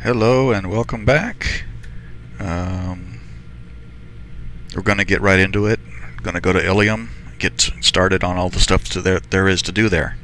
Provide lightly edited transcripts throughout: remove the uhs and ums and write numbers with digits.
Hello and welcome back. We're going to get right into it. Going to go to Illium, get started on all the stuff there is to do there.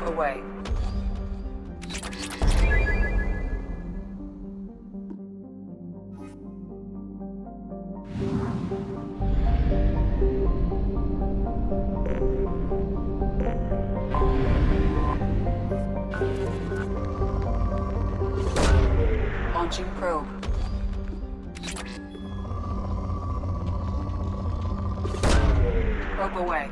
Away. Launching probe. Probe away.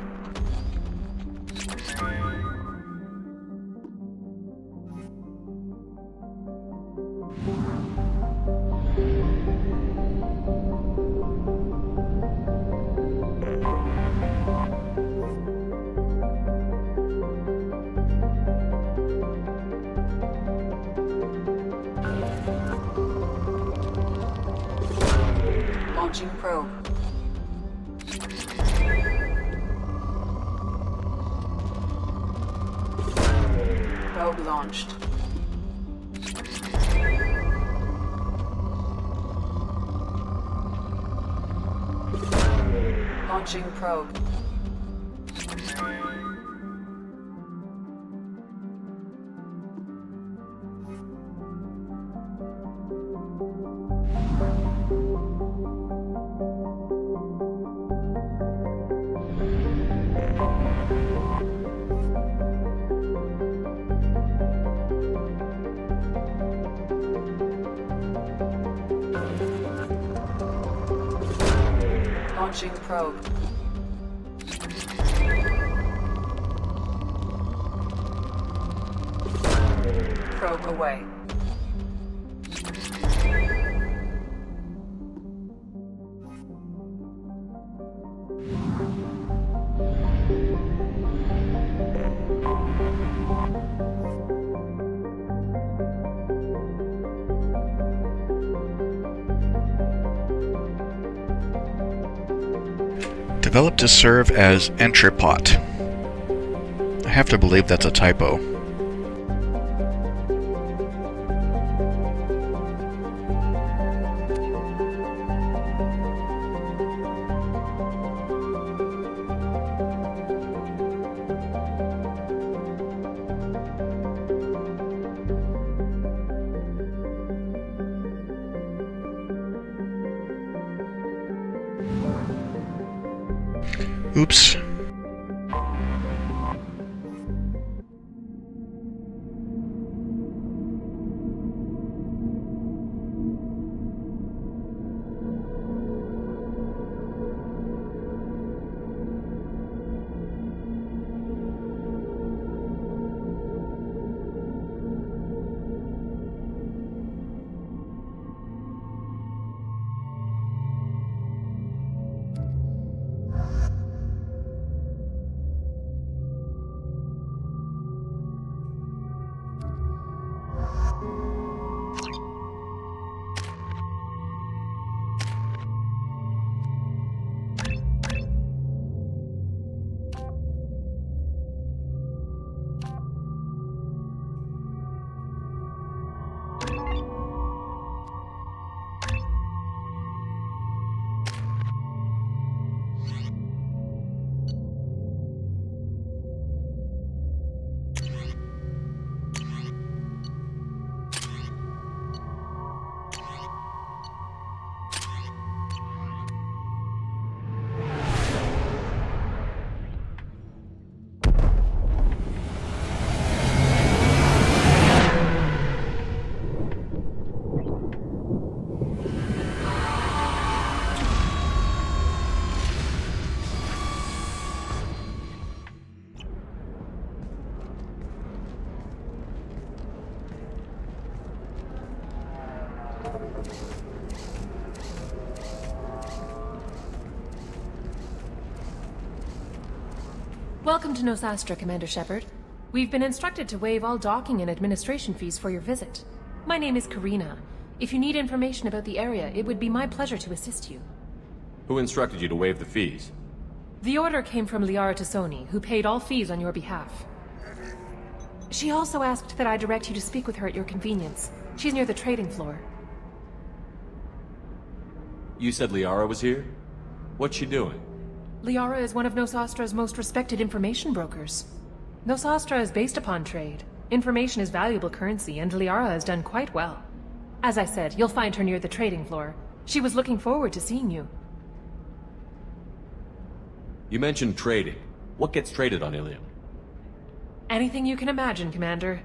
Launching probe. Probe launched. Launching probe. Launching probe. Probe away. Developed to serve as entrepot. I have to believe that's a typo. Oops. Welcome to Nosastra, Commander Shepard. We've been instructed to waive all docking and administration fees for your visit. My name is Karina. If you need information about the area, it would be my pleasure to assist you. Who instructed you to waive the fees? The order came from Liara Tassoni, who paid all fees on your behalf. She also asked that I direct you to speak with her at your convenience. She's near the trading floor. You said Liara was here? What's she doing? Liara is one of Nosastra's most respected information brokers. Nosastra is based upon trade. Information is valuable currency, and Liara has done quite well. As I said, you'll find her near the trading floor. She was looking forward to seeing you. You mentioned trading. What gets traded on Illium? Anything you can imagine, Commander.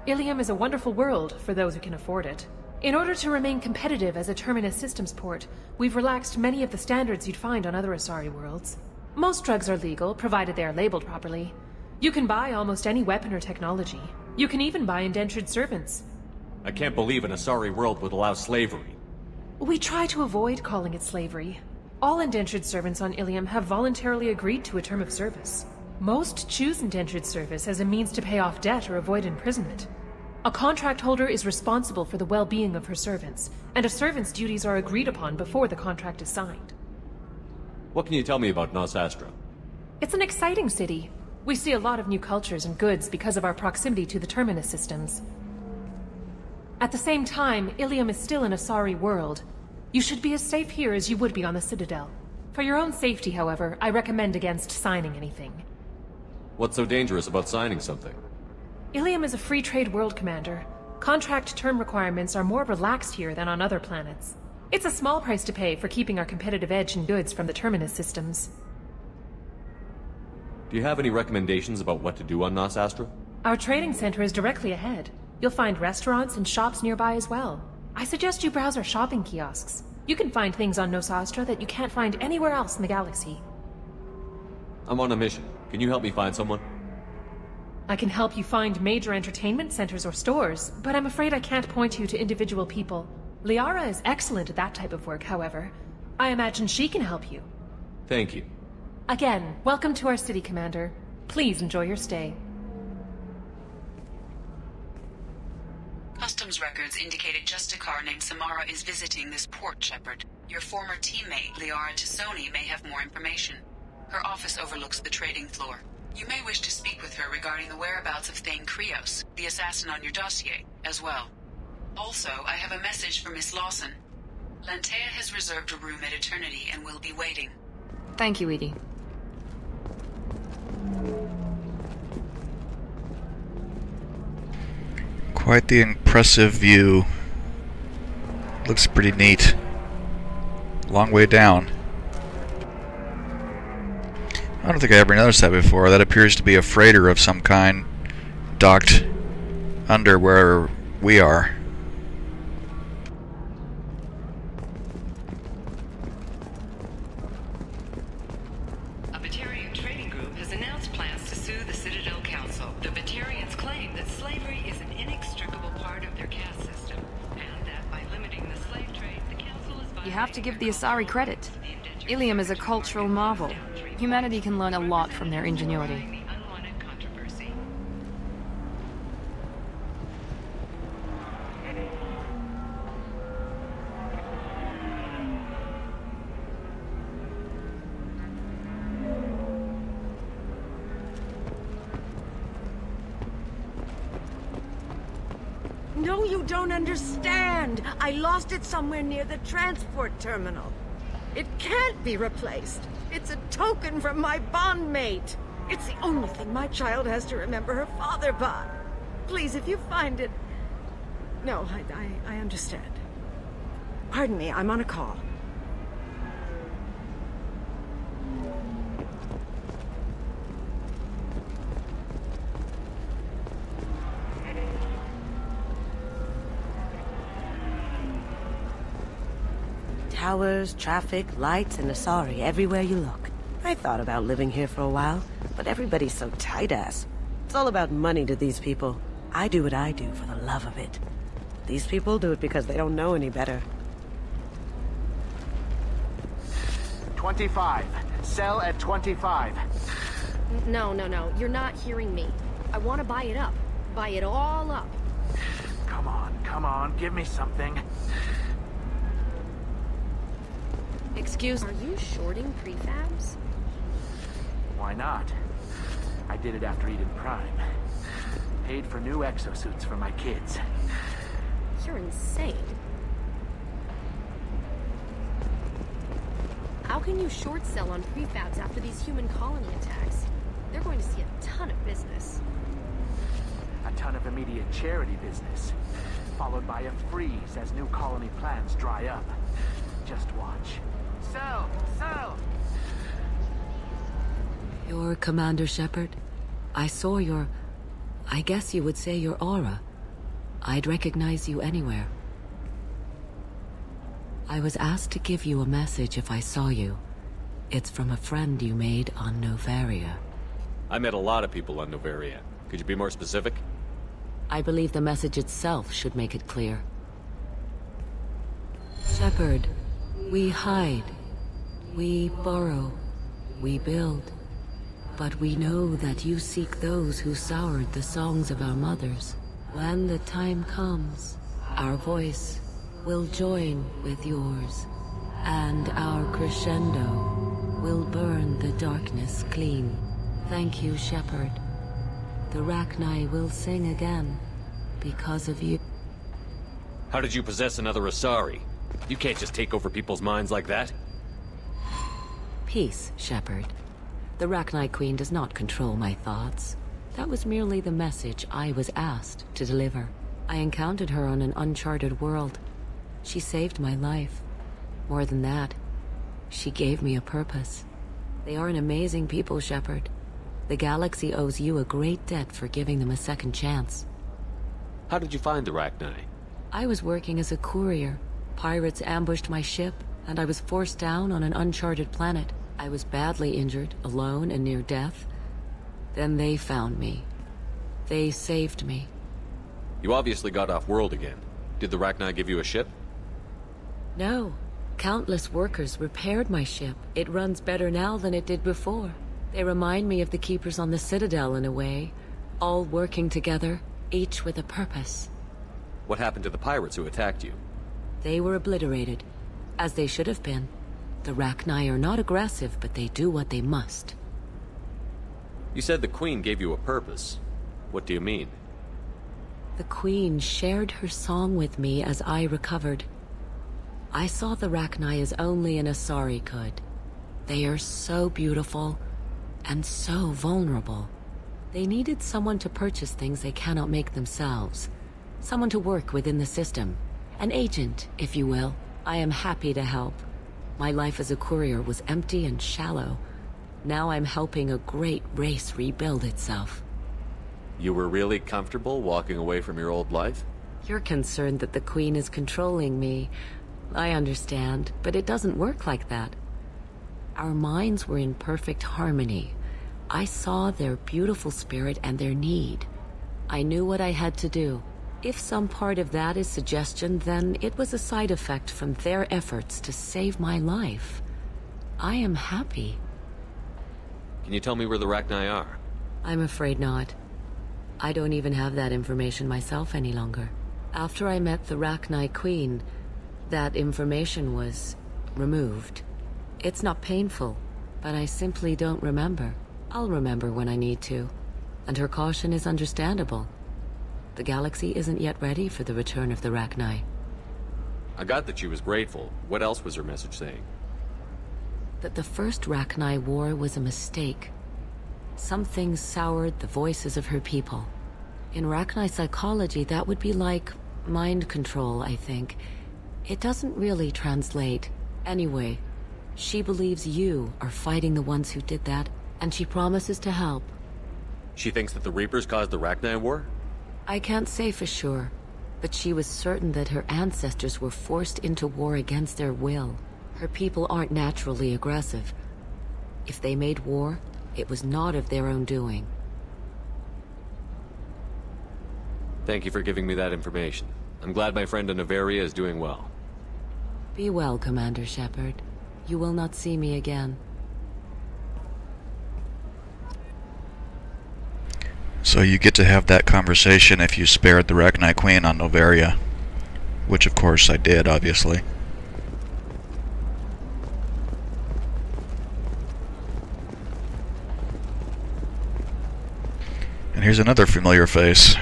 Illium is a wonderful world for those who can afford it. In order to remain competitive as a Terminus systems port, we've relaxed many of the standards you'd find on other Asari worlds. Most drugs are legal, provided they are labeled properly. You can buy almost any weapon or technology. You can even buy indentured servants. I can't believe an Asari world would allow slavery. We try to avoid calling it slavery. All indentured servants on Illium have voluntarily agreed to a term of service. Most choose indentured service as a means to pay off debt or avoid imprisonment. A contract holder is responsible for the well-being of her servants, and a servant's duties are agreed upon before the contract is signed. What can you tell me about Nosastra? It's an exciting city. We see a lot of new cultures and goods because of our proximity to the Terminus systems. At the same time, Illium is still an Asari world. You should be as safe here as you would be on the Citadel. For your own safety, however, I recommend against signing anything. What's so dangerous about signing something? Illium is a free trade world, Commander. Contract term requirements are more relaxed here than on other planets. It's a small price to pay for keeping our competitive edge in goods from the Terminus systems. Do you have any recommendations about what to do on Nosastra? Our trading center is directly ahead. You'll find restaurants and shops nearby as well. I suggest you browse our shopping kiosks. You can find things on Nosastra that you can't find anywhere else in the galaxy. I'm on a mission. Can you help me find someone? I can help you find major entertainment centers or stores, but I'm afraid I can't point you to individual people. Liara is excellent at that type of work, however. I imagine she can help you. Thank you. Again, welcome to our city, Commander. Please enjoy your stay. Customs records indicated just a car named Samara is visiting this port, Shepard. Your former teammate, Liara Tassoni, may have more information. Her office overlooks the trading floor. You may wish to speak with her regarding the whereabouts of Thane Krios, the assassin on your dossier, as well. Also, I have a message for Miss Lawson. Lantea has reserved a room at Eternity and will be waiting. Thank you, Edie. Quite the impressive view. Looks pretty neat. Long way down. I don't think I ever noticed that before. That appears to be a freighter of some kind docked under where we are. A Batarian trading group has announced plans to sue the Citadel Council. The Batarians claim that slavery is an inextricable part of their caste system, and that by limiting the slave trade, the council is You have to give the Asari credit. Illium is a cultural marvel. Humanity can learn a lot from their ingenuity. No, you don't understand. I lost it somewhere near the transport terminal. It can't be replaced. It's a token from my bondmate. It's the only thing my child has to remember her father by. Please, if you find it... No, I understand. Pardon me, I'm on a call. Towers, traffic, lights, and Asari everywhere you look. I thought about living here for a while, but everybody's so tight-ass. It's all about money to these people. I do what I do for the love of it. These people do it because they don't know any better. 25. Sell at 25. No, you're not hearing me. I want to buy it up. Buy it all up. Come on, give me something. Excuse me, are you shorting prefabs? Why not? I did it after Eden Prime. Paid for new exosuits for my kids. You're insane. How can you short sell on prefabs after these human colony attacks? They're going to see a ton of business. A ton of immediate charity business, followed by a freeze as new colony plans dry up. Just watch. Sell! You're Commander Shepard? I saw I guess you would say your aura. I'd recognize you anywhere. I was asked to give you a message if I saw you. It's from a friend you made on Novaria. I met a lot of people on Novaria. Could you be more specific? I believe the message itself should make it clear. Shepard, we hide. We borrow. We build. But we know that you seek those who soured the songs of our mothers. When the time comes, our voice will join with yours, and our crescendo will burn the darkness clean. Thank you, Shepard. The Rachni will sing again, because of you. How did you possess another Asari? You can't just take over people's minds like that. Peace, Shepard. The Rachni Queen does not control my thoughts. That was merely the message I was asked to deliver. I encountered her on an uncharted world. She saved my life. More than that, she gave me a purpose. They are an amazing people, Shepard. The galaxy owes you a great debt for giving them a second chance. How did you find the Rachni? I was working as a courier. Pirates ambushed my ship, and I was forced down on an uncharted planet. I was badly injured, alone and near death. Then they found me. They saved me. You obviously got off-world again. Did the Rachni give you a ship? No. Countless workers repaired my ship. It runs better now than it did before. They remind me of the Keepers on the Citadel in a way. All working together, each with a purpose. What happened to the pirates who attacked you? They were obliterated, as they should have been. The Rachni are not aggressive, but they do what they must. You said the Queen gave you a purpose. What do you mean? The Queen shared her song with me as I recovered. I saw the Rachni as only an Asari could. They are so beautiful, and so vulnerable. They needed someone to purchase things they cannot make themselves. Someone to work within the system. An agent, if you will. I am happy to help. My life as a courier was empty and shallow. Now I'm helping a great race rebuild itself. You were really comfortable walking away from your old life? You're concerned that the Queen is controlling me. I understand, but it doesn't work like that. Our minds were in perfect harmony. I saw their beautiful spirit and their need. I knew what I had to do. If some part of that is suggestion, then it was a side effect from their efforts to save my life. I am happy. Can you tell me where the Rachni are? I'm afraid not. I don't even have that information myself any longer. After I met the Rachni Queen, that information was removed. It's not painful, but I simply don't remember. I'll remember when I need to, and her caution is understandable. The galaxy isn't yet ready for the return of the Rachni. I got that she was grateful. What else was her message saying? That the first Rachni war was a mistake. Something soured the voices of her people. In Rachni psychology, that would be like mind control, I think. It doesn't really translate. Anyway, she believes you are fighting the ones who did that, and she promises to help. She thinks that the Reapers caused the Rachni war? I can't say for sure, but she was certain that her ancestors were forced into war against their will. Her people aren't naturally aggressive. If they made war, it was not of their own doing. Thank you for giving me that information. I'm glad my friend in Novaria is doing well. Be well, Commander Shepard. You will not see me again. So you get to have that conversation if you spared the Reckonite Queen on Novaria. Which of course I did, obviously. And here's another familiar face.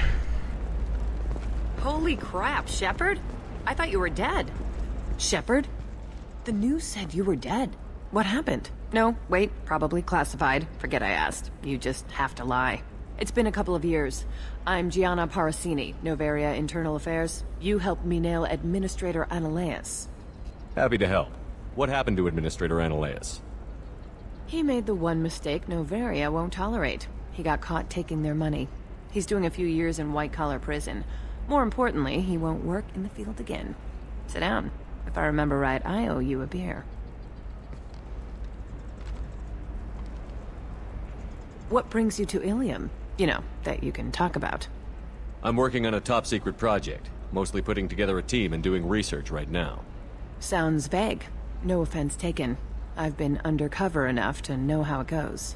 Holy crap, Shepard? I thought you were dead. Shepard? The news said you were dead. What happened? No, wait, probably classified. Forget I asked. You just have to lie. It's been a couple of years. I'm Gianna Parasini, Novaria Internal Affairs. You helped me nail Administrator Analeas. Happy to help. What happened to Administrator Analeas? He made the one mistake Novaria won't tolerate. He got caught taking their money. He's doing a few years in white-collar prison. More importantly, he won't work in the field again. Sit down. If I remember right, I owe you a beer. What brings you to Illium? You know, that you can talk about. I'm working on a top-secret project. Mostly putting together a team and doing research right now. Sounds vague. No offense taken. I've been undercover enough to know how it goes.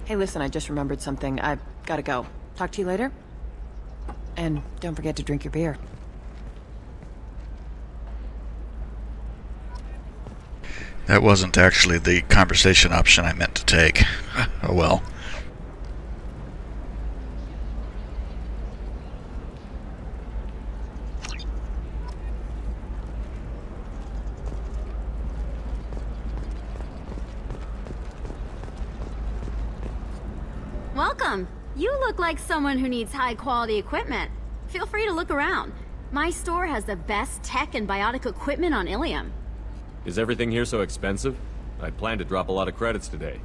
Hey, listen, I just remembered something. I've gotta go. Talk to you later? And don't forget to drink your beer. That wasn't actually the conversation option I meant to take. Oh well. Welcome. You look like someone who needs high-quality equipment. Feel free to look around. My store has the best tech and biotic equipment on Illium. Is everything here so expensive? I plan to drop a lot of credits today.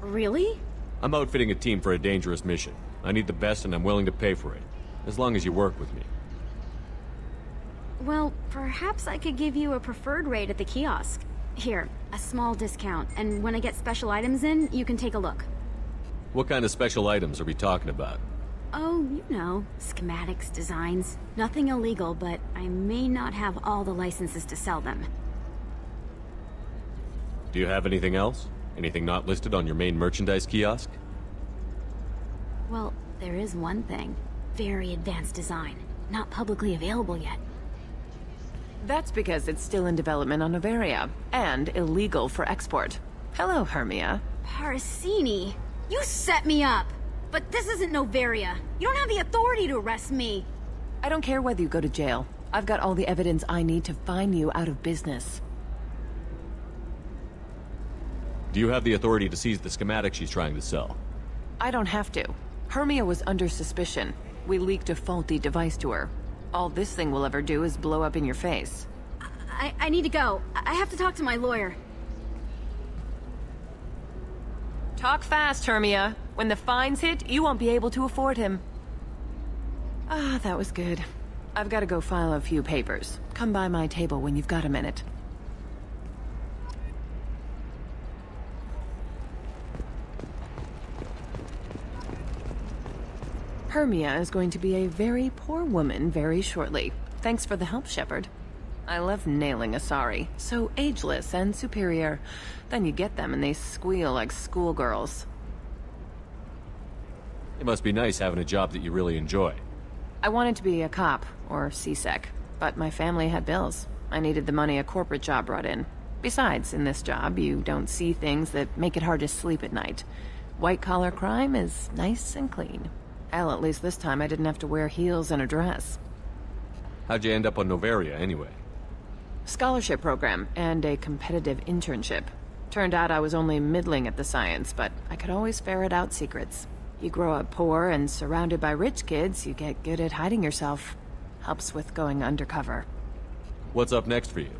Really? I'm outfitting a team for a dangerous mission. I need the best and I'm willing to pay for it. As long as you work with me. Well, perhaps I could give you a preferred rate at the kiosk. Here, a small discount, and when I get special items in, you can take a look. What kind of special items are we talking about? Oh, you know, schematics, designs. Nothing illegal, but I may not have all the licenses to sell them. Do you have anything else? Anything not listed on your main merchandise kiosk? Well, there is one thing. Very advanced design. Not publicly available yet. That's because it's still in development on Novaria, and illegal for export. Hello, Hermia. Parasini, you set me up! But this isn't Novaria. You don't have the authority to arrest me. I don't care whether you go to jail. I've got all the evidence I need to find you out of business. Do you have the authority to seize the schematic she's trying to sell? I don't have to. Hermia was under suspicion. We leaked a faulty device to her. All this thing will ever do is blow up in your face. I need to go. I have to talk to my lawyer. Talk fast, Hermia. When the fines hit, you won't be able to afford him. Ah, that was good. I've got to go file a few papers. Come by my table when you've got a minute. Hermia is going to be a very poor woman very shortly. Thanks for the help, Shepard. I love nailing Asari. So ageless and superior. Then you get them and they squeal like schoolgirls. It must be nice having a job that you really enjoy. I wanted to be a cop, or CSEC, but my family had bills. I needed the money a corporate job brought in. Besides, in this job, you don't see things that make it hard to sleep at night. White-collar crime is nice and clean. Hell, at least this time I didn't have to wear heels and a dress. How'd you end up on Novaria, anyway? Scholarship program, and a competitive internship. Turned out I was only middling at the science, but I could always ferret out secrets. You grow up poor and surrounded by rich kids, you get good at hiding yourself. Helps with going undercover. What's up next for you?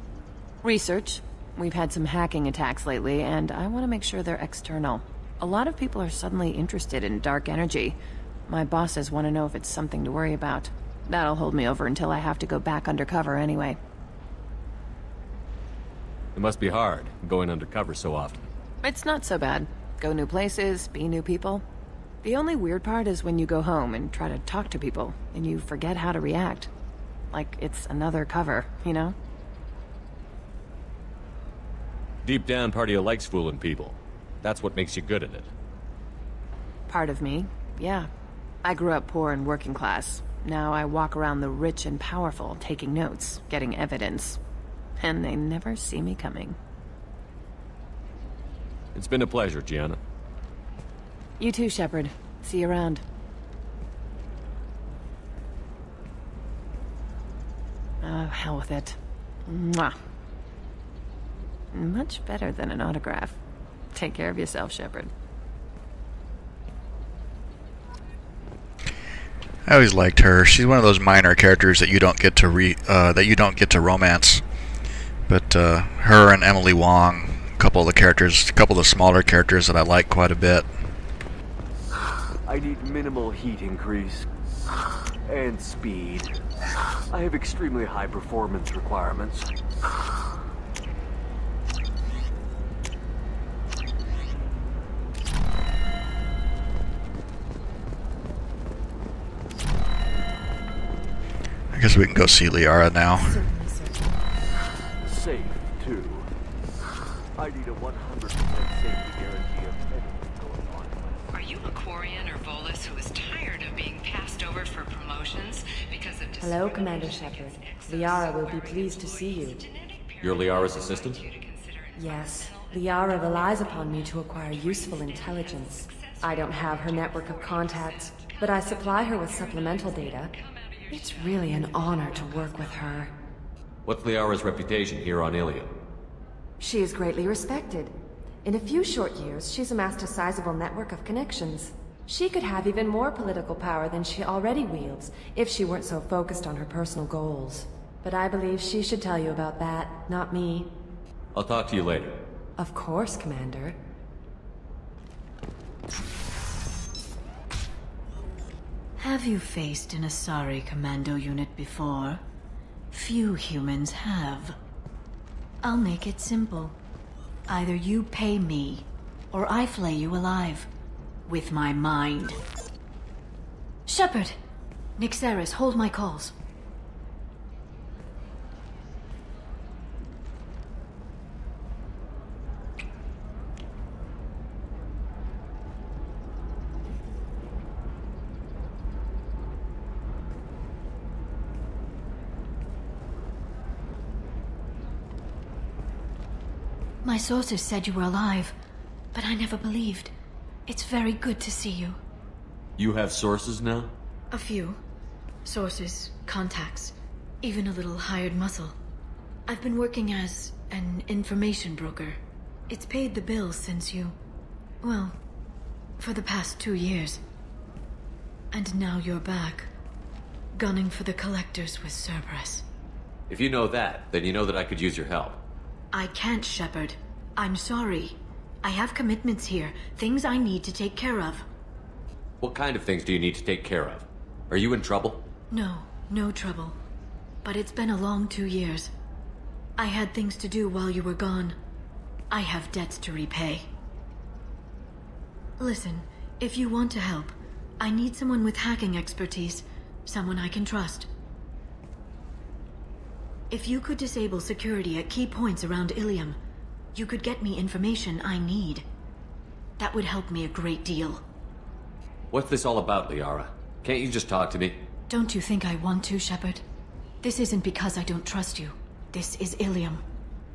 Research. We've had some hacking attacks lately, and I want to make sure they're external. A lot of people are suddenly interested in dark energy. My bosses want to know if it's something to worry about. That'll hold me over until I have to go back undercover anyway. It must be hard, going undercover so often. It's not so bad. Go new places, be new people. The only weird part is when you go home and try to talk to people, and you forget how to react. Like it's another cover, you know? Deep down, part of you likes fooling people. That's what makes you good at it. Part of me, yeah. I grew up poor and working class. Now I walk around the rich and powerful, taking notes, getting evidence. And they never see me coming. It's been a pleasure, Gianna. You too, Shepard. See you around. Oh, hell with it. Mwah. Much better than an autograph. Take care of yourself, Shepard. I always liked her. She's one of those minor characters that you don't get to romance. But her and Emily Wong, a couple of the smaller characters that I like quite a bit. I need minimal heat increase and speed. I have extremely high performance requirements. I guess we can go see Liara now. Safe, too. I need a 100% safety guarantee of anything going on. Are you a Quarian or Volus who is tired of being passed over for promotions because of... Hello, Commander Shepard. Liara will be pleased to see you. You're Liara's assistant? Yes. Liara relies upon me to acquire useful intelligence. I don't have her network of contacts, but I supply her with supplemental data. It's really an honor to work with her. What's Liara's reputation here on Illium? She is greatly respected. In a few short years, she's amassed a sizable network of connections. She could have even more political power than she already wields, if she weren't so focused on her personal goals. But I believe she should tell you about that, not me. I'll talk to you later. Of course, Commander. Have you faced an Asari commando unit before? Few humans have. I'll make it simple. Either you pay me, or I flay you alive. With my mind. Shepard! Nixeris, hold my calls. My sources said you were alive, but I never believed. It's very good to see you. You have sources now? A few. Sources, contacts, even a little hired muscle. I've been working as an information broker. It's paid the bills since you... well, for the past 2 years. And now you're back, gunning for the collectors with Cerberus. If you know that, then you know that I could use your help. I can't, Shepard. I'm sorry. I have commitments here, things I need to take care of. What kind of things do you need to take care of? Are you in trouble? No, no trouble. But it's been a long 2 years. I had things to do while you were gone. I have debts to repay. Listen, if you want to help, I need someone with hacking expertise. Someone I can trust. If you could disable security at key points around Illium, you could get me information I need. That would help me a great deal. What's this all about, Liara? Can't you just talk to me? Don't you think I want to, Shepard? This isn't because I don't trust you. This is Illium.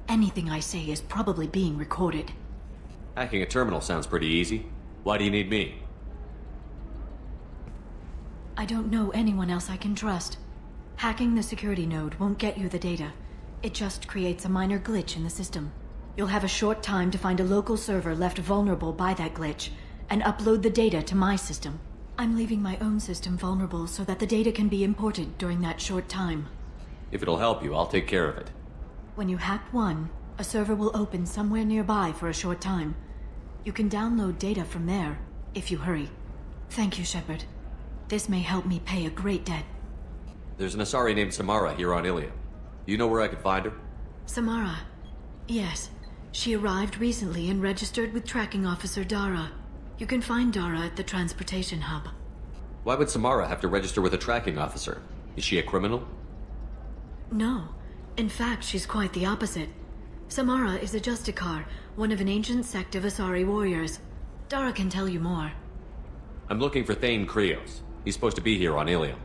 Anything I say is probably being recorded. Hacking a terminal sounds pretty easy. Why do you need me? I don't know anyone else I can trust. Hacking the security node won't get you the data. It just creates a minor glitch in the system. You'll have a short time to find a local server left vulnerable by that glitch, and upload the data to my system. I'm leaving my own system vulnerable so that the data can be imported during that short time. If it'll help you, I'll take care of it. When you hack one, a server will open somewhere nearby for a short time. You can download data from there, if you hurry. Thank you, Shepard. This may help me pay a great debt. There's an Asari named Samara here on Illium. You know where I could find her? Samara? Yes. She arrived recently and registered with Tracking Officer Dara. You can find Dara at the transportation hub. Why would Samara have to register with a tracking officer? Is she a criminal? No. In fact, she's quite the opposite. Samara is a Justicar, one of an ancient sect of Asari warriors. Dara can tell you more. I'm looking for Thane Krios. He's supposed to be here on Illium.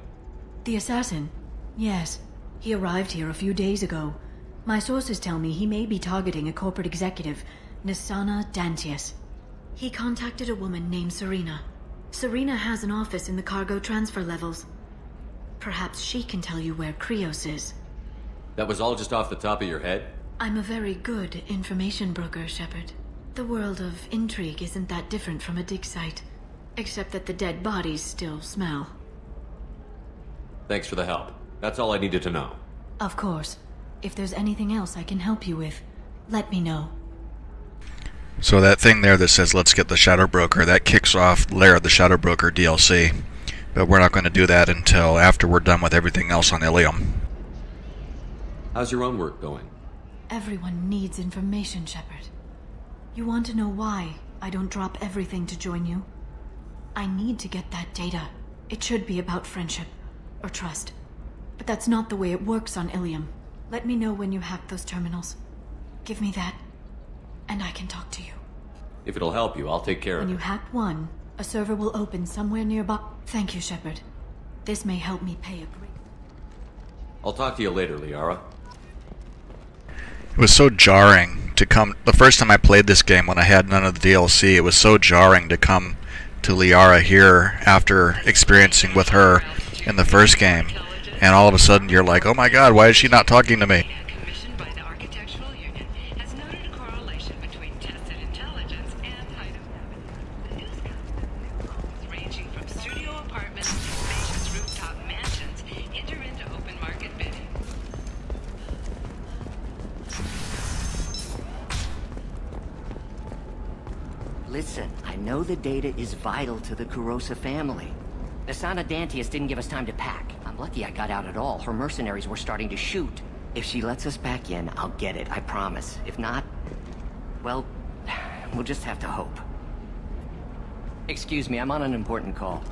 The assassin? Yes. He arrived here a few days ago. My sources tell me he may be targeting a corporate executive, Nisana Dantius. He contacted a woman named Serena. Serena has an office in the cargo transfer levels. Perhaps she can tell you where Krios is. That was all just off the top of your head? I'm a very good information broker, Shepard. The world of intrigue isn't that different from a dig site, except that the dead bodies still smell. Thanks for the help. That's all I needed to know. Of course. If there's anything else I can help you with, let me know. So that thing there that says let's get the Shadow Broker, that kicks off Lair of the Shadow Broker DLC. But we're not going to do that until after we're done with everything else on Illium. How's your own work going? Everyone needs information, Shepard. You want to know why I don't drop everything to join you? I need to get that data. It should be about friendship, or trust. But that's not the way it works on Illium. Let me know when you hack those terminals. Give me that, and I can talk to you. If it'll help you, I'll take care of it. When you hack one, a server will open somewhere nearby. Thank you, Shepard. This may help me pay a great... I'll talk to you later, Liara. It was so jarring to come... The first time I played this game when I had none of the DLC, it was so jarring to come to Liara here after experiencing with her in the first game. And all of a sudden you're like, oh my god, why is she not talking to me? Commissioned by the Architectural Union, has noted a correlation between tested intelligence and height of habit. The news homes ranging from studio apartments to spacious rooftop mansions enter into open market bidding. Listen, I know the data is vital to the Kurosa family. Nisana Dantius didn't give us time to pack. I'm lucky I got out at all. Her mercenaries were starting to shoot. If she lets us back in, I'll get it, I promise. If not, well, we'll just have to hope. Excuse me, I'm on an important call.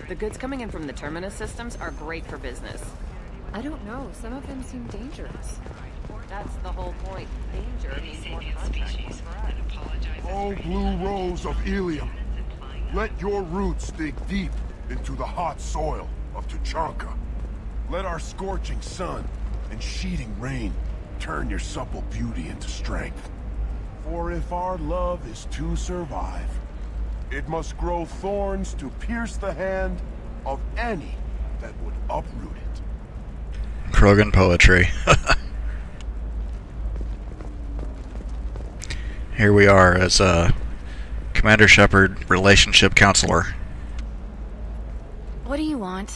The goods coming in from the Terminus systems are great for business. I don't know. Some of them seem dangerous. That's the whole point. Danger means more contact. Oh, blue rose of Illium. Let your roots dig deep into the hot soil of Tuchanka. Let our scorching sun and sheeting rain turn your supple beauty into strength. For if our love is to survive, it must grow thorns to pierce the hand of any that would uproot it. Krogan poetry. Here we are as a Commander Shepard relationship counselor. What do you want?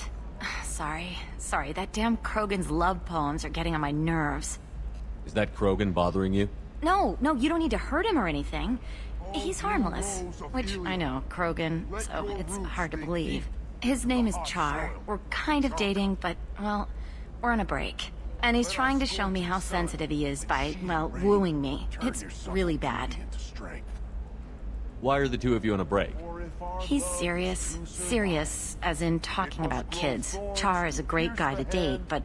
Sorry, that damn Krogan's love poems are getting on my nerves. Is that Krogan bothering you? No, you don't need to hurt him or anything. He's harmless. Which, I know, Krogan, so it's hard to believe. His name is Char. We're kind of dating, but, well, we're on a break. And he's trying to show me how sensitive he is by, well, wooing me. It's really bad. Why are the two of you on a break? He's serious. Serious, as in talking about kids. Char is a great guy to date, but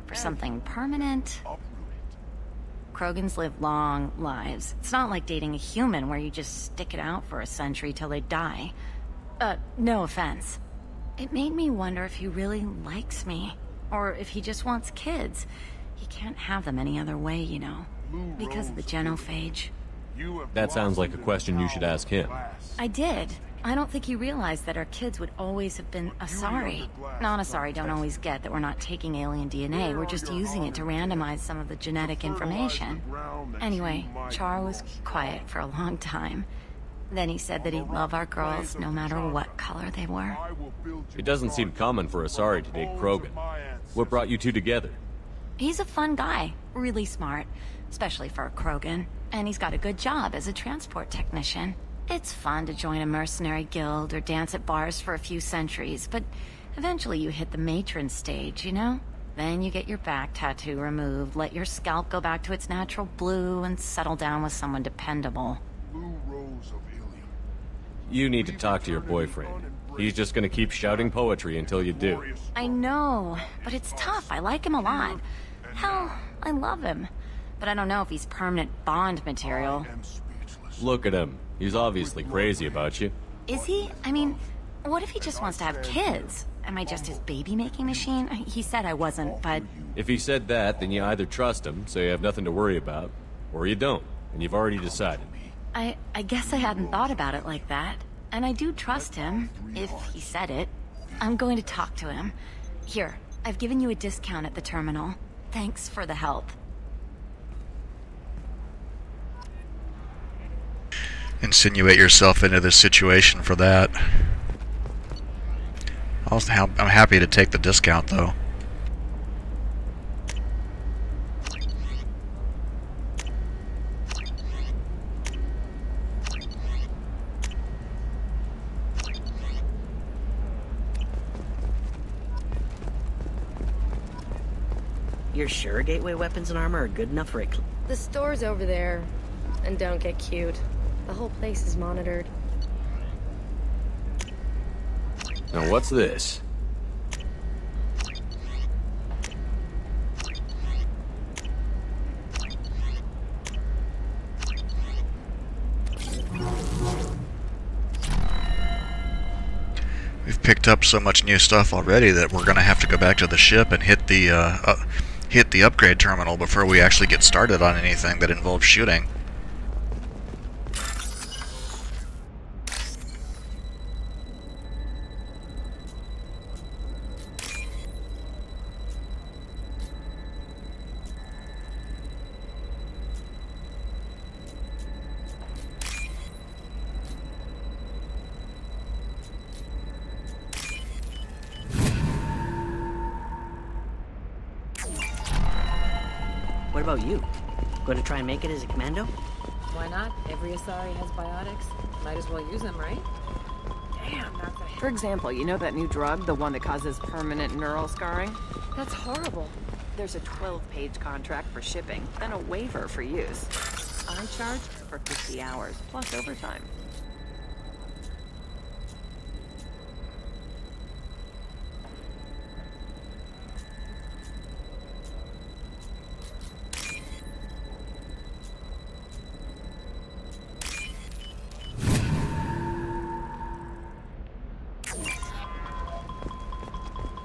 for something permanent... Krogans live long lives. It's not like dating a human where you just stick it out for a century till they die. No offense. It made me wonder if he really likes me. Or if he just wants kids. He can't have them any other way, you know. Because of the genophage. That sounds like a question you should ask him. I did. I don't think he realized that our kids would always have been Asari. Non-Asari don't always get that we're not taking alien DNA, we're just using it to randomize some of the genetic information. Anyway, Char was quiet for a long time. Then he said that he'd love our girls no matter what color they were. It doesn't seem common for Asari to date Krogan. What brought you two together? He's a fun guy, really smart, especially for a Krogan. And he's got a good job as a transport technician. It's fun to join a mercenary guild or dance at bars for a few centuries, but eventually you hit the matron stage, you know? Then you get your back tattoo removed, let your scalp go back to its natural blue, and settle down with someone dependable. Blue rose of Illium. You need to talk to your boyfriend. He's just gonna keep shouting poetry until you do. I know, but it's tough. I like him a lot. Hell, I love him. But I don't know if he's permanent Bond material. Look at him. He's obviously crazy about you. Is he? I mean, what if he just wants to have kids? Am I just his baby-making machine? He said I wasn't, but... If he said that, then you either trust him, so you have nothing to worry about, or you don't, and you've already decided. I guess I hadn't thought about it like that. And I do trust him, if he said it. I'm going to talk to him. Here, I've given you a discount at the terminal. Thanks for the help. Insinuate yourself into this situation for that. I'm happy to take the discount, though. You're sure gateway weapons and armor are good enough for it? The store's over there. And don't get cute. The whole place is monitored. Now what's this? We've picked up so much new stuff already that we're gonna have to go back to the ship and hit the upgrade terminal before we actually get started on anything that involves shooting. What about you? Going to try and make it as a commando? Why not? Every Asari has biotics. Might as well use them, right? Damn, that's a... For example, you know that new drug, the one that causes permanent neural scarring? That's horrible. There's a 12-page contract for shipping, then a waiver for use. I charge for 50 hours, plus overtime.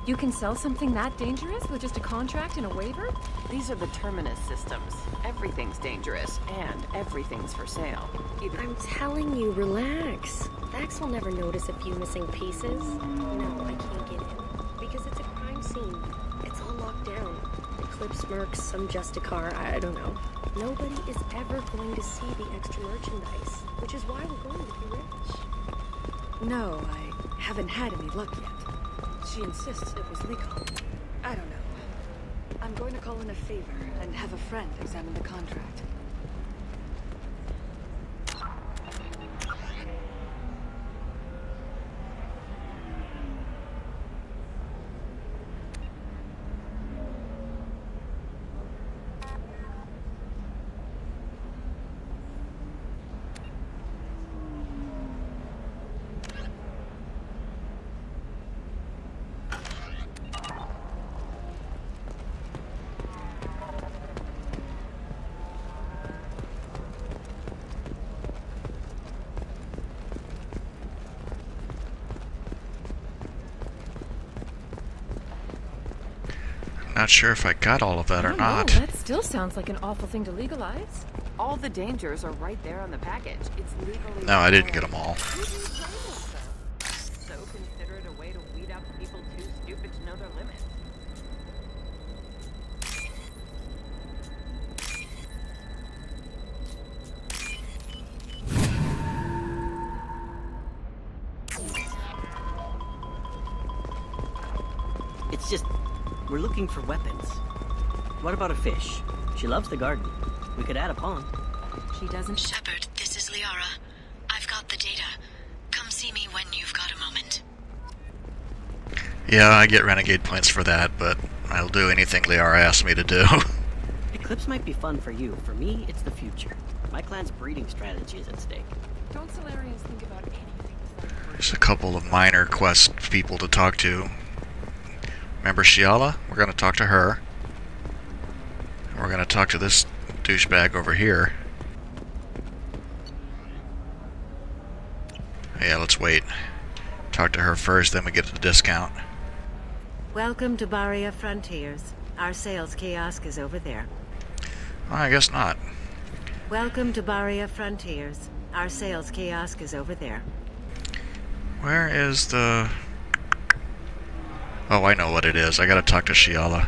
You can sell something that dangerous with just a contract and a waiver? These are the Terminus systems. Everything's dangerous, and everything's for sale. I'm telling you, relax. Vax will never notice a few missing pieces. No, I can't get in. Because it's a crime scene. It's all locked down. Eclipse mercs, some Justicar, I don't know. Nobody is ever going to see the extra merchandise, which is why we're going to be rich. No, I haven't had any luck yet. She insists it was legal. I don't know. I'm going to call in a favor and have a friend examine the contract. Not sure if I got all of that or not. That still sounds like an awful thing to legalize. All the dangers are right there on the package. It's legally... No, I didn't get them all. So consider it a way to weed out people too stupid to know their limits. It's just... we're looking for weapons. What about a fish? She loves the garden. We could add a pond. She doesn't... Shepard, this is Liara. I've got the Yeah, I get renegade points for that, but I'll do anything Liara asks me to do. Eclipse might be fun for you. For me, it's the future. My clan's breeding strategy is at stake. Don't Solarians think about anything? There's a couple of minor quest people to talk to. Remember Shiala? We're going to talk to her. And we're going to talk to this douchebag over here. Yeah, let's wait. Talk to her first, then we get the discount. Welcome to Barria Frontiers. Our sales kiosk is over there. Well, I guess not. Welcome to Barria Frontiers. Our sales kiosk is over there. Where is the... Oh, I know what it is. I gotta talk to Shiala.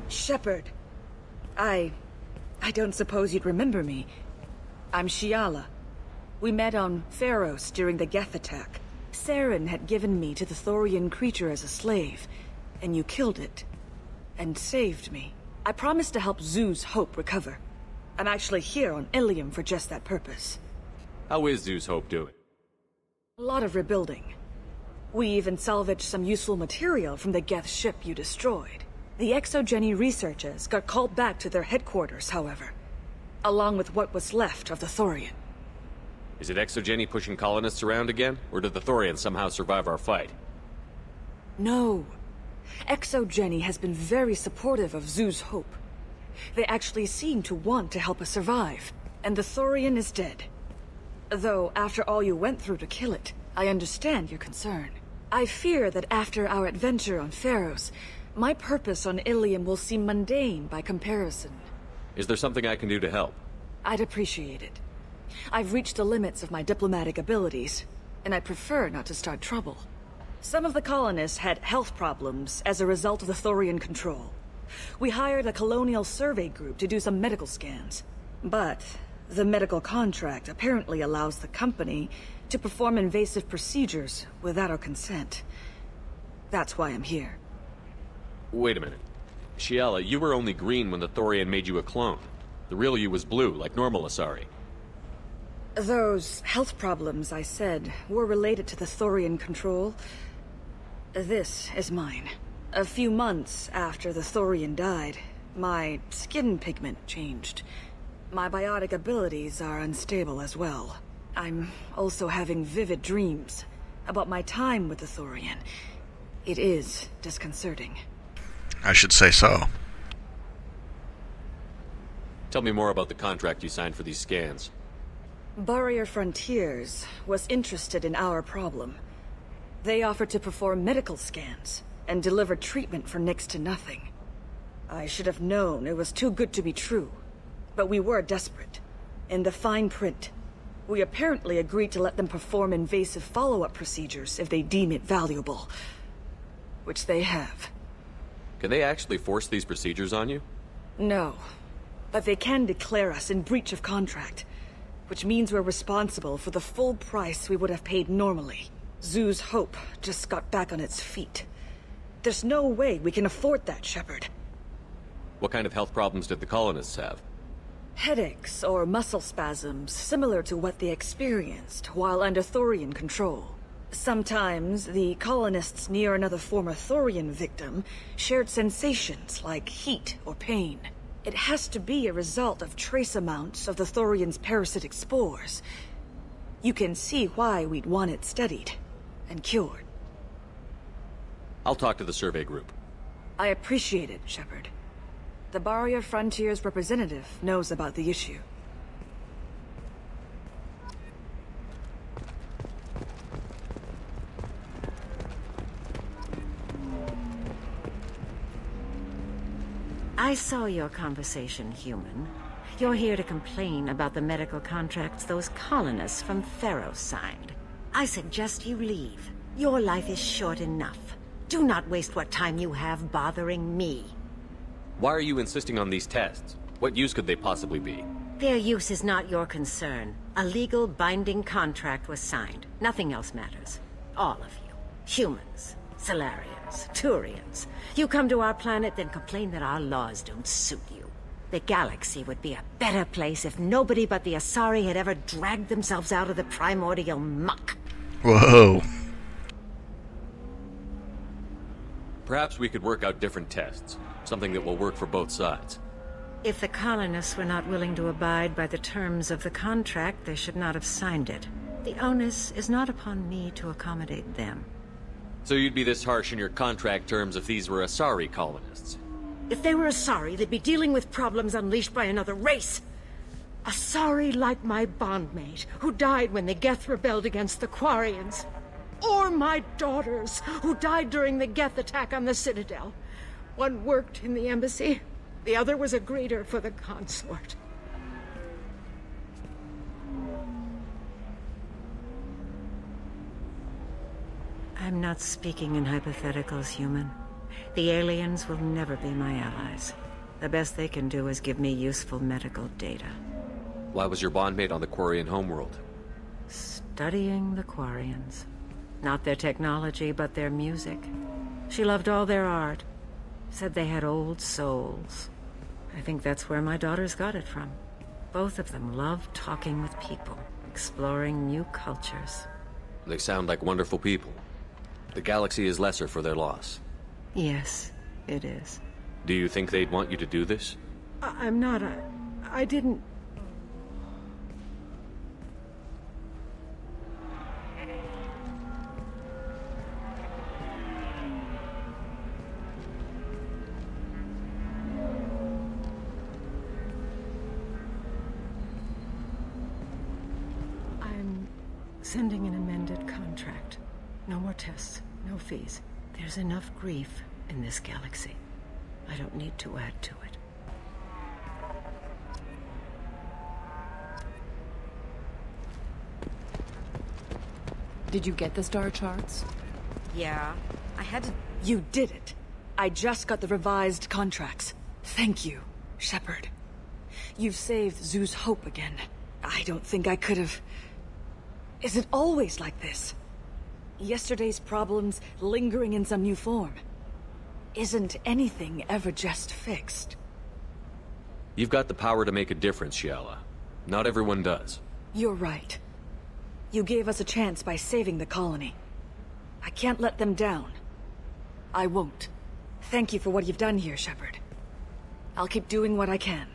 Shepard. I don't suppose you'd remember me. I'm Shiala. We met on Pharos during the Geth attack. Saren had given me to the Thorian creature as a slave, and you killed it. And saved me. I promised to help Zeus Hope recover. I'm actually here on Illium for just that purpose. How is Zeus Hope doing? A lot of rebuilding. We even salvaged some useful material from the Geth ship you destroyed. The Exogeny researchers got called back to their headquarters, however, along with what was left of the Thorian. Is it Exogeny pushing colonists around again, or did the Thorians somehow survive our fight? No. Exogeny has been very supportive of Zeus Hope. They actually seem to want to help us survive, and the Thorian is dead. Though, after all you went through to kill it, I understand your concern. I fear that after our adventure on Pharos, my purpose on Illium will seem mundane by comparison. Is there something I can do to help? I'd appreciate it. I've reached the limits of my diplomatic abilities, and I prefer not to start trouble. Some of the colonists had health problems as a result of the Thorian control. We hired a colonial survey group to do some medical scans. But the medical contract apparently allows the company to perform invasive procedures without our consent. That's why I'm here. Wait a minute. Shiala, you were only green when the Thorian made you a clone. The real you was blue, like normal Asari. Those health problems I said were related to the Thorian control. This is mine. A few months after the Thorian died, my skin pigment changed. My biotic abilities are unstable as well. I'm also having vivid dreams about my time with the Thorian. It is disconcerting. I should say so. Tell me more about the contract you signed for these scans. Barrier Frontiers was interested in our problem. They offered to perform medical scans and deliver treatment for next to nothing. I should have known it was too good to be true, but we were desperate. In the fine print, we apparently agreed to let them perform invasive follow-up procedures if they deem it valuable. Which they have. Can they actually force these procedures on you? No, but they can declare us in breach of contract, which means we're responsible for the full price we would have paid normally. Zeus Hope just got back on its feet. There's no way we can afford that, Shepard. What kind of health problems did the colonists have? Headaches or muscle spasms similar to what they experienced while under Thorian control. Sometimes the colonists near another former Thorian victim shared sensations like heat or pain. It has to be a result of trace amounts of the Thorian's parasitic spores. You can see why we'd want it studied and cured. I'll talk to the survey group. I appreciate it, Shepard. The Barrier Frontiers representative knows about the issue. I saw your conversation, human. You're here to complain about the medical contracts those colonists from Pharos signed. I suggest you leave. Your life is short enough. Do not waste what time you have bothering me. Why are you insisting on these tests? What use could they possibly be? Their use is not your concern. A legal binding contract was signed. Nothing else matters. All of you. Humans, Solarians, Turians. You come to our planet, then complain that our laws don't suit you. The galaxy would be a better place if nobody but the Asari had ever dragged themselves out of the primordial muck. Whoa. Perhaps we could work out different tests. Something that will work for both sides. If the colonists were not willing to abide by the terms of the contract, they should not have signed it. The onus is not upon me to accommodate them. So you'd be this harsh in your contract terms if these were Asari colonists? If they were Asari, they'd be dealing with problems unleashed by another race. Asari like my bondmate, who died when the Geth rebelled against the Quarians. Or my daughters, who died during the Geth attack on the Citadel. One worked in the embassy, the other was a greeter for the consort. I'm not speaking in hypotheticals, human. The aliens will never be my allies. The best they can do is give me useful medical data. Why was your bondmate on the Quarian homeworld? Studying the Quarians. Not their technology, but their music. She loved all their art. Said they had old souls. I think that's where my daughters got it from. Both of them loved talking with people, exploring new cultures. They sound like wonderful people. The galaxy is lesser for their loss. Yes, it is. Do you think they'd want you to do this? I'm not. I didn't... I'm sending an amended contract. No more tests, no fees. There's enough grief in this galaxy. I don't need to add to it. Did you get the star charts? Yeah, I had to... You did it. I just got the revised contracts. Thank you, Shepard. You've saved Zoo's hope again. I don't think I could have... Is it always like this? Yesterday's problems lingering in some new form. Isn't anything ever just fixed? You've got the power to make a difference, Shiala. Not everyone does. You're right. You gave us a chance by saving the colony. I can't let them down. I won't. Thank you for what you've done here, Shepard. I'll keep doing what I can.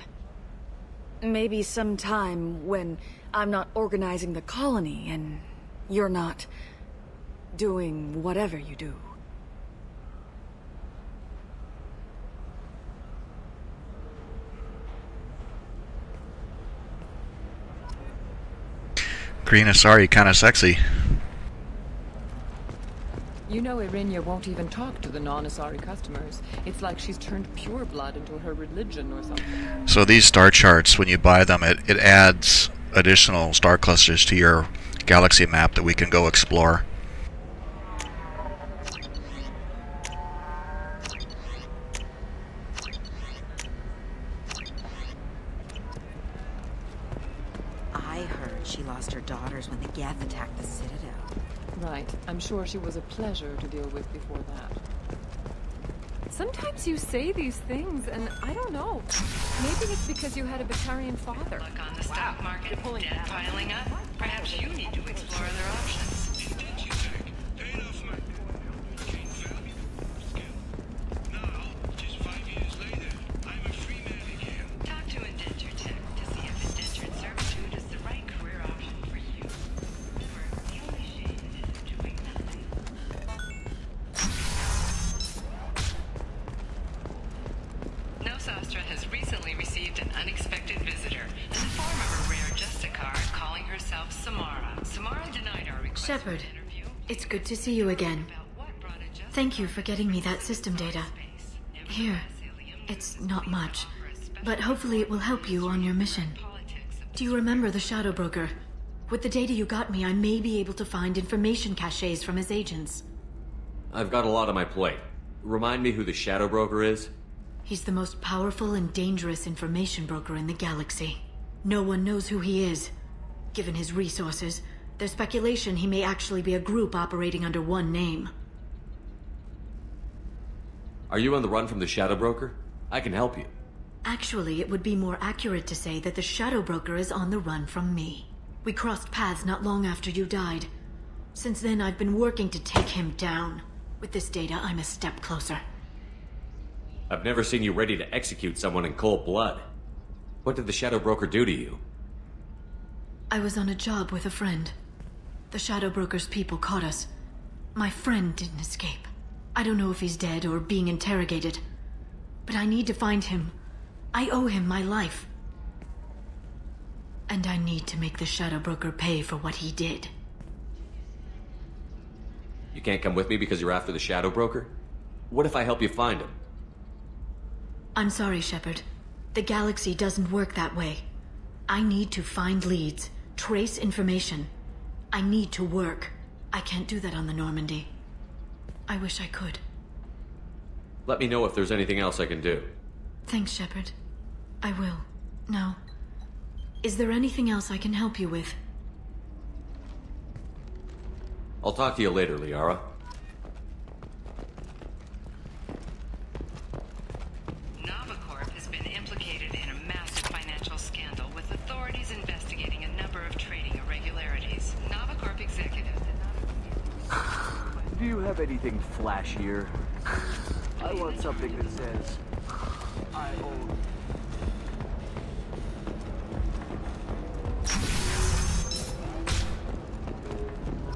Maybe sometime when I'm not organizing the colony and you're not doing whatever you do. Green Asari kinda sexy. You know Irinia won't even talk to the non-Asari customers. It's like she's turned pure blood into her religion or something. So these star charts, when you buy them, it adds additional star clusters to your galaxy map that we can go explore. I heard she lost her daughters when the Geth attacked the Citadel. Right. I'm sure she was a pleasure to deal with before that. Sometimes you say these things, and I don't know. Maybe it's because you had a Batarian father. Look on the stock market, debt piling up. Perhaps you need to explore other options. Talk to Indenture Tech to see if indentured servitude is the right career option for you. The only shame is doing nothing. Nosastra has recently received an unexpected visitor in the form of a rare Justicar calling herself Samara. Samara denied our request. Shepard, it's good to see you again. Thank you for getting me that system data. Here, it's not much, but hopefully it will help you on your mission. Do you remember the Shadow Broker? With the data you got me, I may be able to find information caches from his agents. I've got a lot on my plate. Remind me who the Shadow Broker is? He's the most powerful and dangerous information broker in the galaxy. No one knows who he is. Given his resources, there's speculation he may actually be a group operating under one name. Are you on the run from the Shadow Broker? I can help you. Actually, it would be more accurate to say that the Shadow Broker is on the run from me. We crossed paths not long after you died. Since then, I've been working to take him down. With this data, I'm a step closer. I've never seen you ready to execute someone in cold blood. What did the Shadow Broker do to you? I was on a job with a friend. The Shadow Broker's people caught us. My friend didn't escape. I don't know if he's dead or being interrogated. But I need to find him. I owe him my life. And I need to make the Shadow Broker pay for what he did. You can't come with me because you're after the Shadow Broker? What if I help you find him? I'm sorry, Shepard. The galaxy doesn't work that way. I need to find leads, trace information. I need to work. I can't do that on the Normandy. I wish I could. Let me know if there's anything else I can do. Thanks, Shepard. I will. Now, is there anything else I can help you with? I'll talk to you later, Liara. Novacorp has been implicated in a massive financial scandal with authorities investigating a number of trading irregularities. Novacorp executives... Do you have anything flashier? I want something that says, I own...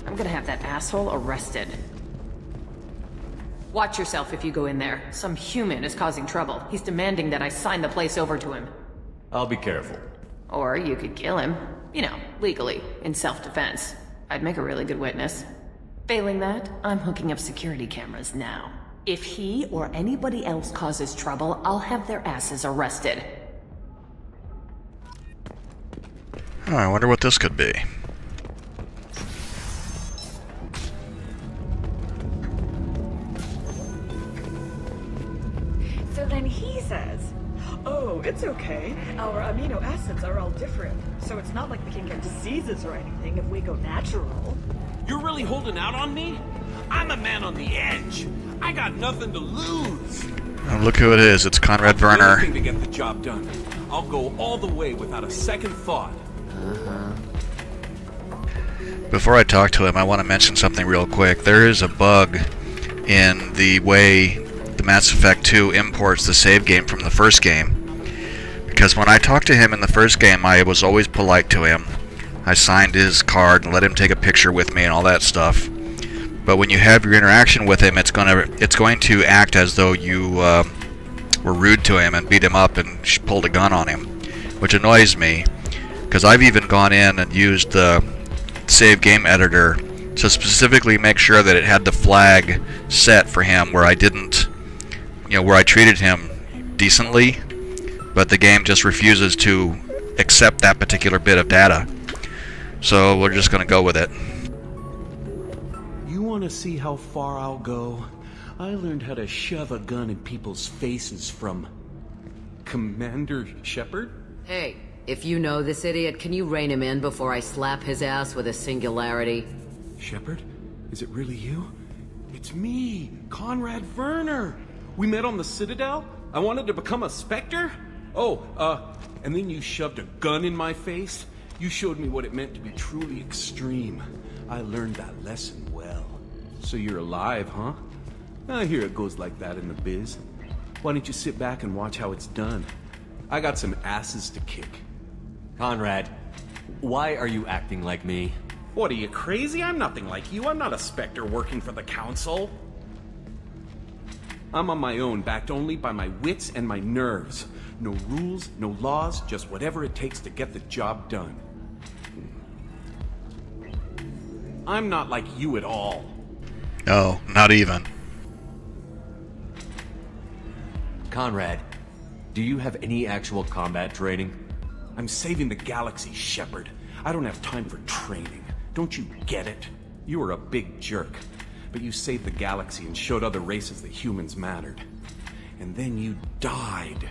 I'm gonna have that asshole arrested. Watch yourself if you go in there. Some human is causing trouble. He's demanding that I sign the place over to him. I'll be careful. Or you could kill him. You know, legally, in self-defense. I'd make a really good witness. Failing that, I'm hooking up security cameras now. If he or anybody else causes trouble, I'll have their asses arrested. Oh, I wonder what this could be. So then he says, oh, it's okay. Our amino acids are all different. So it's not like we can get diseases or anything if we go natural. You're really holding out on me? I'm a man on the edge. I got nothing to lose. Oh, look who it is. It's Conrad Werner. Anything to get the job done. I'll go all the way without a second thought. Before I talk to him, I want to mention something real quick. There is a bug in the way the Mass Effect 2 imports the save game from the first game. Because when I talked to him in the first game, I was always polite to him. I signed his card and let him take a picture with me and all that stuff. But when you have your interaction with him, it's going to act as though you were rude to him and beat him up and pulled a gun on him, which annoys me. Because I've even gone in and used the save game editor to specifically make sure that it had the flag set for him where I didn't, where I treated him decently, but the game just refuses to accept that particular bit of data. So we're just going to go with it. You want to see how far I'll go? I learned how to shove a gun in people's faces from... Commander Shepard? Hey, if you know this idiot, can you rein him in before I slap his ass with a singularity? Shepard? Is it really you? It's me, Conrad Werner! We met on the Citadel? I wanted to become a Spectre? Oh, and then you shoved a gun in my face? You showed me what it meant to be truly extreme. I learned that lesson well. So you're alive, huh? I hear it goes like that in the biz. Why don't you sit back and watch how it's done? I got some asses to kick. Conrad, why are you acting like me? What, are you crazy? I'm nothing like you. I'm not a Spectre working for the Council. I'm on my own, backed only by my wits and my nerves. No rules, no laws, just whatever it takes to get the job done. I'm not like you at all. No, not even. Conrad, do you have any actual combat training? I'm saving the galaxy, Shepard. I don't have time for training. Don't you get it? You were a big jerk, but you saved the galaxy and showed other races that humans mattered. And then you died.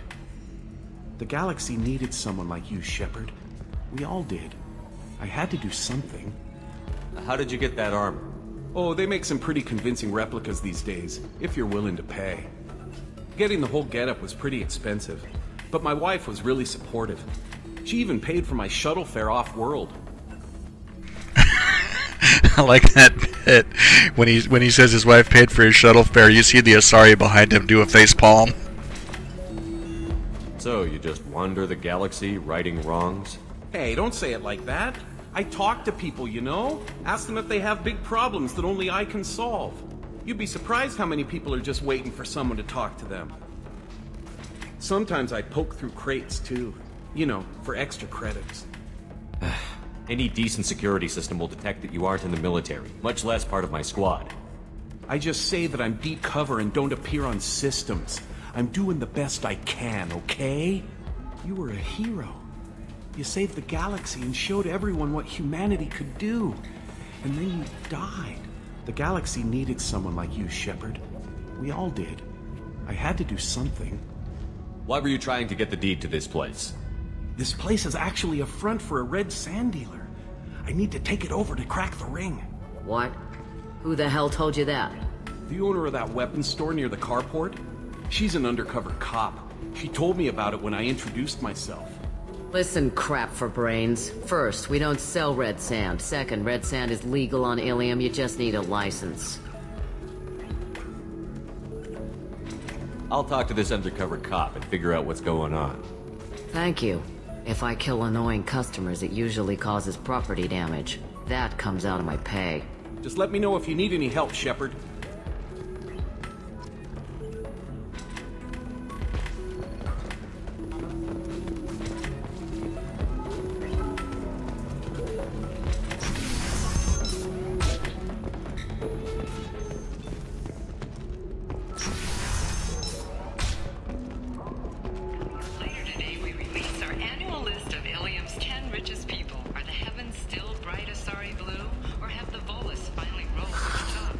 The galaxy needed someone like you, Shepard. We all did. I had to do something. How did you get that armor? Oh, they make some pretty convincing replicas these days, if you're willing to pay. Getting the whole getup was pretty expensive, But my wife was really supportive. She even paid for my shuttle fare off-world. I like that bit. When he says his wife paid for his shuttle fare, you see the Asari behind him do a face palm. So, you just wander the galaxy, righting wrongs? Hey, don't say it like that. I talk to people, you know? Ask them if they have big problems that only I can solve. You'd be surprised how many people are just waiting for someone to talk to them. Sometimes I poke through crates, too. You know, for extra credits. Any decent security system will detect that you aren't in the military, much less part of my squad. I just say that I'm deep cover and don't appear on systems. I'm doing the best I can, okay? You were a hero. You saved the galaxy and showed everyone what humanity could do. And then you died. The galaxy needed someone like you, Shepard. We all did. I had to do something. Why were you trying to get the deed to this place? This place is actually a front for a red sand dealer. I need to take it over to crack the ring. What? Who the hell told you that? The owner of that weapons store near the carport. She's an undercover cop. She told me about it when I introduced myself. Listen, crap for brains. First, we don't sell red sand. Second, red sand is legal on Illium. You just need a license. I'll talk to this undercover cop and figure out what's going on. Thank you. If I kill annoying customers, it usually causes property damage. That comes out of my pay. Just let me know if you need any help, Shepard.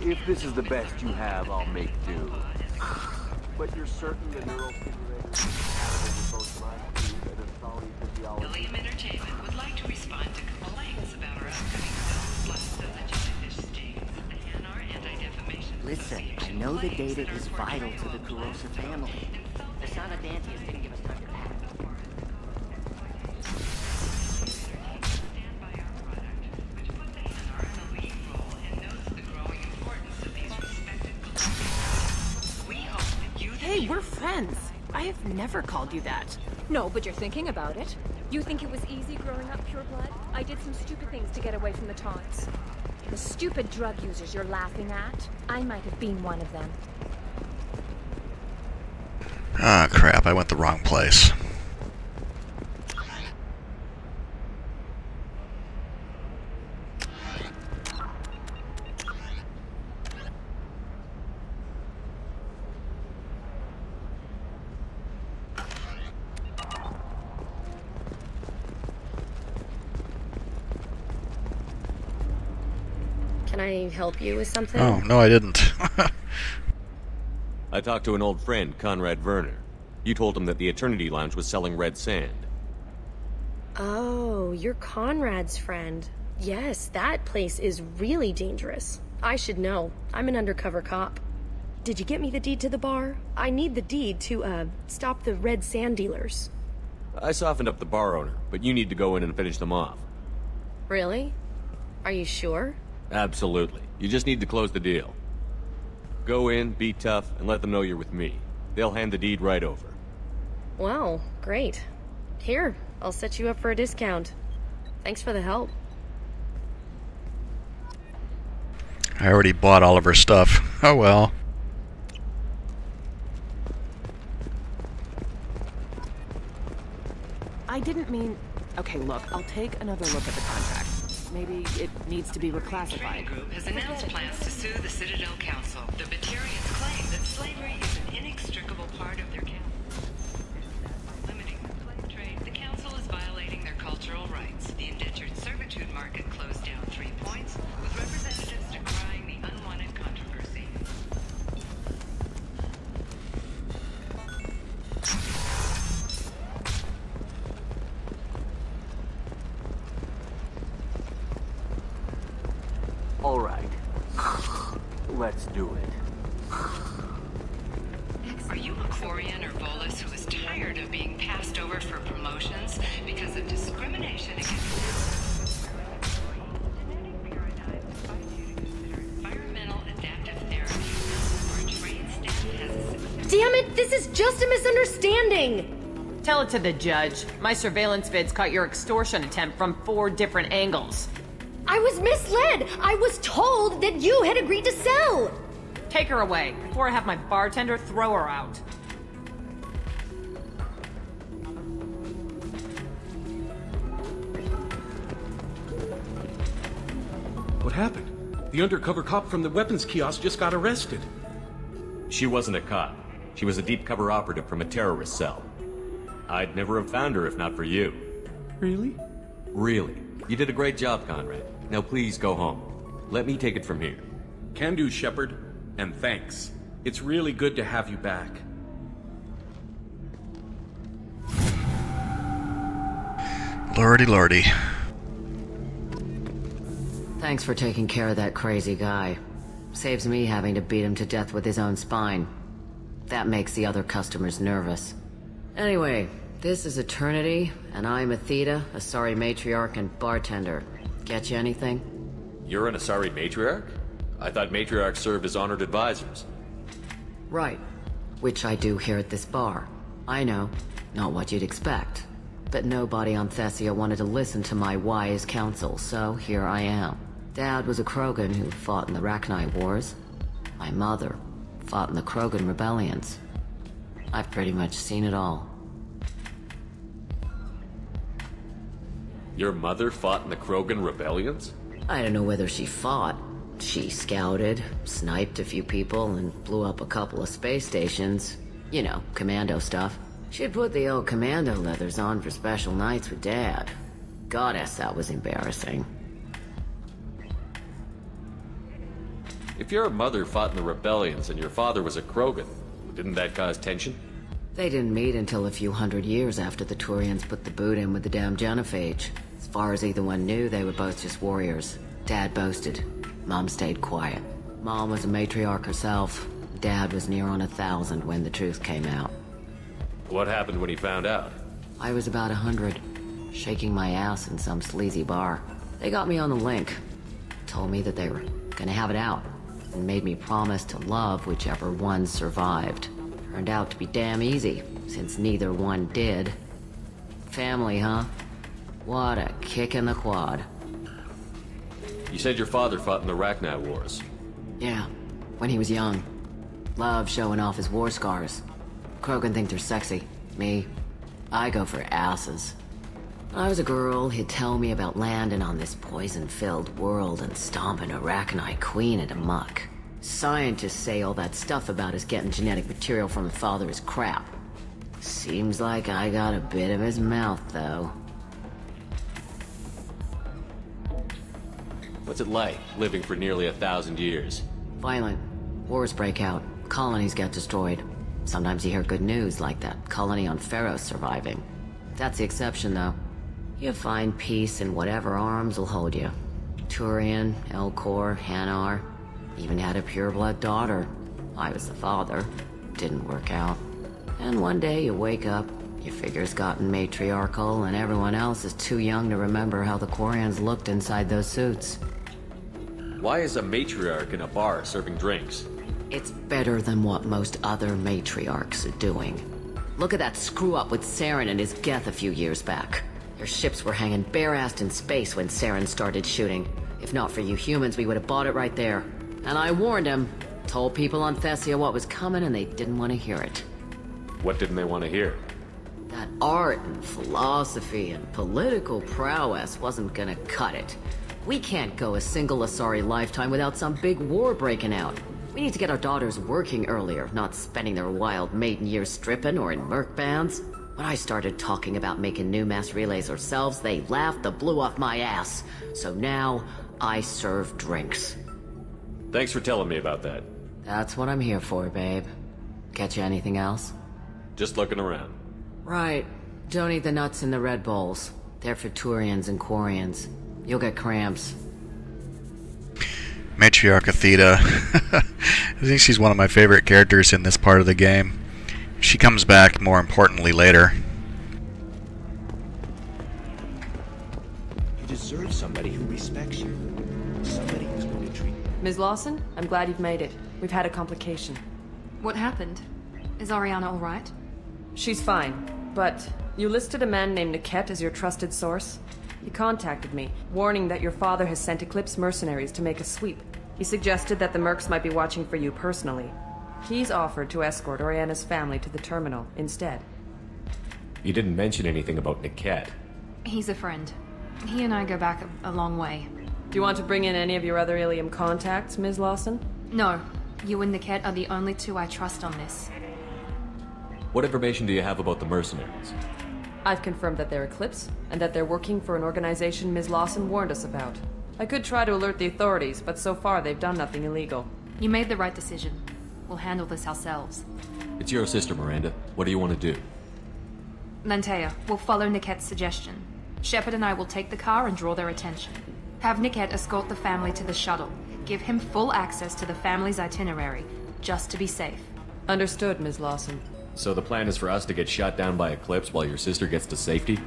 If this is the best you have, I'll make do. But you're certain the neural stimulator is compatible with both my food and Asari physiology? Illium Entertainment would like to respond to complaints about our upcoming film, plus the jellyfish stings. The Hanar Anti-Defamation Listen, I know the data is vital to the Kurosa family. The Sanadantius didn't give us time to pack. Hey, we're friends. I have never called you that. No, but you're thinking about it. You think it was easy growing up pure blood? I did some stupid things to get away from the taunts. The stupid drug users you're laughing at, I might have been one of them. Ah, crap, I went the wrong place. Can I help you with something? Oh, no I didn't. I talked to an old friend, Conrad Werner. You told him that the Eternity Lounge was selling red sand. Oh, you're Conrad's friend. Yes, that place is really dangerous. I should know. I'm an undercover cop. Did you get me the deed to the bar? I need the deed to, stop the red sand dealers. I softened up the bar owner, but you need to go in and finish them off. Really? Are you sure? Absolutely. You just need to close the deal. Go in, be tough, and let them know you're with me. They'll hand the deed right over. Wow, great. Here, I'll set you up for a discount. Thanks for the help. I already bought all of her stuff. Oh well. I didn't mean... Okay, look, I'll take another look at the contract. Maybe it needs to be reclassified. The trading group has announced plans to sue the Citadel Council. The Batarians claim that slavery is an inextricable part of their council. By limiting the slave trade, the council is violating their cultural rights. The indentured servitude market closed down 3 points, with representatives decrying the unwanted controversy. All right. Let's do it. Excellent. Are you a Quarian or Volus who is tired of being passed over for promotions because of discrimination against environmental adaptive therapy, where trained staff has... Damn it, this is just a misunderstanding! Tell it to the judge. My surveillance vids caught your extortion attempt from 4 different angles. I was misled! I was told that you had agreed to sell! Take her away, before I have my bartender throw her out. What happened? The undercover cop from the weapons kiosk just got arrested. She wasn't a cop. She was a deep cover operative from a terrorist cell. I'd never have found her if not for you. Really? Really. You did a great job, Conrad. Now please go home. Let me take it from here. Can do, Shepard. And thanks. It's really good to have you back. Lordy, lordy. Thanks for taking care of that crazy guy. Saves me having to beat him to death with his own spine. That makes the other customers nervous. Anyway, this is Eternity, and I'm Athena, Asari matriarch and bartender. Get you anything? You're an Asari matriarch? I thought matriarchs served as honored advisors. Right. Which I do here at this bar. I know, not what you'd expect. But nobody on Thessia wanted to listen to my wise counsel, so here I am. Dad was a Krogan who fought in the Rachni Wars. My mother fought in the Krogan rebellions. I've pretty much seen it all. Your mother fought in the Krogan rebellions? I don't know whether she fought. She scouted, sniped a few people, and blew up a couple of space stations. You know, commando stuff. She'd put the old commando leathers on for special nights with Dad. Goddess, that was embarrassing. If your mother fought in the rebellions and your father was a Krogan, didn't that cause tension? They didn't meet until a few hundred years after the Turians put the boot in with the damn genophage. As far as either one knew, they were both just warriors. Dad boasted. Mom stayed quiet. Mom was a matriarch herself. Dad was near on 1,000 when the truth came out. What happened when he found out? I was about 100, shaking my ass in some sleazy bar. They got me on the link. Told me that they were gonna have it out, and made me promise to love whichever one survived. Turned out to be damn easy, since neither one did. Family, huh? What a kick in the quad. You said your father fought in the Rachni Wars. Yeah, when he was young. Loved showing off his war scars. Krogan think they're sexy. Me, I go for asses. When I was a girl, he'd tell me about landing on this poison-filled world and stomping a Rachni queen into muck. Scientists say all that stuff about us getting genetic material from the father is crap. Seems like I got a bit of his mouth, though. What's it like, living for nearly 1,000 years? Violent. Wars break out. Colonies get destroyed. Sometimes you hear good news, like that colony on Pharos surviving. That's the exception, though. You find peace in whatever arms will hold you. Turian, Elcor, Hanar. Even had a pureblood daughter. I was the father. Didn't work out. And one day you wake up, your figure's gotten matriarchal, and everyone else is too young to remember how the Quarians looked inside those suits. Why is a matriarch in a bar serving drinks? It's better than what most other matriarchs are doing. Look at that screw-up with Saren and his Geth a few years back. Their ships were hanging bare-assed in space when Saren started shooting. If not for you humans, we would have bought it right there. And I warned him. Told people on Thessia what was coming, and they didn't want to hear it. What didn't they want to hear? That art and philosophy and political prowess wasn't gonna cut it. We can't go a single Asari lifetime without some big war breaking out. We need to get our daughters working earlier, not spending their wild maiden years stripping or in merc bands. When I started talking about making new mass relays ourselves, they laughed the blue off my ass. So now, I serve drinks. Thanks for telling me about that. That's what I'm here for, babe. Get you anything else? Just looking around. Right. Don't eat the nuts in the Red Bowls. They're for Turians and Quarians. You'll get cramps. Matriarch Athena. I think she's one of my favorite characters in this part of the game. She comes back, more importantly, later. You deserve somebody who respects you. Somebody who's going to treat you. Ms. Lawson, I'm glad you've made it. We've had a complication. What happened? Is Ariana all right? She's fine, but you listed a man named Niket as your trusted source. He contacted me, warning that your father has sent Eclipse mercenaries to make a sweep. He suggested that the Mercs might be watching for you personally. He's offered to escort Oriana's family to the terminal instead. You didn't mention anything about Niket. He's a friend. He and I go back a long way. Do you want to bring in any of your other Illium contacts, Ms. Lawson? No. You and Niket are the only two I trust on this. What information do you have about the mercenaries? I've confirmed that they're Eclipse, and that they're working for an organization Ms. Lawson warned us about. I could try to alert the authorities, but so far they've done nothing illegal. You made the right decision. We'll handle this ourselves. It's your sister, Miranda. What do you want to do? Lantea, we'll follow Niket's suggestion. Shepard and I will take the car and draw their attention. Have Niket escort the family to the shuttle. Give him full access to the family's itinerary, just to be safe. Understood, Ms. Lawson. So the plan is for us to get shot down by Eclipse while your sister gets to safety?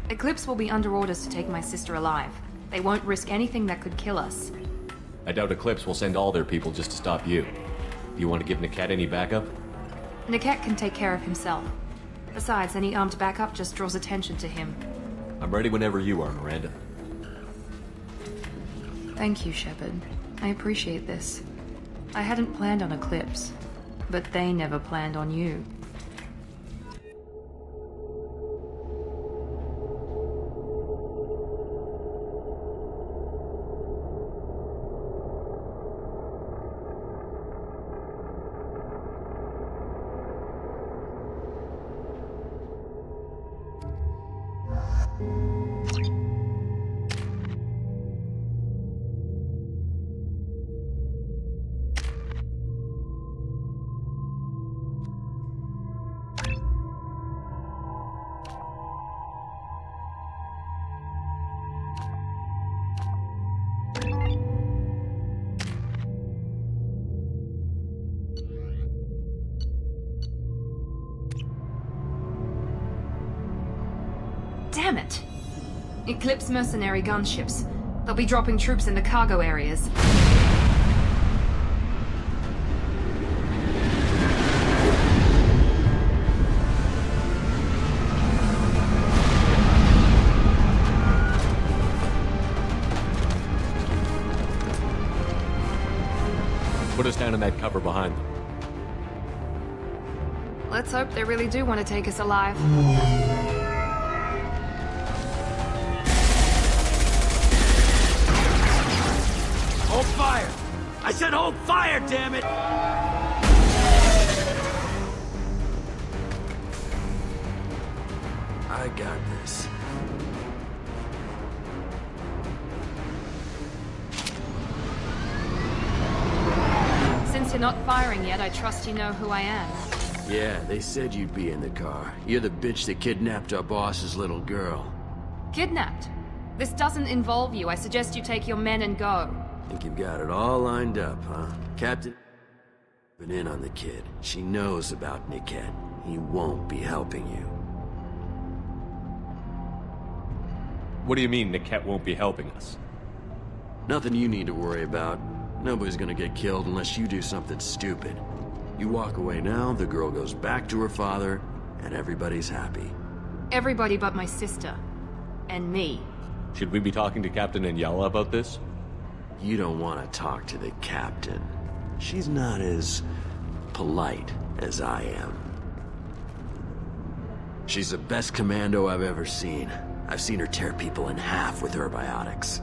Eclipse will be under orders to take my sister alive. They won't risk anything that could kill us. I doubt Eclipse will send all their people just to stop you. Do you want to give Niket any backup? Niket can take care of himself. Besides, any armed backup just draws attention to him. I'm ready whenever you are, Miranda. Thank you, Shepard. I appreciate this. I hadn't planned on Eclipse, but they never planned on you. Damn it! Eclipse mercenary gunships. They'll be dropping troops in the cargo areas. Put us down in that cover behind them. Let's hope they really do want to take us alive. Hold fire! I said hold fire, damn it! I got this. Since you're not firing yet, I trust you know who I am. Yeah, they said you'd be in the car. You're the bitch that kidnapped our boss's little girl. Kidnapped? This doesn't involve you. I suggest you take your men and go. Think you've got it all lined up, huh? Captain been in on the kid. She knows about Niket. He won't be helping you. What do you mean Niket won't be helping us? Nothing you need to worry about. Nobody's gonna get killed unless you do something stupid. You walk away now, the girl goes back to her father, and everybody's happy. Everybody but my sister. And me. Should we be talking to Captain Anyala about this? You don't want to talk to the captain. She's not as polite as I am. She's the best commando I've ever seen. I've seen her tear people in half with her biotics.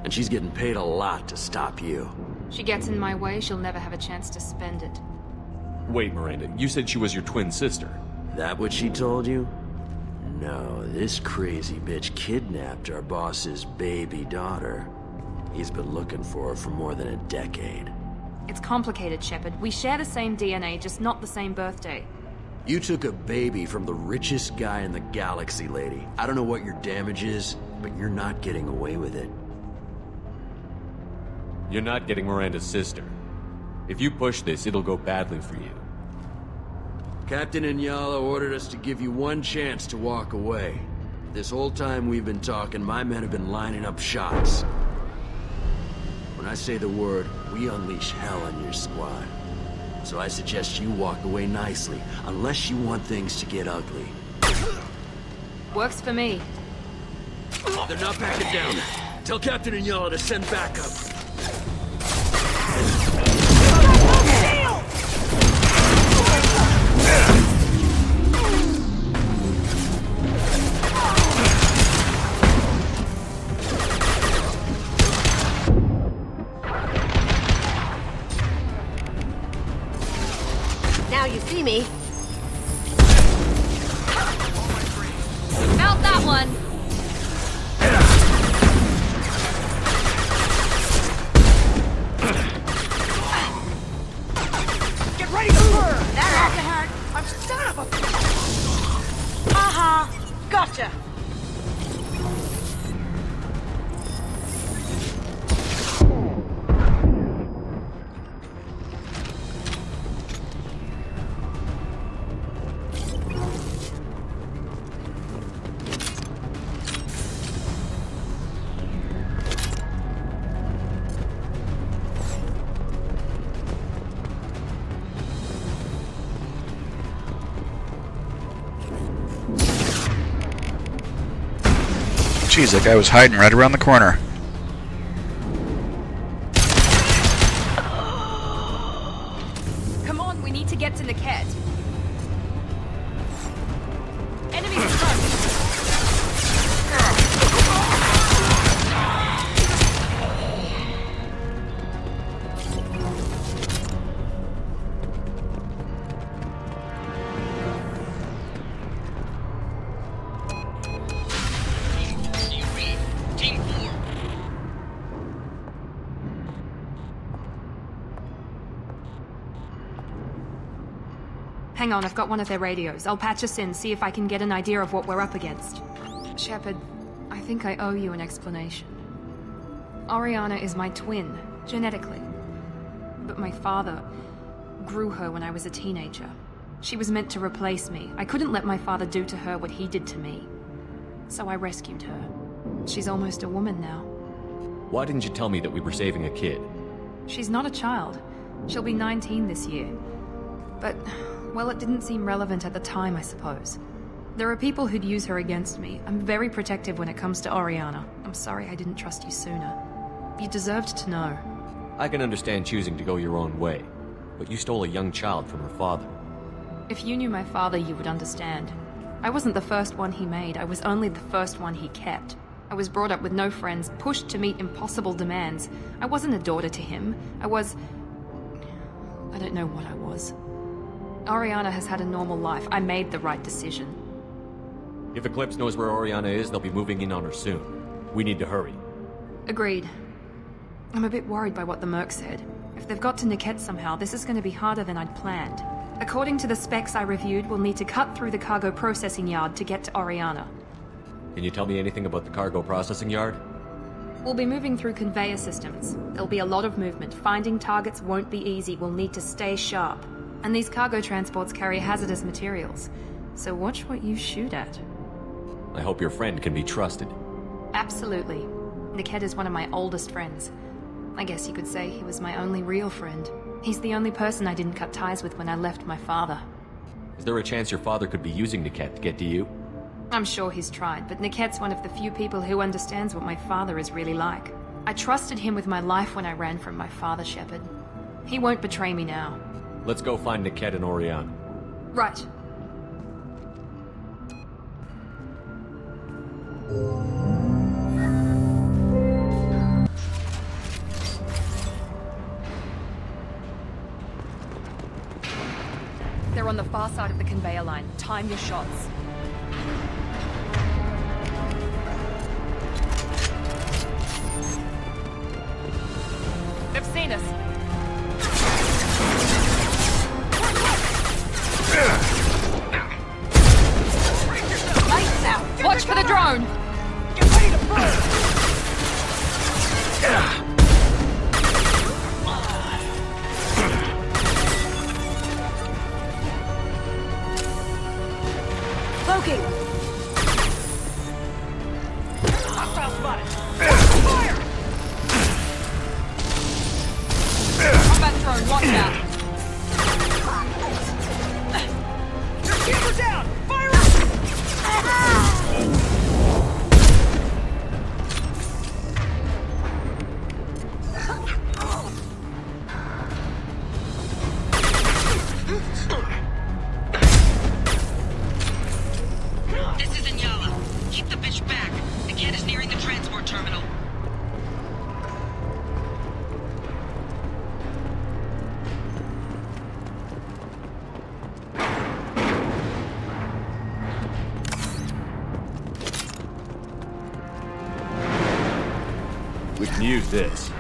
And she's getting paid a lot to stop you. She gets in my way, she'll never have a chance to spend it. Wait, Miranda, you said she was your twin sister. That what she told you? No, this crazy bitch kidnapped our boss's baby daughter. He's been looking for her for more than a decade. It's complicated, Shepard. We share the same DNA, just not the same birthday. You took a baby from the richest guy in the galaxy, lady. I don't know what your damage is, but you're not getting away with it. You're not getting Miranda's sister. If you push this, it'll go badly for you. Captain Inyala ordered us to give you one chance to walk away. This whole time we've been talking, my men have been lining up shots. When I say the word, we unleash hell on your squad. So I suggest you walk away nicely, unless you want things to get ugly. Works for me. They're not backing down. Tell Captain Inyala to send backup. Now you see me. Felt that one. Get ready to burn! That had to hurt. I'm son of a... Gotcha. Jeez, that guy was hiding right around the corner. Come on, we need to get to Niket. Enemies in front. Hang on, I've got one of their radios. I'll patch us in, see if I can get an idea of what we're up against. Shepard, I think I owe you an explanation. Oriana is my twin, genetically. But my father grew her when I was a teenager. She was meant to replace me. I couldn't let my father do to her what he did to me. So I rescued her. She's almost a woman now. Why didn't you tell me that we were saving a kid? She's not a child. She'll be 19 this year. But, well, it didn't seem relevant at the time, I suppose. There are people who'd use her against me. I'm very protective when it comes to Oriana. I'm sorry I didn't trust you sooner. You deserved to know. I can understand choosing to go your own way, but you stole a young child from her father. If you knew my father, you would understand. I wasn't the first one he made. I was only the first one he kept. I was brought up with no friends, pushed to meet impossible demands. I wasn't a daughter to him. I don't know what I was. Oriana has had a normal life. I made the right decision. If Eclipse knows where Oriana is, they'll be moving in on her soon. We need to hurry. Agreed. I'm a bit worried by what the Merc said. If they've got to Niket somehow, this is going to be harder than I'd planned. According to the specs I reviewed, we'll need to cut through the cargo processing yard to get to Oriana. Can you tell me anything about the cargo processing yard? We'll be moving through conveyor systems. There'll be a lot of movement. Finding targets won't be easy. We'll need to stay sharp. And these cargo transports carry hazardous materials. So watch what you shoot at. I hope your friend can be trusted. Absolutely. Niket is one of my oldest friends. I guess you could say he was my only real friend. He's the only person I didn't cut ties with when I left my father. Is there a chance your father could be using Niket to get to you? I'm sure he's tried, but Niket's one of the few people who understands what my father is really like. I trusted him with my life when I ran from my father, Shepard. He won't betray me now. Let's go find Niket and Oriana. Right. They're on the far side of the conveyor line. Time your shots. They've seen us. Lights out! Watch for the drone! Get ready to burn! on lockdown. Keep her down! Fire This is Inyala. Keep the bitch back. The kid is nearing the transport terminal. We can use this.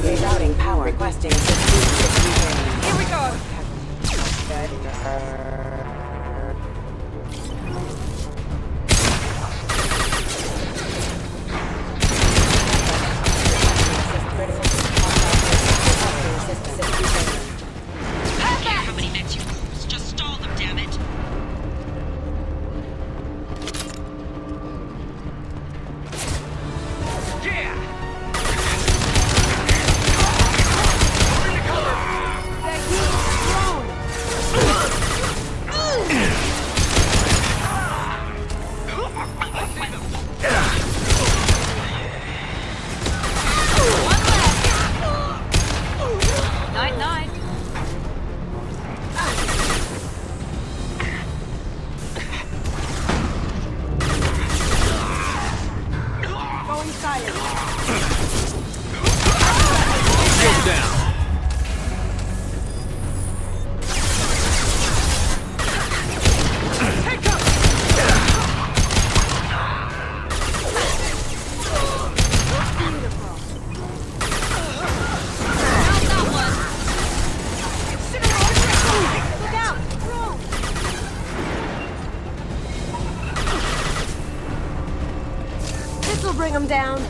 Rerouting power. Requesting assistance. Here we go. I don't care how many mechs you lose. Just stall them, damn it. Night, night. Going silent. Go down. Look out! Throw! This'll bring him down.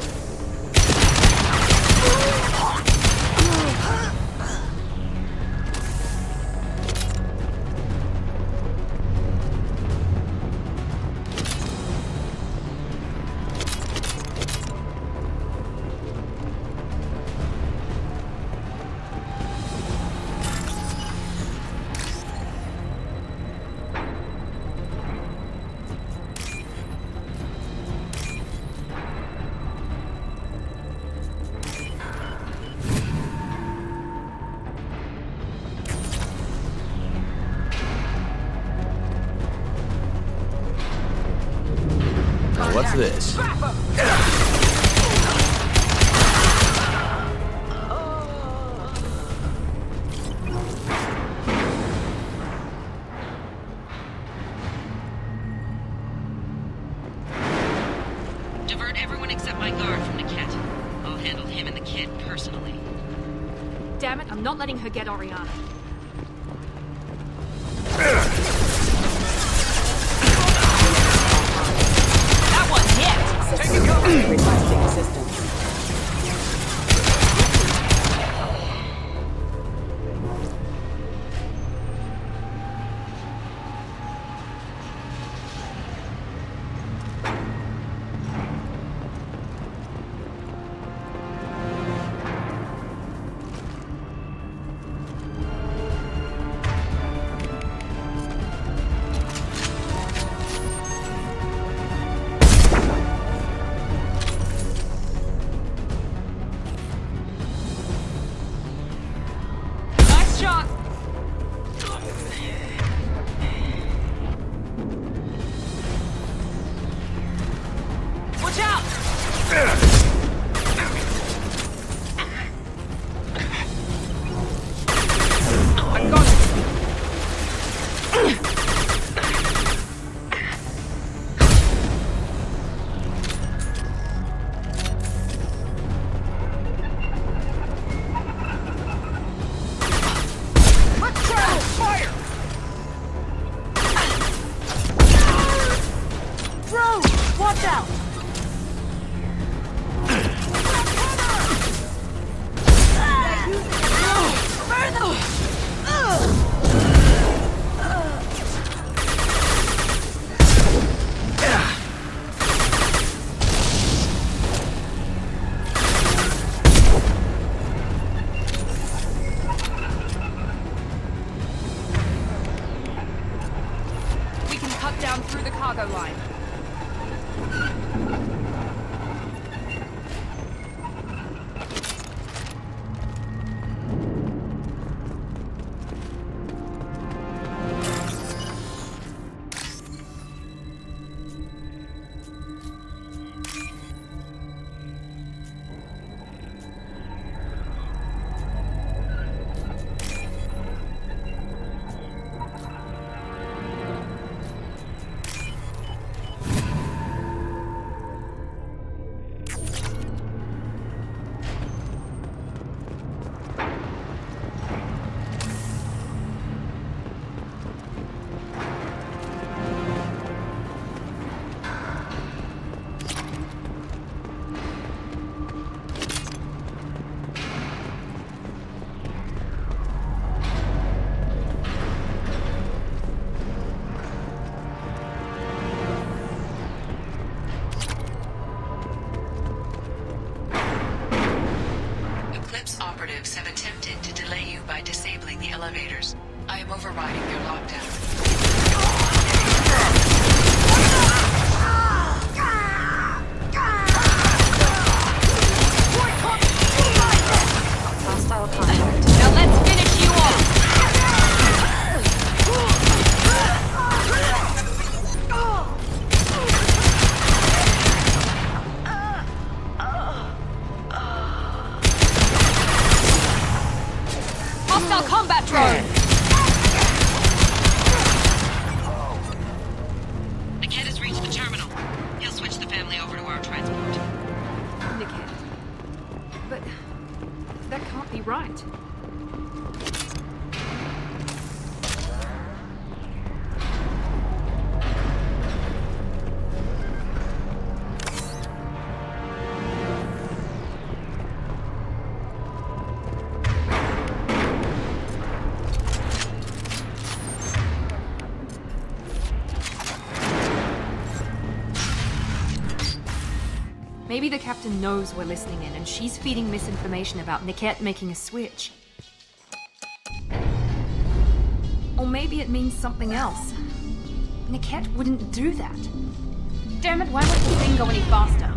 Now what's this? Divert everyone except my guard from the cat. I'll handle him and the kid personally. Damn it, I'm not letting her get Oriana. That one hit! Taking cover. Requesting assistance. down through the cargo line. Operatives have attempted to delay you by disabling the elevators. I am overriding their lockdown. Hostile contact. Now let's finish you off! Hostile combat drone! Niket has reached the terminal. He'll switch the family over to our transport. Niket. But that can't be right. Maybe the captain knows we're listening in, and she's feeding misinformation about Niket making a switch. Or maybe it means something else. Niket wouldn't do that. Damn it, why won't the thing go any faster?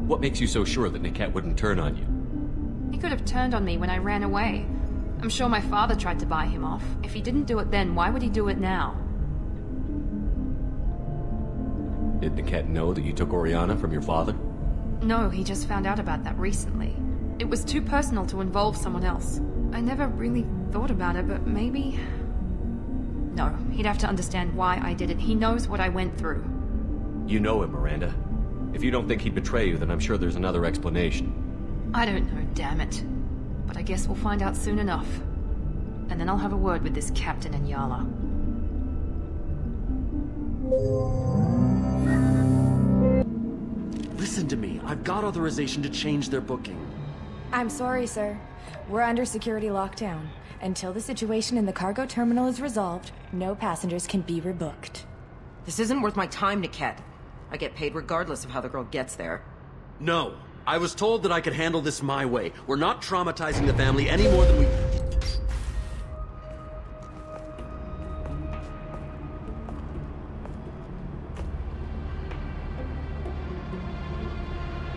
What makes you so sure that Niket wouldn't turn on you? He could have turned on me when I ran away. I'm sure my father tried to buy him off. If he didn't do it then, why would he do it now? Did Niket know that you took Oriana from your father? No, he just found out about that recently. It was too personal to involve someone else. I never really thought about it, but maybe... No, he'd have to understand why I did it. He knows what I went through. You know him, Miranda. If you don't think he'd betray you, then I'm sure there's another explanation. I don't know, damn it. But I guess we'll find out soon enough. And then I'll have a word with this captain and Yala. Listen to me. I've got authorization to change their booking. I'm sorry, sir. We're under security lockdown. Until the situation in the cargo terminal is resolved, no passengers can be rebooked. This isn't worth my time, Niket. I get paid regardless of how the girl gets there. No. I was told that I could handle this my way. We're not traumatizing the family any more than we...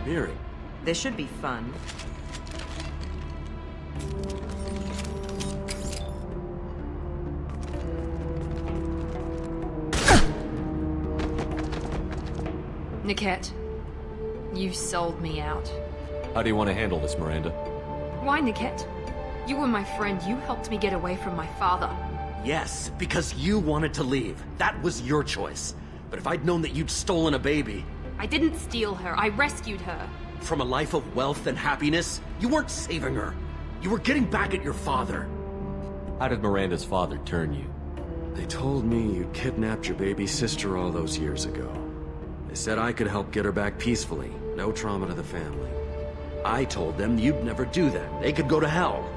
Miri. This should be fun. Niket, you sold me out. How do you want to handle this, Miranda? Why, Niket? You were my friend. You helped me get away from my father. Yes, because you wanted to leave. That was your choice. But if I'd known that you'd stolen a baby... I didn't steal her. I rescued her. From a life of wealth and happiness, you weren't saving her. You were getting back at your father. How did Miranda's father turn you? They told me you kidnapped your baby sister all those years ago. They said I could help get her back peacefully. No trauma to the family. I told them you'd never do that. They could go to hell.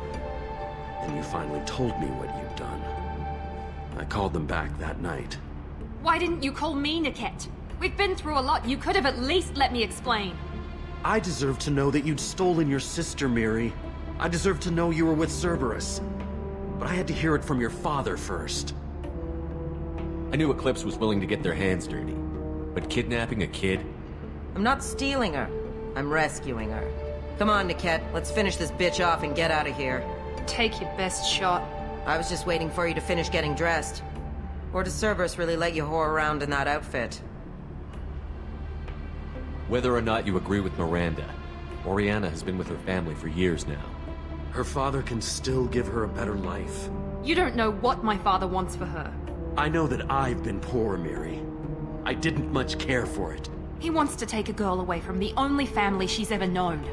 Then you finally told me what you'd done. I called them back that night. Why didn't you call me, Niket? We've been through a lot. You could have at least let me explain. I deserve to know that you'd stolen your sister, Miri. I deserve to know you were with Cerberus. But I had to hear it from your father first. I knew Eclipse was willing to get their hands dirty. But kidnapping a kid? I'm not stealing her. I'm rescuing her. Come on, Niket. Let's finish this bitch off and get out of here. Take your best shot. I was just waiting for you to finish getting dressed. Or does Cerberus really let you whore around in that outfit? Whether or not you agree with Miranda, Oriana has been with her family for years now. Her father can still give her a better life. You don't know what my father wants for her. I know that I've been poor, Miri. I didn't much care for it. He wants to take a girl away from the only family she's ever known.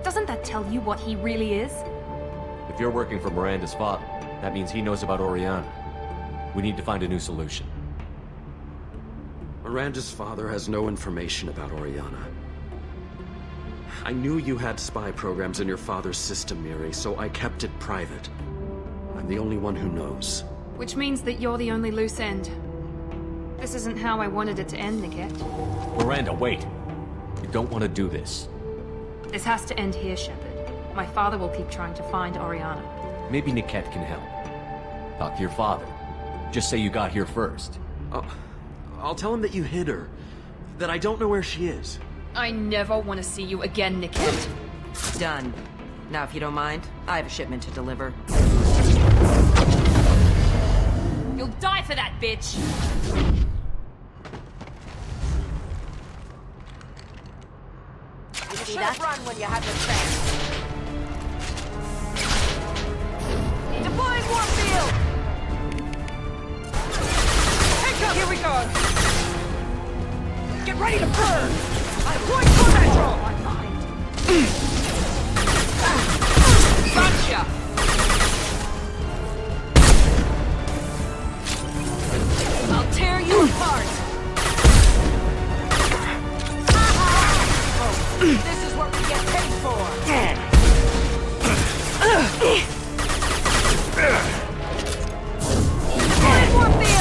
Doesn't that tell you what he really is? If you're working for Miranda's father, that means he knows about Oriana. We need to find a new solution. Miranda's father has no information about Oriana. I knew you had spy programs in your father's system, Miri, so I kept it private. I'm the only one who knows. Which means that you're the only loose end. This isn't how I wanted it to end, Niket. Miranda, wait! You don't want to do this. This has to end here, Shepard. My father will keep trying to find Oriana. Maybe Niket can help. Talk to your father. Just say you got here first. I'll tell him that you hid her. That I don't know where she is. I never want to see you again, Niket. Done. Now, if you don't mind, I have a shipment to deliver. You'll die for that, bitch! You should have run when you had the chance. Deploying warfield! Here we go! Get ready to burn! I'm going for metro! I'm behind. Gotcha! I'll tear you apart! Oh, this is what we get paid for!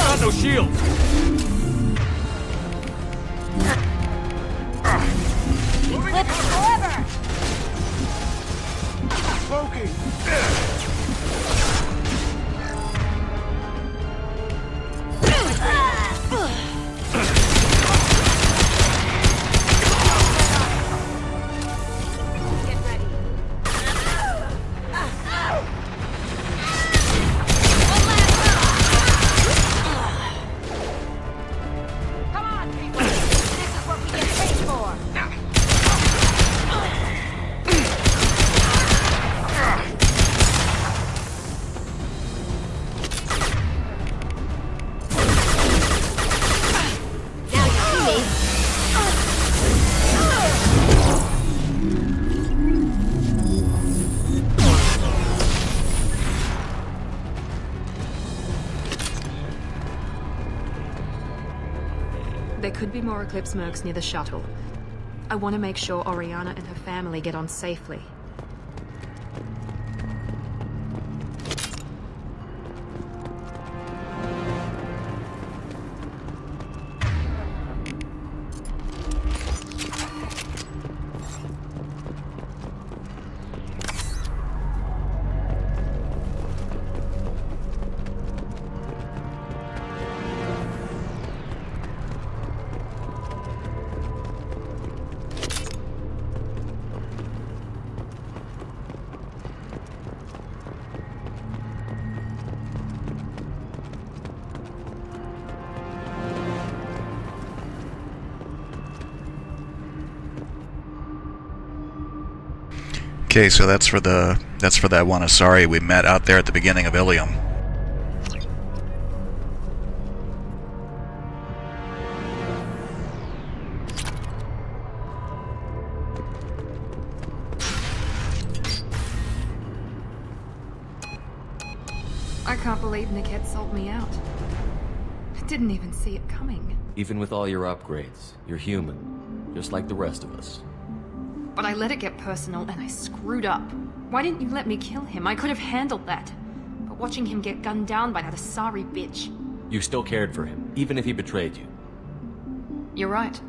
Got no shield! Eclipse forever! Smoking! There could be more Eclipse mercs near the shuttle. I want to make sure Oriana and her family get on safely. Okay, so that's for that one Asari we met out there at the beginning of Illium. I can't believe Niket sold me out. I didn't even see it coming. Even with all your upgrades, you're human, just like the rest of us. But I let it get personal and I screwed up. Why didn't you let me kill him? I could have handled that. But watching him get gunned down by that Asari bitch. You still cared for him, even if he betrayed you. You're right.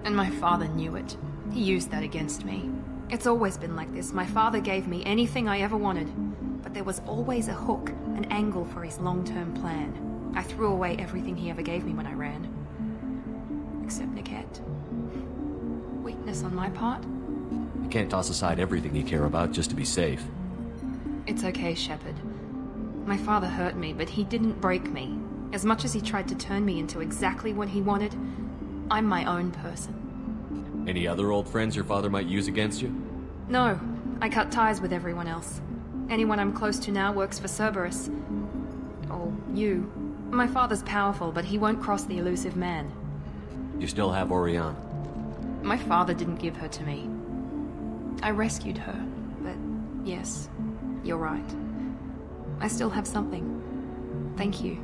And my father knew it. He used that against me. It's always been like this. My father gave me anything I ever wanted. but there was always a hook, an angle for his long-term plan. I threw away everything he ever gave me when I ran. Except Niket. Weakness on my part? You can't toss aside everything you care about just to be safe. It's okay, Shepard. My father hurt me, but he didn't break me. As much as he tried to turn me into exactly what he wanted, I'm my own person. Any other old friends your father might use against you? No, I cut ties with everyone else. Anyone I'm close to now works for Cerberus. Or you. My father's powerful, but he won't cross the elusive man. You still have Oriana. My father didn't give her to me. I rescued her, but yes, you're right. I still have something. Thank you.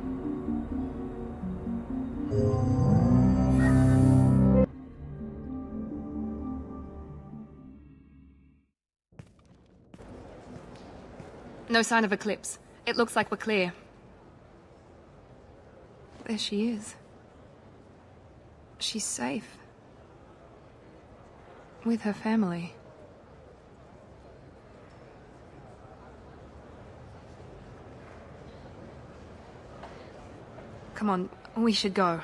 No sign of Eclipse. It looks like we're clear. There she is. She's safe. With her family. Come on, we should go.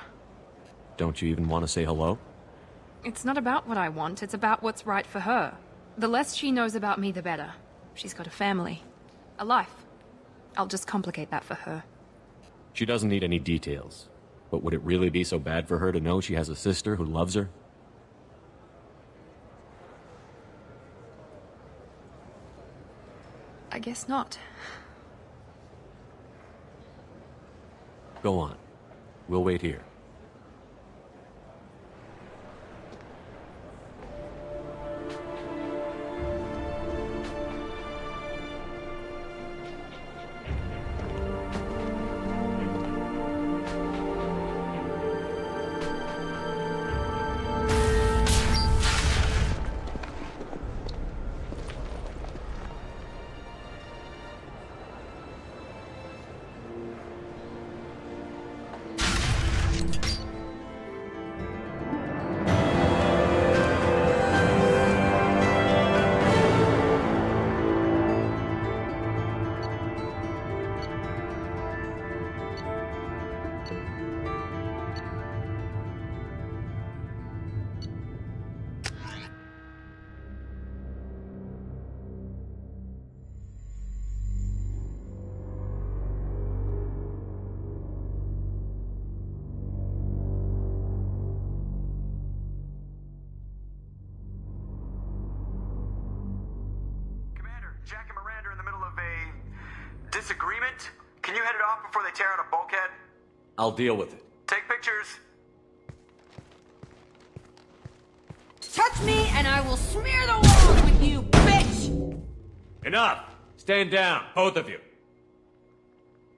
Don't you even want to say hello? It's not about what I want, it's about what's right for her. The less she knows about me, the better. She's got a family. A life. I'll just complicate that for her. She doesn't need any details. But would it really be so bad for her to know she has a sister who loves her? I guess not. Go on. We'll wait here. Jack and Miranda are in the middle of a disagreement. Can you head it off before they tear out a bulkhead? I'll deal with it. Take pictures. Touch me and I will smear the walls with you, bitch! Enough! Stand down, both of you.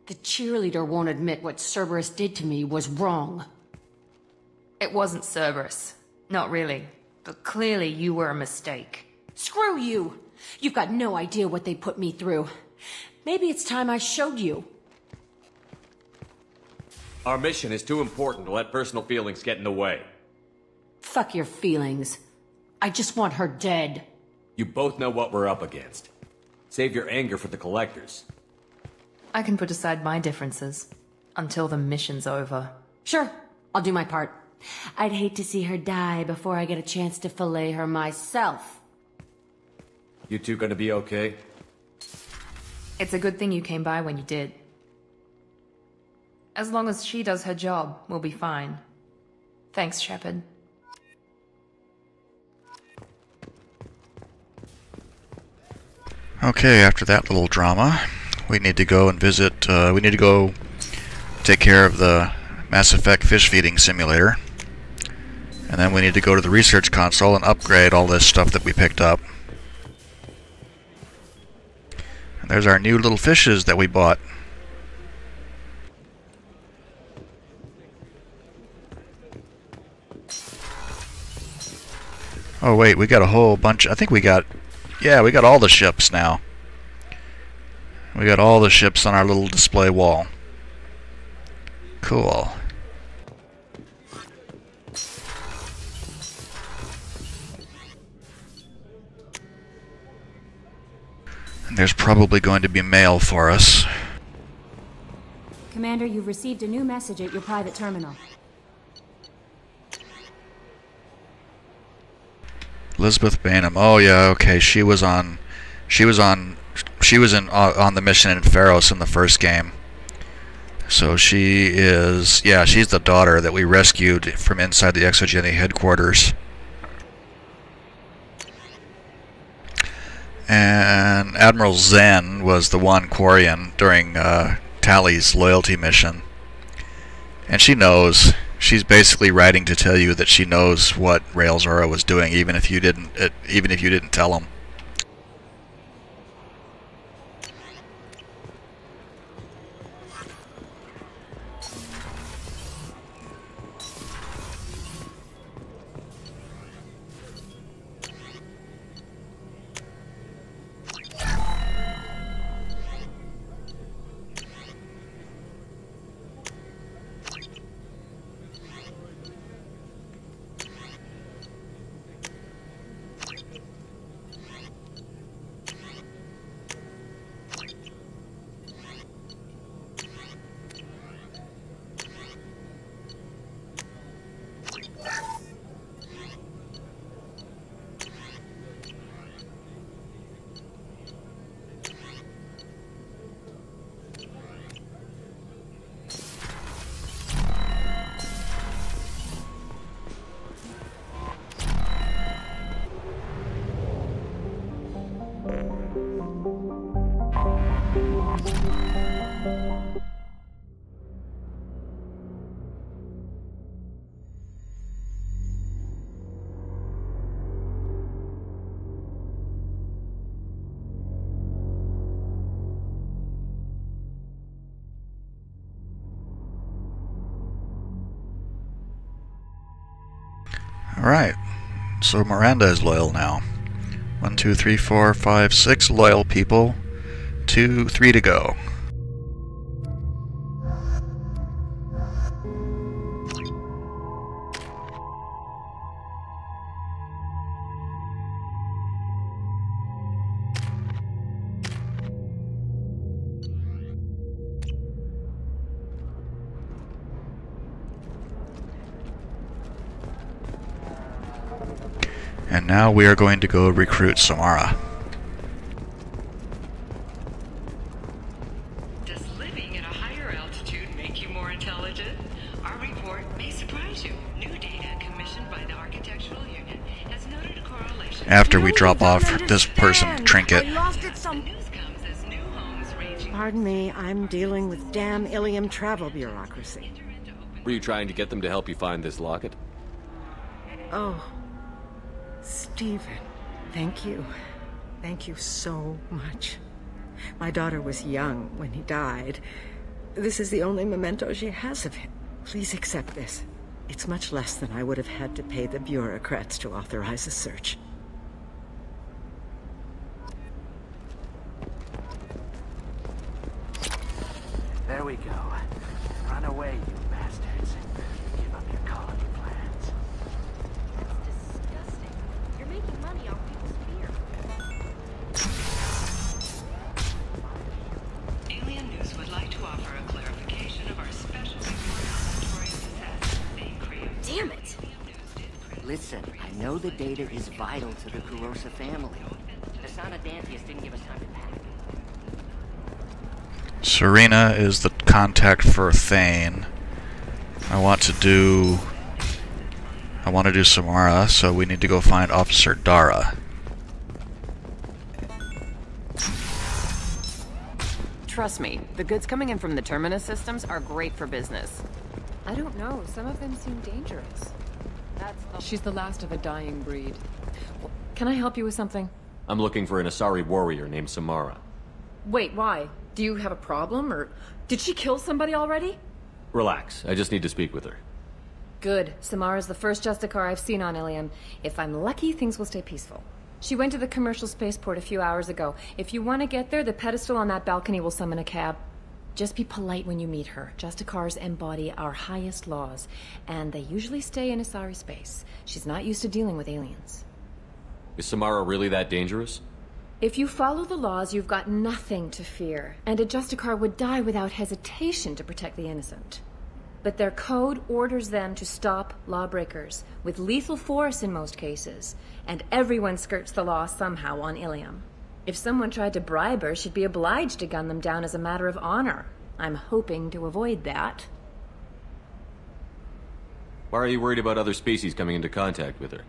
The cheerleader won't admit what Cerberus did to me was wrong. It wasn't Cerberus. Not really. But clearly you were a mistake. Screw you! You've got no idea what they put me through. Maybe it's time I showed you. Our mission is too important to let personal feelings get in the way. Fuck your feelings. I just want her dead. You both know what we're up against. Save your anger for the collectors. I can put aside my differences. Until the mission's over. Sure, I'll do my part. I'd hate to see her die before I get a chance to fillet her myself. You two gonna be okay? It's a good thing you came by when you did. As long as she does her job, we'll be fine. Thanks, Shepard. Okay, after that little drama, we need to go and visit, we need to go take care of the Mass Effect fish feeding simulator. And then we need to go to the research console and upgrade all this stuff that we picked up. And there's our new little fishes that we bought. Oh wait, we got a whole bunch, I think we got, yeah, we got all the ships now. We got all the ships on our little display wall. Cool. And There's probably going to be mail for us. Commander, you've received a new message at your private terminal. Elizabeth Bainham. Oh yeah, okay. She was on the mission in Pharos in the first game. So she is, yeah, she's the daughter that we rescued from inside the Exogeny headquarters. And Admiral Zen was the one Quarian during Tally's loyalty mission. And she knows. She's basically writing to tell you that she knows what Rail Zora was doing, even if you didn't tell him. Alright, so Miranda is loyal now. 1, 2, 3, 4, 5, 6 loyal people. 2, 3 to go. And now we are going to go recruit Samara. Does living at a higher altitude make you more intelligent? Our report may surprise you. New data commissioned by the Architectural Union has noted a correlation. After we drop off this person trinket. I lost it Pardon me, I'm dealing with damn Illium travel bureaucracy. Were you trying to get them to help you find this locket? Oh. Stephen, thank you. Thank you so much. My daughter was young when he died. This is the only memento she has of him. Please accept this. It's much less than I would have had to pay the bureaucrats to authorize a search. There we go. Run away, you bastards. Give up your colony plans. You're making money off people's fear. Alien News would like to offer a clarification of our special report on Notorious disaster. Damn it! Listen, I know the data is vital to the Kurosa family. Asana Dantius didn't give us time to pack. Serena is the contact for Thane. I want to do Samara, so we need to go find Officer Dara. Trust me, the goods coming in from the Terminus systems are great for business. I don't know. Some of them seem dangerous. She's the last of a dying breed. Can I help you with something? I'm looking for an Asari warrior named Samara. Wait, why? Do you have a problem, or did she kill somebody already? Relax, I just need to speak with her. Good. Samara's the first Justicar I've seen on Illium. If I'm lucky, things will stay peaceful. She went to the commercial spaceport a few hours ago. If you want to get there, the pedestal on that balcony will summon a cab. Just be polite when you meet her. Justicars embody our highest laws, and they usually stay in Asari space. She's not used to dealing with aliens. Is Samara really that dangerous? If you follow the laws, you've got nothing to fear, and a Justicar would die without hesitation to protect the innocent. But their code orders them to stop lawbreakers, with lethal force in most cases, and everyone skirts the law somehow on Illium. If someone tried to bribe her, she'd be obliged to gun them down as a matter of honor. I'm hoping to avoid that. Why are you worried about other species coming into contact with her?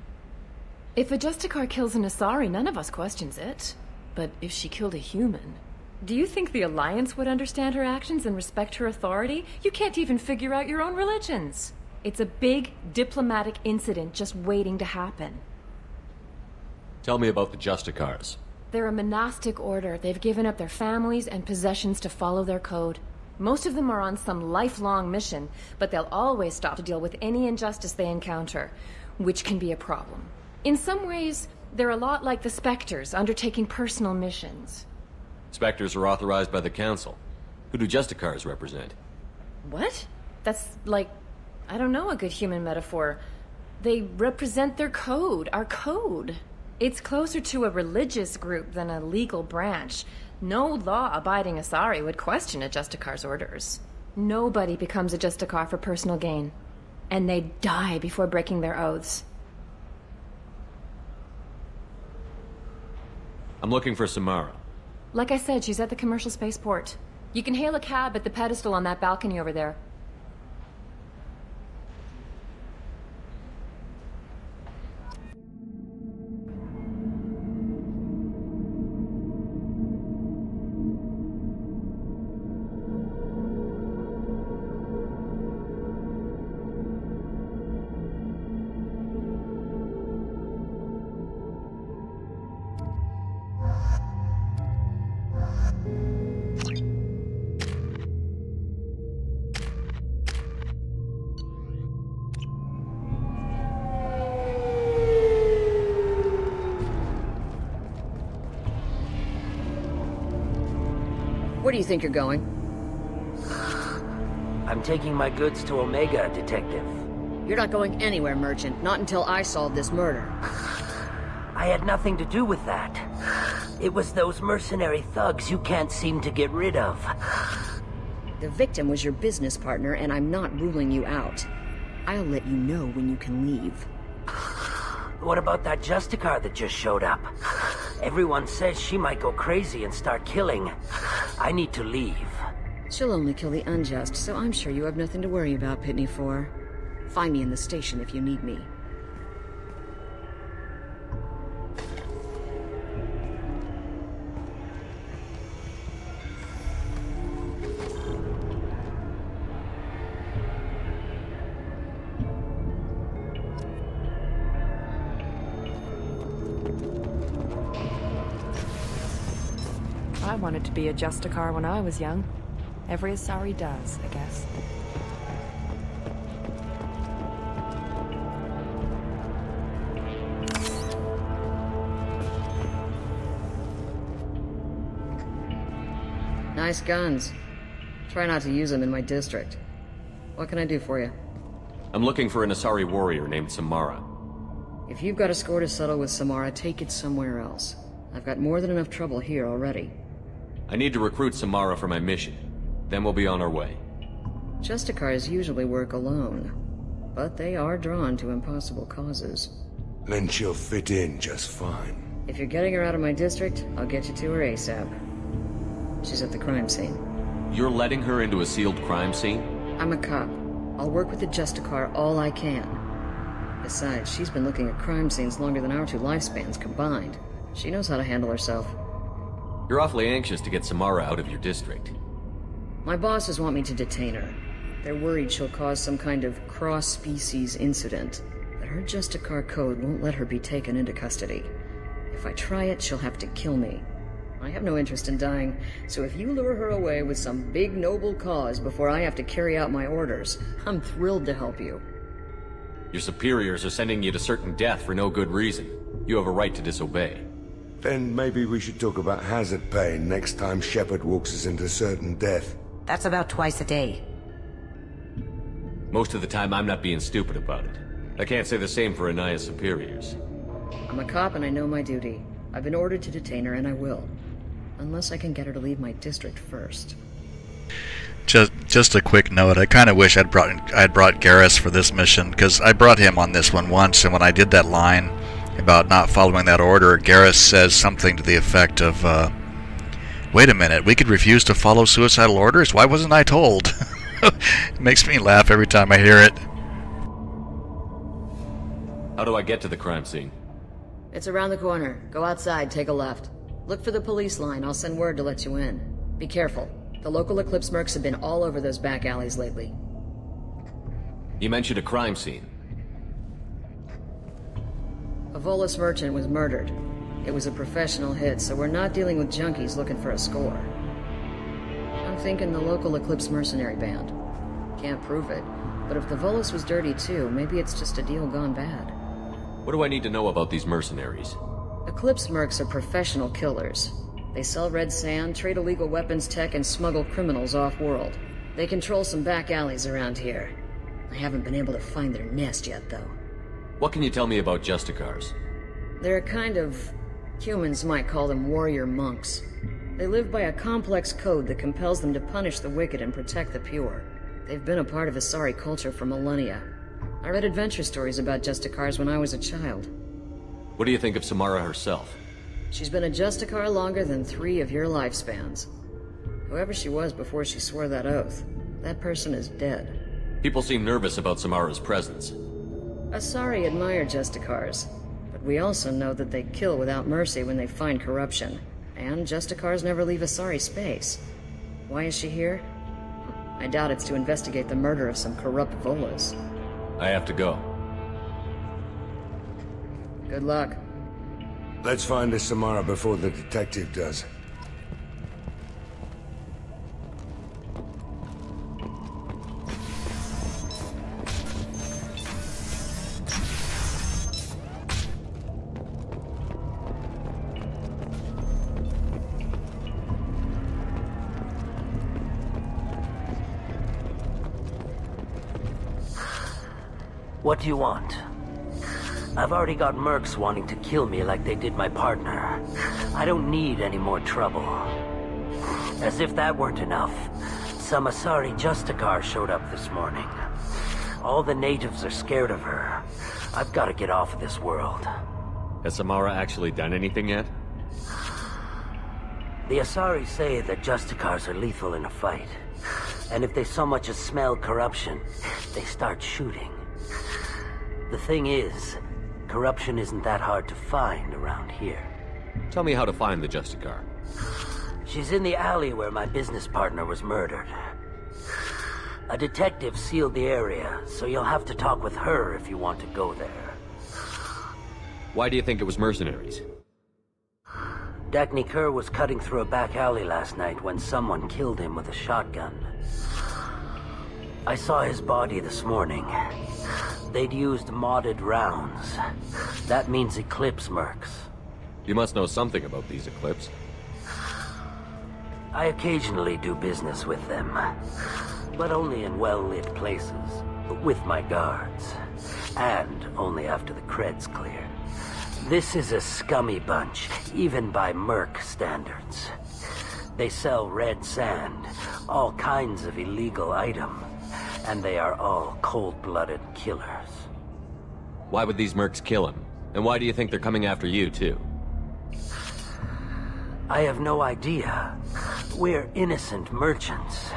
If a Justicar kills an Asari, none of us questions it. But if she killed a human... Do you think the Alliance would understand her actions and respect her authority? You can't even figure out your own religions. It's a big diplomatic incident just waiting to happen. Tell me about the Justicars. They're a monastic order. They've given up their families and possessions to follow their code. Most of them are on some lifelong mission, but they'll always stop to deal with any injustice they encounter, which can be a problem. In some ways, they're a lot like the Spectres, undertaking personal missions. Spectres are authorized by the Council. Who do Justicars represent? What? That's like, I don't know, a good human metaphor. They represent their code, our code. It's closer to a religious group than a legal branch. No law-abiding Asari would question a Justicar's orders. Nobody becomes a Justicar for personal gain. And they die before breaking their oaths. I'm looking for Samara. Like I said, she's at the commercial spaceport. You can hail a cab at the pedestal on that balcony over there. Where do you think you're going? I'm taking my goods to Omega, Detective. You're not going anywhere, Merchant. Not until I solve this murder. I had nothing to do with that. It was those mercenary thugs you can't seem to get rid of. The victim was your business partner, and I'm not ruling you out. I'll let you know when you can leave. What about that Justicar that just showed up? Everyone says she might go crazy and start killing. I need to leave. She'll only kill the unjust, so I'm sure you have nothing to worry about, Pitney 4. Find me in the station if you need me. I wanted to be a Justicar when I was young. Every Asari does, I guess. Nice guns. Try not to use them in my district. What can I do for you? I'm looking for an Asari warrior named Samara. If you've got a score to settle with Samara, take it somewhere else. I've got more than enough trouble here already. I need to recruit Samara for my mission. Then we'll be on our way. Justicars usually work alone, but they are drawn to impossible causes. Then she'll fit in just fine. If you're getting her out of my district, I'll get you to her ASAP. She's at the crime scene. You're letting her into a sealed crime scene? I'm a cop. I'll work with the Justicar all I can. Besides, she's been looking at crime scenes longer than our two lifespans combined. She knows how to handle herself. You're awfully anxious to get Samara out of your district. My bosses want me to detain her. They're worried she'll cause some kind of cross-species incident. But her Justicar code won't let her be taken into custody. If I try it, she'll have to kill me. I have no interest in dying, so if you lure her away with some big noble cause before I have to carry out my orders, I'm thrilled to help you. Your superiors are sending you to certain death for no good reason. You have a right to disobey. Then maybe we should talk about hazard pay next time Shepard walks us into certain death. That's about twice a day. Most of the time I'm not being stupid about it. I can't say the same for Anaya's superiors. I'm a cop and I know my duty. I've been ordered to detain her, and I will. Unless I can get her to leave my district first. Just a quick note. I kind of wish I'd brought Garrus for this mission, because I brought him on this one once, and when I did that line about not following that order, Garrus says something to the effect of, "Wait a minute, we could refuse to follow suicidal orders? Why wasn't I told?" It makes me laugh every time I hear it. How do I get to the crime scene? It's around the corner. Go outside, take a left. Look for the police line. I'll send word to let you in. Be careful. The local Eclipse mercs have been all over those back alleys lately. You mentioned a crime scene. A Volus merchant was murdered. It was a professional hit, so we're not dealing with junkies looking for a score. I'm thinking the local Eclipse mercenary band. Can't prove it, but if the Volus was dirty too, maybe it's just a deal gone bad. What do I need to know about these mercenaries? Eclipse mercs are professional killers. They sell red sand, trade illegal weapons tech, and smuggle criminals off-world. They control some back alleys around here. I haven't been able to find their nest yet, though. What can you tell me about Justicars? They're a kind of... humans might call them warrior monks. They live by a complex code that compels them to punish the wicked and protect the pure. They've been a part of Asari culture for millennia. I read adventure stories about Justicars when I was a child. What do you think of Samara herself? She's been a Justicar longer than 3 of your lifespans. Whoever she was before she swore that oath, that person is dead. People seem nervous about Samara's presence. Asari admire Justicars, but we also know that they kill without mercy when they find corruption. And Justicars never leave Asari space. Why is she here? I doubt it's to investigate the murder of some corrupt Volus. I have to go. Good luck. Let's find the Samara before the detective does. What do you want? I've already got mercs wanting to kill me like they did my partner. I don't need any more trouble. As if that weren't enough, some Asari Justicar showed up this morning. All the natives are scared of her. I've got to get off of this world. Has Samara actually done anything yet? The Asari say that Justicars are lethal in a fight. And if they so much as smell corruption, they start shooting. The thing is, corruption isn't that hard to find around here. Tell me how to find the Justicar. She's in the alley where my business partner was murdered. A detective sealed the area, so you'll have to talk with her if you want to go there. Why do you think it was mercenaries? Dagny Kerr was cutting through a back alley last night when someone killed him with a shotgun. I saw his body this morning. They'd used modded rounds. That means Eclipse mercs. You must know something about these Eclipse. I occasionally do business with them, but only in well-lit places, with my guards, and only after the cred's clear. This is a scummy bunch, even by merc standards. They sell red sand, all kinds of illegal items, and they are all cold-blooded killers. Why would these mercs kill him? And why do you think they're coming after you, too? I have no idea. We're innocent merchants.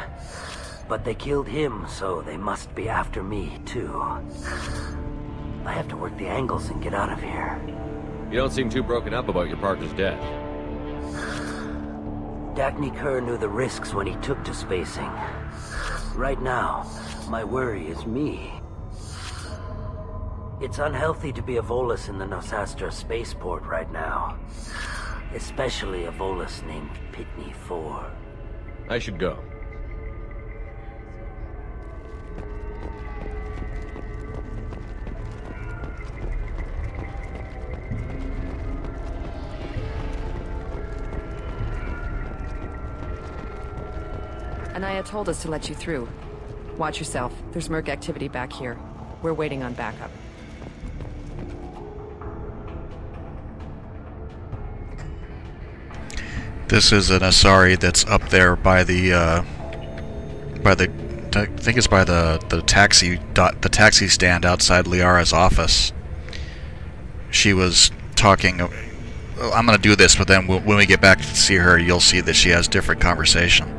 But they killed him, so they must be after me, too. I have to work the angles and get out of here. You don't seem too broken up about your partner's death. Dagny Kerr knew the risks when he took to spacing. Right now, my worry is me. It's unhealthy to be a Volus in the Nosastra spaceport right now. Especially a Volus named Pitney 4. I should go. Anaya told us to let you through. Watch yourself. There's merc activity back here. We're waiting on backup. This is an Asari that's up there by the I think it's by the taxi stand outside Liara's office. She was talking. I'm going to do this, but then when we get back to see her, you'll see that she has different conversation.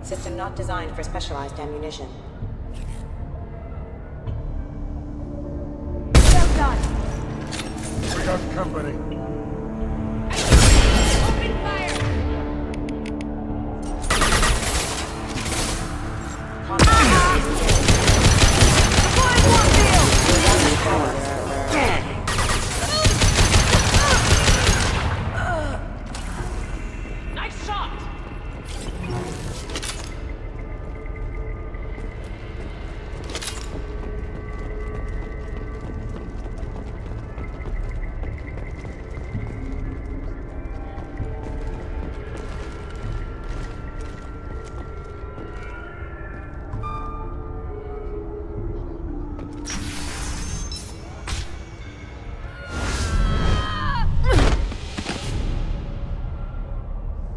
System not designed for specialized ammunition. Well done. We got company. Open fire! Nice shot!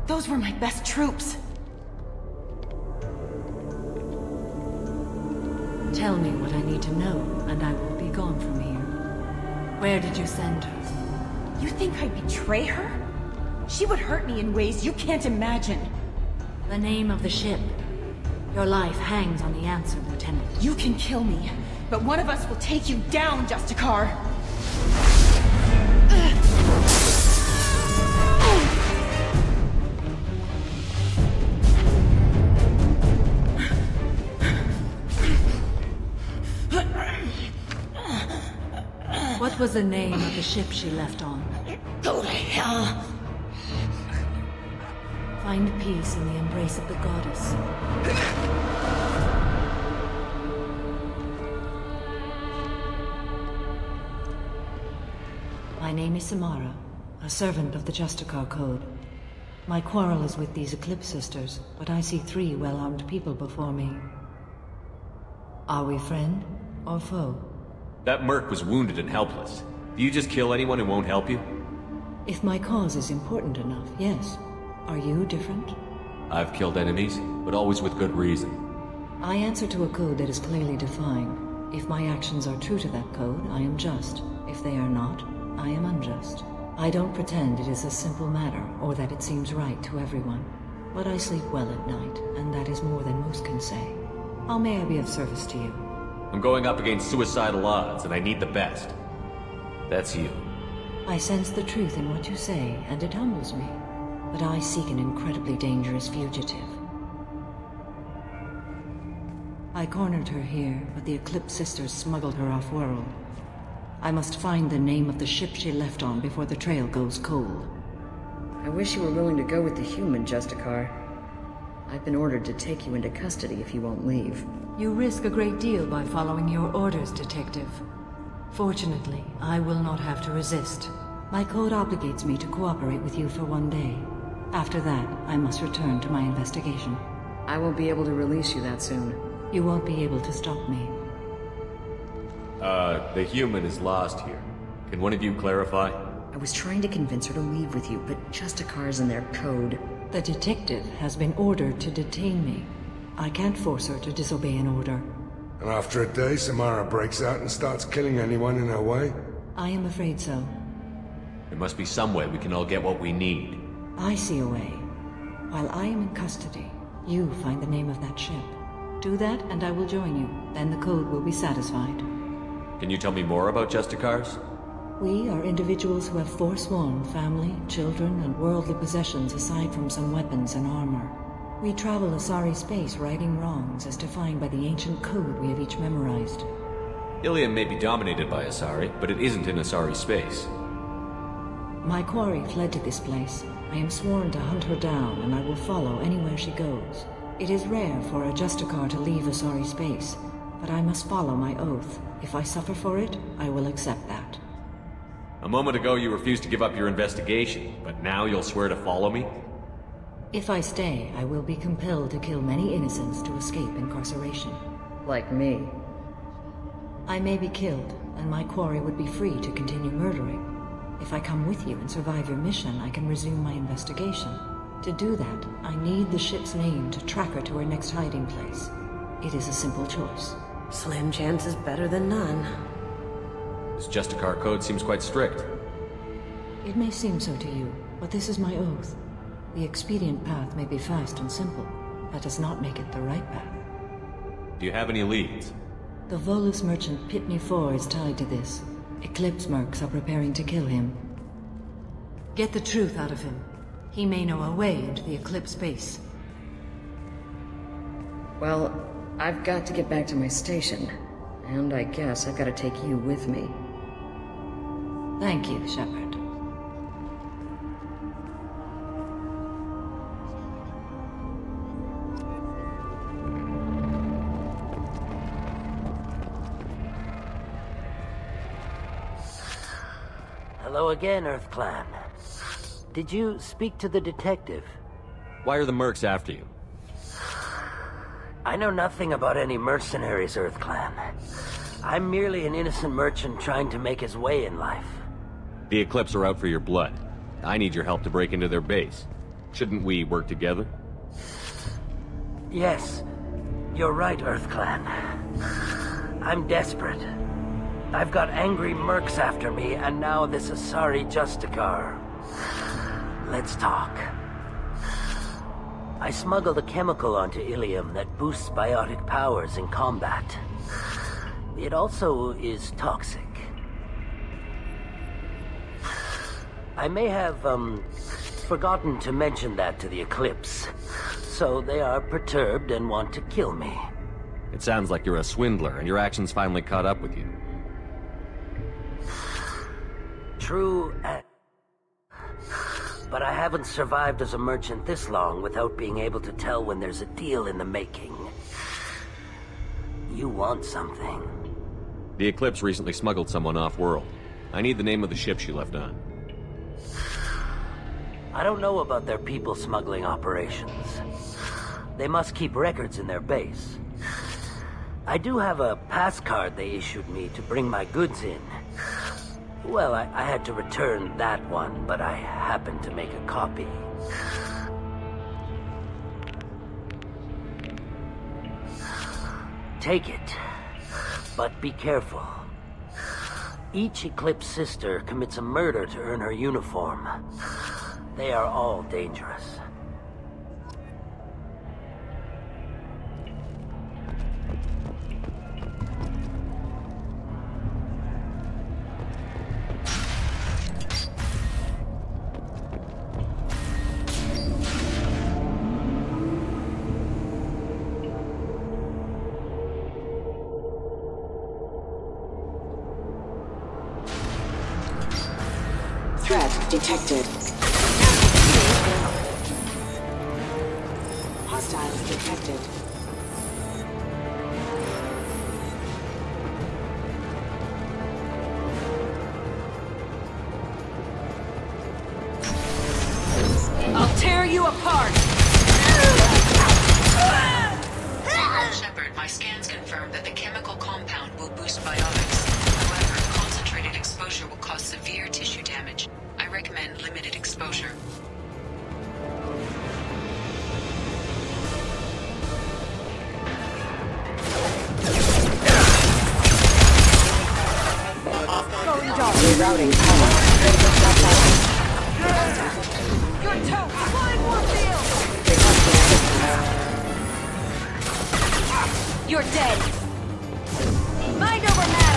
Those were my best troops. Tell me what I need to know, and I will be gone from here. Where did you send her? You think I'd betray her? She would hurt me in ways you can't imagine. The name of the ship. Your life hangs on the answer, Lieutenant. You can kill me, but one of us will take you down, Justicar. What was the name of the ship she left on? Go to hell. Find peace in the embrace of the goddess. My name is Samara, a servant of the Justicar Code. My quarrel is with these Eclipse Sisters, but I see 3 well-armed people before me. Are we friend or foe? That merc was wounded and helpless. Do you just kill anyone who won't help you? If my cause is important enough, yes. Are you different? I've killed enemies, but always with good reason. I answer to a code that is clearly defined. If my actions are true to that code, I am just. If they are not, I am unjust. I don't pretend it is a simple matter, or that it seems right to everyone. But I sleep well at night, and that is more than most can say. How may I be of service to you? I'm going up against suicidal odds, and I need the best. That's you. I sense the truth in what you say, and it humbles me. But I seek an incredibly dangerous fugitive. I cornered her here, but the Eclipse Sisters smuggled her off-world. I must find the name of the ship she left on before the trail goes cold. I wish you were willing to go with the human, Justicar. I've been ordered to take you into custody if you won't leave. You risk a great deal by following your orders, Detective. Fortunately, I will not have to resist. My code obligates me to cooperate with you for 1 day. After that, I must return to my investigation. I won't be able to release you that soon. You won't be able to stop me. The human is lost here. Can one of you clarify? I was trying to convince her to leave with you, but Justicar's in their code. The detective has been ordered to detain me. I can't force her to disobey an order. And after a day, Samara breaks out and starts killing anyone in her way? I am afraid so. There must be some way we can all get what we need. I see a way. While I am in custody, you find the name of that ship. Do that, and I will join you. Then the code will be satisfied. Can you tell me more about Justicars? We are individuals who have forsworn family, children, and worldly possessions aside from some weapons and armor. We travel Asari space righting wrongs as defined by the ancient code we have each memorized. Illium may be dominated by Asari, but it isn't in Asari space. My quarry fled to this place. I am sworn to hunt her down, and I will follow anywhere she goes. It is rare for a Justicar to leave Asari space, but I must follow my oath. If I suffer for it, I will accept that. A moment ago you refused to give up your investigation, but now you'll swear to follow me? If I stay, I will be compelled to kill many innocents to escape incarceration. Like me. I may be killed, and my quarry would be free to continue murdering. If I come with you and survive your mission, I can resume my investigation. To do that, I need the ship's name to track her to her next hiding place. It is a simple choice. Slim chance is better than none. This Justicar code seems quite strict. It may seem so to you, but this is my oath. The expedient path may be fast and simple. That does not make it the right path. Do you have any leads? The Volus merchant Pitney IV is tied to this. Eclipse mercs are preparing to kill him. Get the truth out of him. He may know a way into the Eclipse base. Well, I've got to get back to my station. And I guess I've got to take you with me. Thank you, Shepard. Hello again, EarthClan. Did you speak to the detective? Why are the mercs after you? I know nothing about any mercenaries, EarthClan. I'm merely an innocent merchant trying to make his way in life. The Eclipse are out for your blood. I need your help to break into their base. Shouldn't we work together? Yes, you're right, EarthClan. I'm desperate. I've got angry mercs after me, and now this Asari Justicar. Let's talk. I smuggled a chemical onto Illium that boosts biotic powers in combat. It also is toxic. I may have, forgotten to mention that to the Eclipse, so they are perturbed and want to kill me. It sounds like you're a swindler, and your actions finally caught up with you. True, but I haven't survived as a merchant this long without being able to tell when there's a deal in the making. You want something. The Eclipse recently smuggled someone off-world. I need the name of the ship she left on. I don't know about their people smuggling operations. They must keep records in their base. I do have a pass card they issued me to bring my goods in. Well, I had to return that one, but I happened to make a copy. Take it, but be careful. Each Eclipse sister commits a murder to earn her uniform. They are all dangerous. Threat detected. Hostiles detected. I'll tear you apart! Shepard, my scans confirm that the chemical compound will boost biotics. However, concentrated exposure will cause severe tissue damage. I recommend limited exposure. Rerouting power. You're toast! Flying Warfield! You're dead! Mind over matter!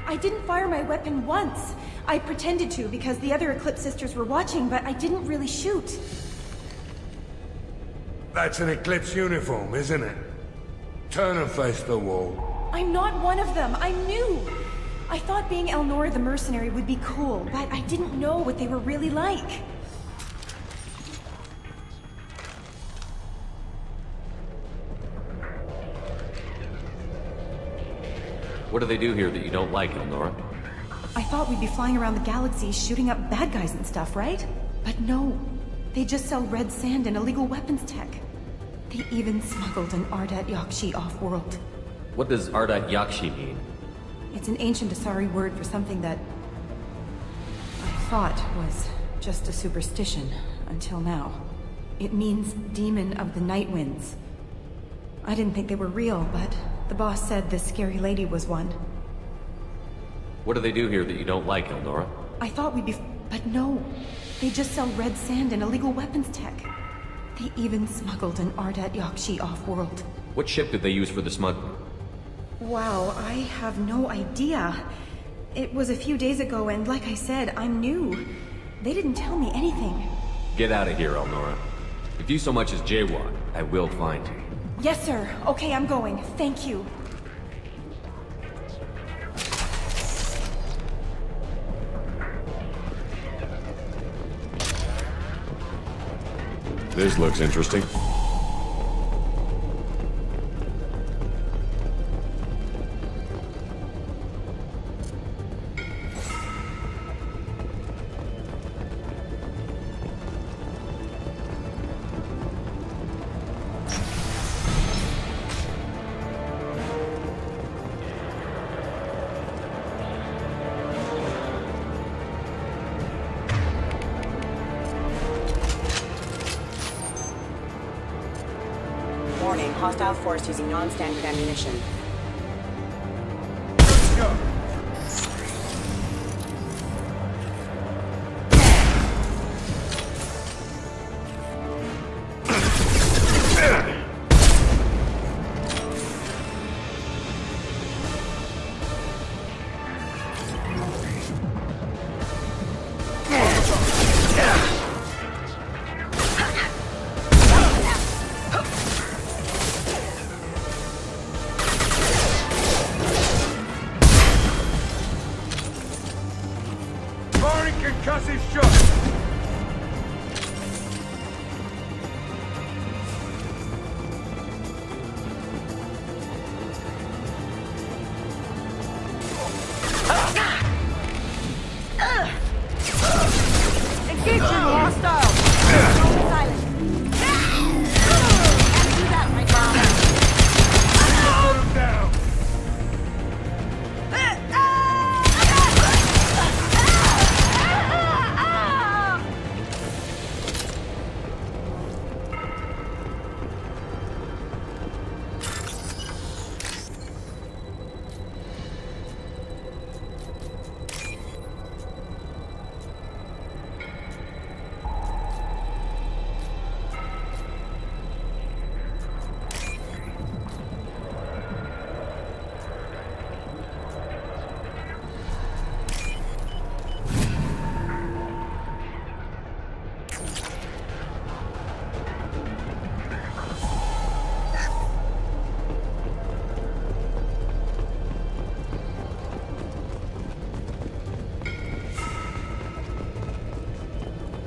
I didn't fire my weapon once. I pretended to because the other Eclipse sisters were watching, but I didn't really shoot. That's an Eclipse uniform, isn't it? Turn and face the wall. I'm not one of them. I'm new. I thought being Elnora the mercenary would be cool, but I didn't know what they were really like. What do they do here that you don't like, Elnora? I thought we'd be flying around the galaxy shooting up bad guys and stuff, right? But no. They just sell red sand and illegal weapons tech. They even smuggled an Ardat Yakshi off-world. What does Ardat Yakshi mean? It's an ancient Asari word for something that I thought was just a superstition until now. It means demon of the night winds. I didn't think they were real, but the boss said this scary lady was one. What do they do here that you don't like, Elnora? I thought we'd be... but no. They just sell red sand and illegal weapons tech. They even smuggled an Ardat Yakshi off-world. What ship did they use for the smuggling? Wow, I have no idea. It was a few days ago, and like I said, I'm new. They didn't tell me anything. Get out of here, Elnora. If you so much as jaywalk, I will find you. Yes, sir. Okay, I'm going. Thank you. This looks interesting. Warning, hostile force using non-standard ammunition. Let's go! Concussive shot! Engaging hostile! Silent. Can't do that right now. Put him down!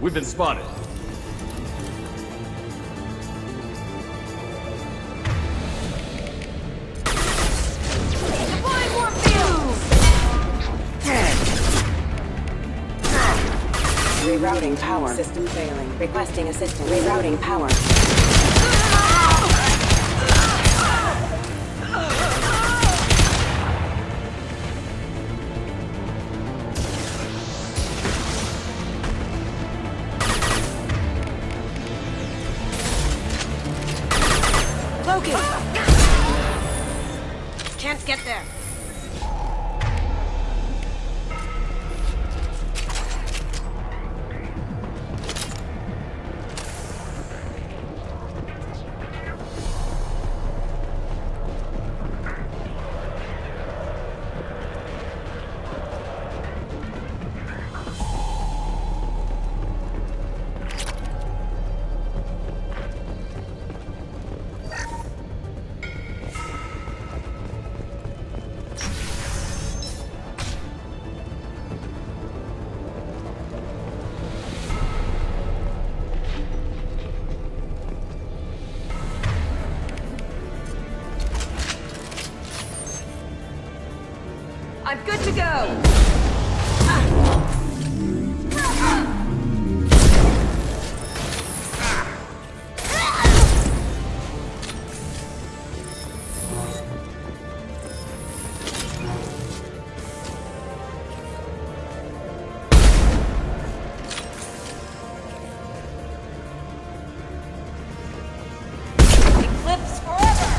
We've been spotted. Deploying more fuels! Rerouting power. System failing. Requesting assistance. Rerouting power. Can't get there. I'm good to go! Eclipse forever!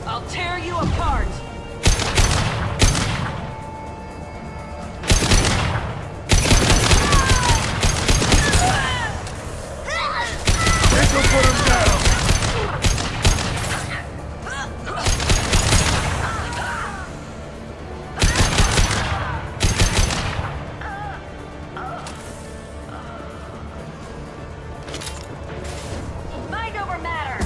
I'll tear you apart! This'll put him down! Mind over matter!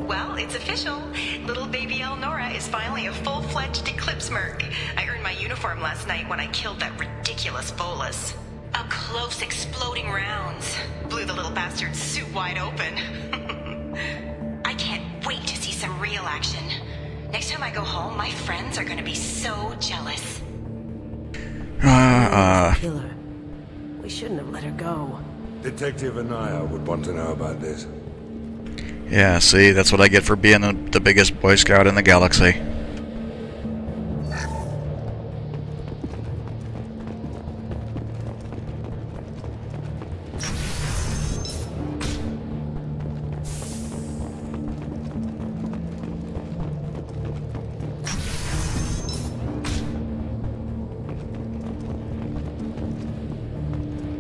Well, it's official. Little baby Elnora is finally a full-fledged Eclipse merc. I earned my uniform last night when I killed that ridiculous bolus. Up close, exploding rounds. Blew the little bastard's suit wide open. I can't wait to see some real action. Next time I go home, my friends are gonna be so jealous. Killer. We shouldn't have let her go. Detective Anaya would want to know about this. Yeah, see, that's what I get for being the biggest Boy Scout in the galaxy.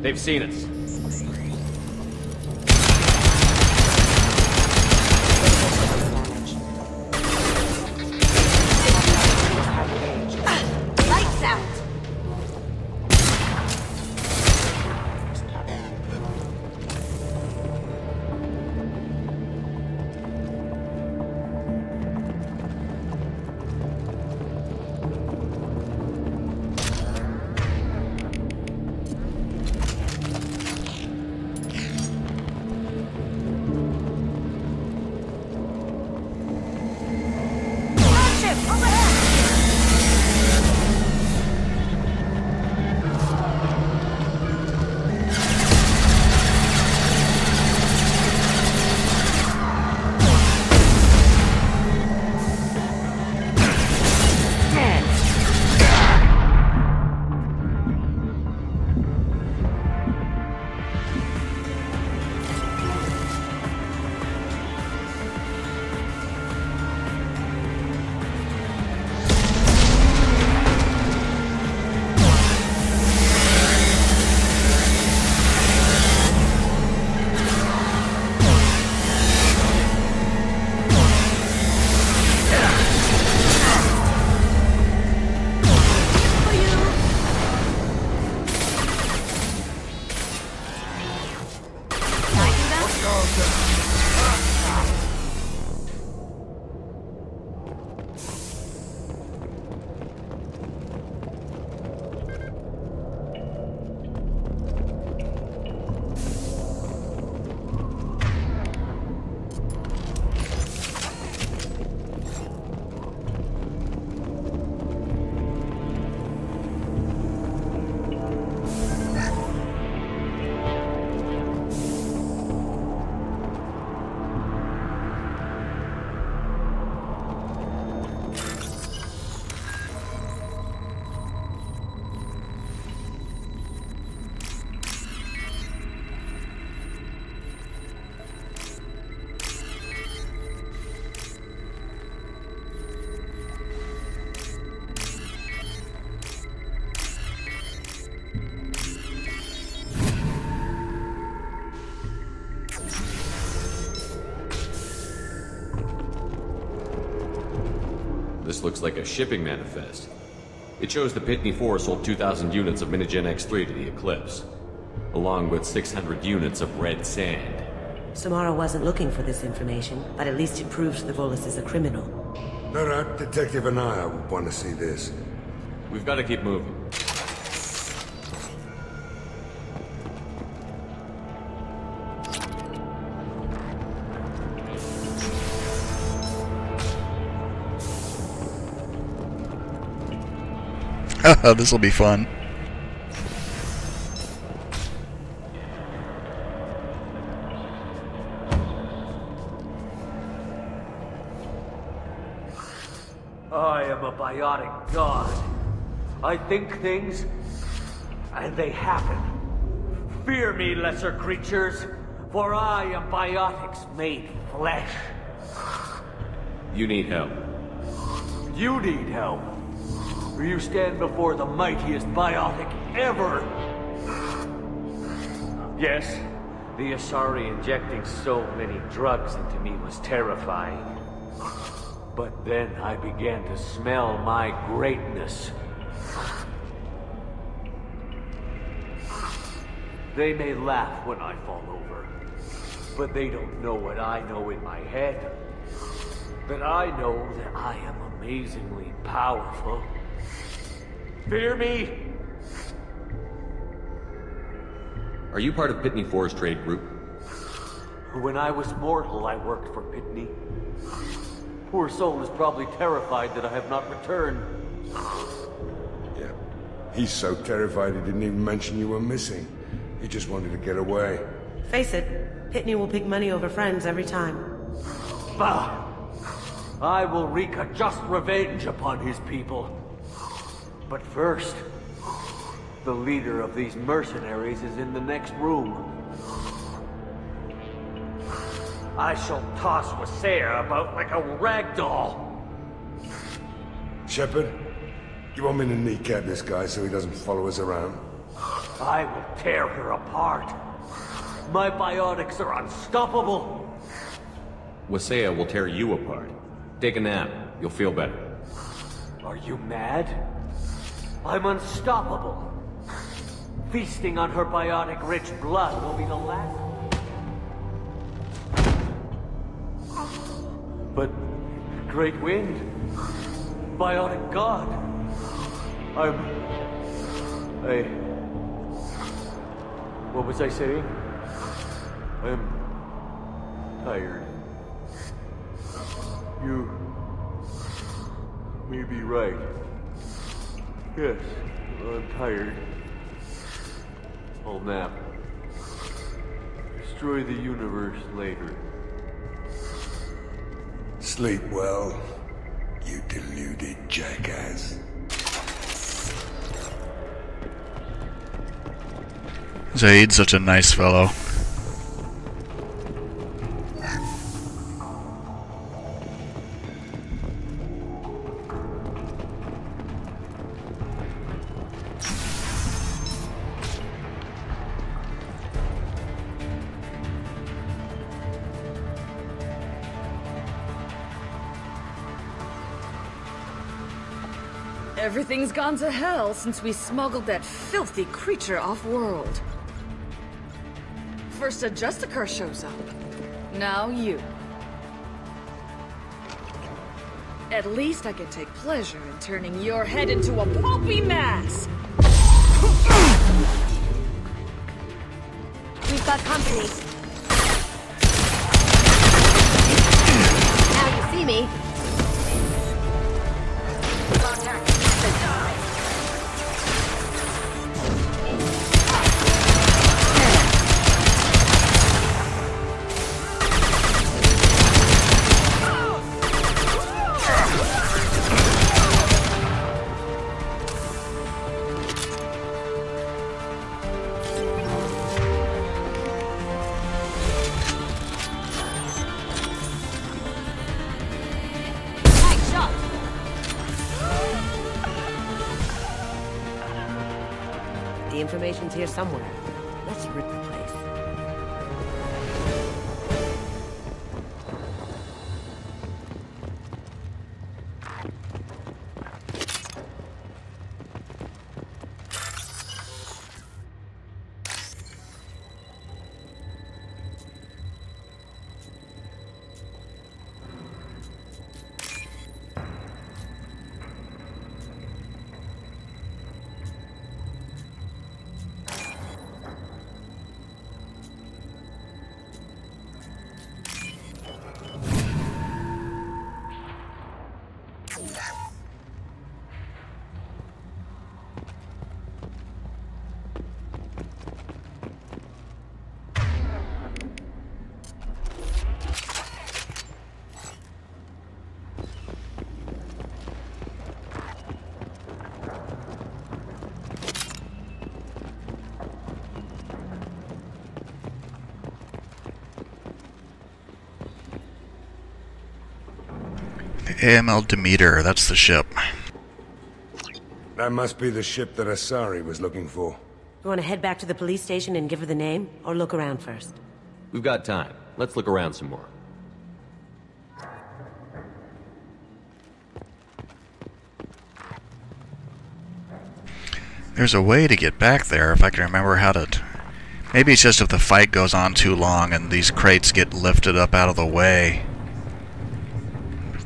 They've seen us. Lights out! This looks like a shipping manifest. It shows the Pitney 4 sold 2,000 units of Minigen X3 to the Eclipse, along with 600 units of red sand. Samara wasn't looking for this information, but at least it proves the Volus is a criminal. No doubt Detective and I would want to see this. We've got to keep moving. This'll be fun. I am a biotic god. I think things, and they happen. Fear me, lesser creatures, for I am biotics made flesh. You need help. You need help. For you stand before the mightiest biotic ever. Yes, the Asari injecting so many drugs into me was terrifying. But then I began to smell my greatness. They may laugh when I fall over, but they don't know what I know in my head. That I know that I am amazingly powerful. Fear me? Are you part of Pitney 4's trade group? When I was mortal, I worked for Pitney. Poor soul is probably terrified that I have not returned. Yeah. He's so terrified he didn't even mention you were missing. He just wanted to get away. Face it, Pitney will pick money over friends every time. Bah! I will wreak a just revenge upon his people. But first, the leader of these mercenaries is in the next room. I shall toss Wasea about like a rag doll. Shepard, you want me to kneecap this guy so he doesn't follow us around? I will tear her apart. My biotics are unstoppable. Wasea will tear you apart. Take a nap. You'll feel better. Are you mad? I'm unstoppable. Feasting on her biotic-rich blood will be the last. But, Great Wind, biotic god, what was I saying? I'm tired. You may be right. Yes, I'm tired. I'll nap. Destroy the universe later. Sleep well, you deluded jackass. Zaid's such a nice fellow. Everything's gone to hell since we smuggled that filthy creature off-world. First a Justicar shows up, Now you. At least I can take pleasure in turning your head into a pulpy mass! We've got company. Now you see me. Contact. The information's here somewhere. Let's rip the place. AML Demeter, that's the ship. That must be the ship that Asari was looking for. You want to head back to the police station and give her the name, or look around first? We've got time. Let's look around some more. There's a way to get back there if I can remember how to... Maybe it's just if the fight goes on too long and these crates get lifted up out of the way.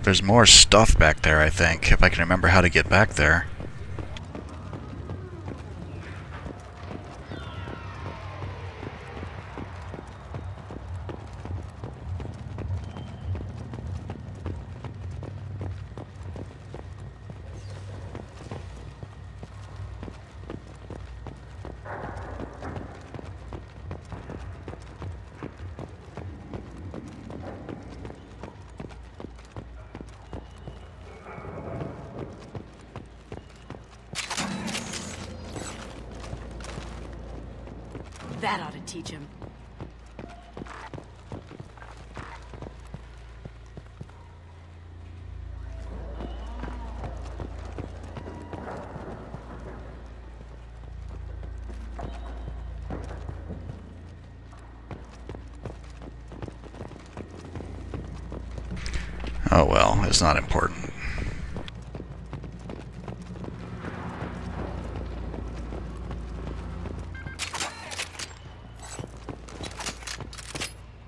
There's more stuff back there, I think, if I can remember how to get back there. That ought to teach him. Oh well, it's not important.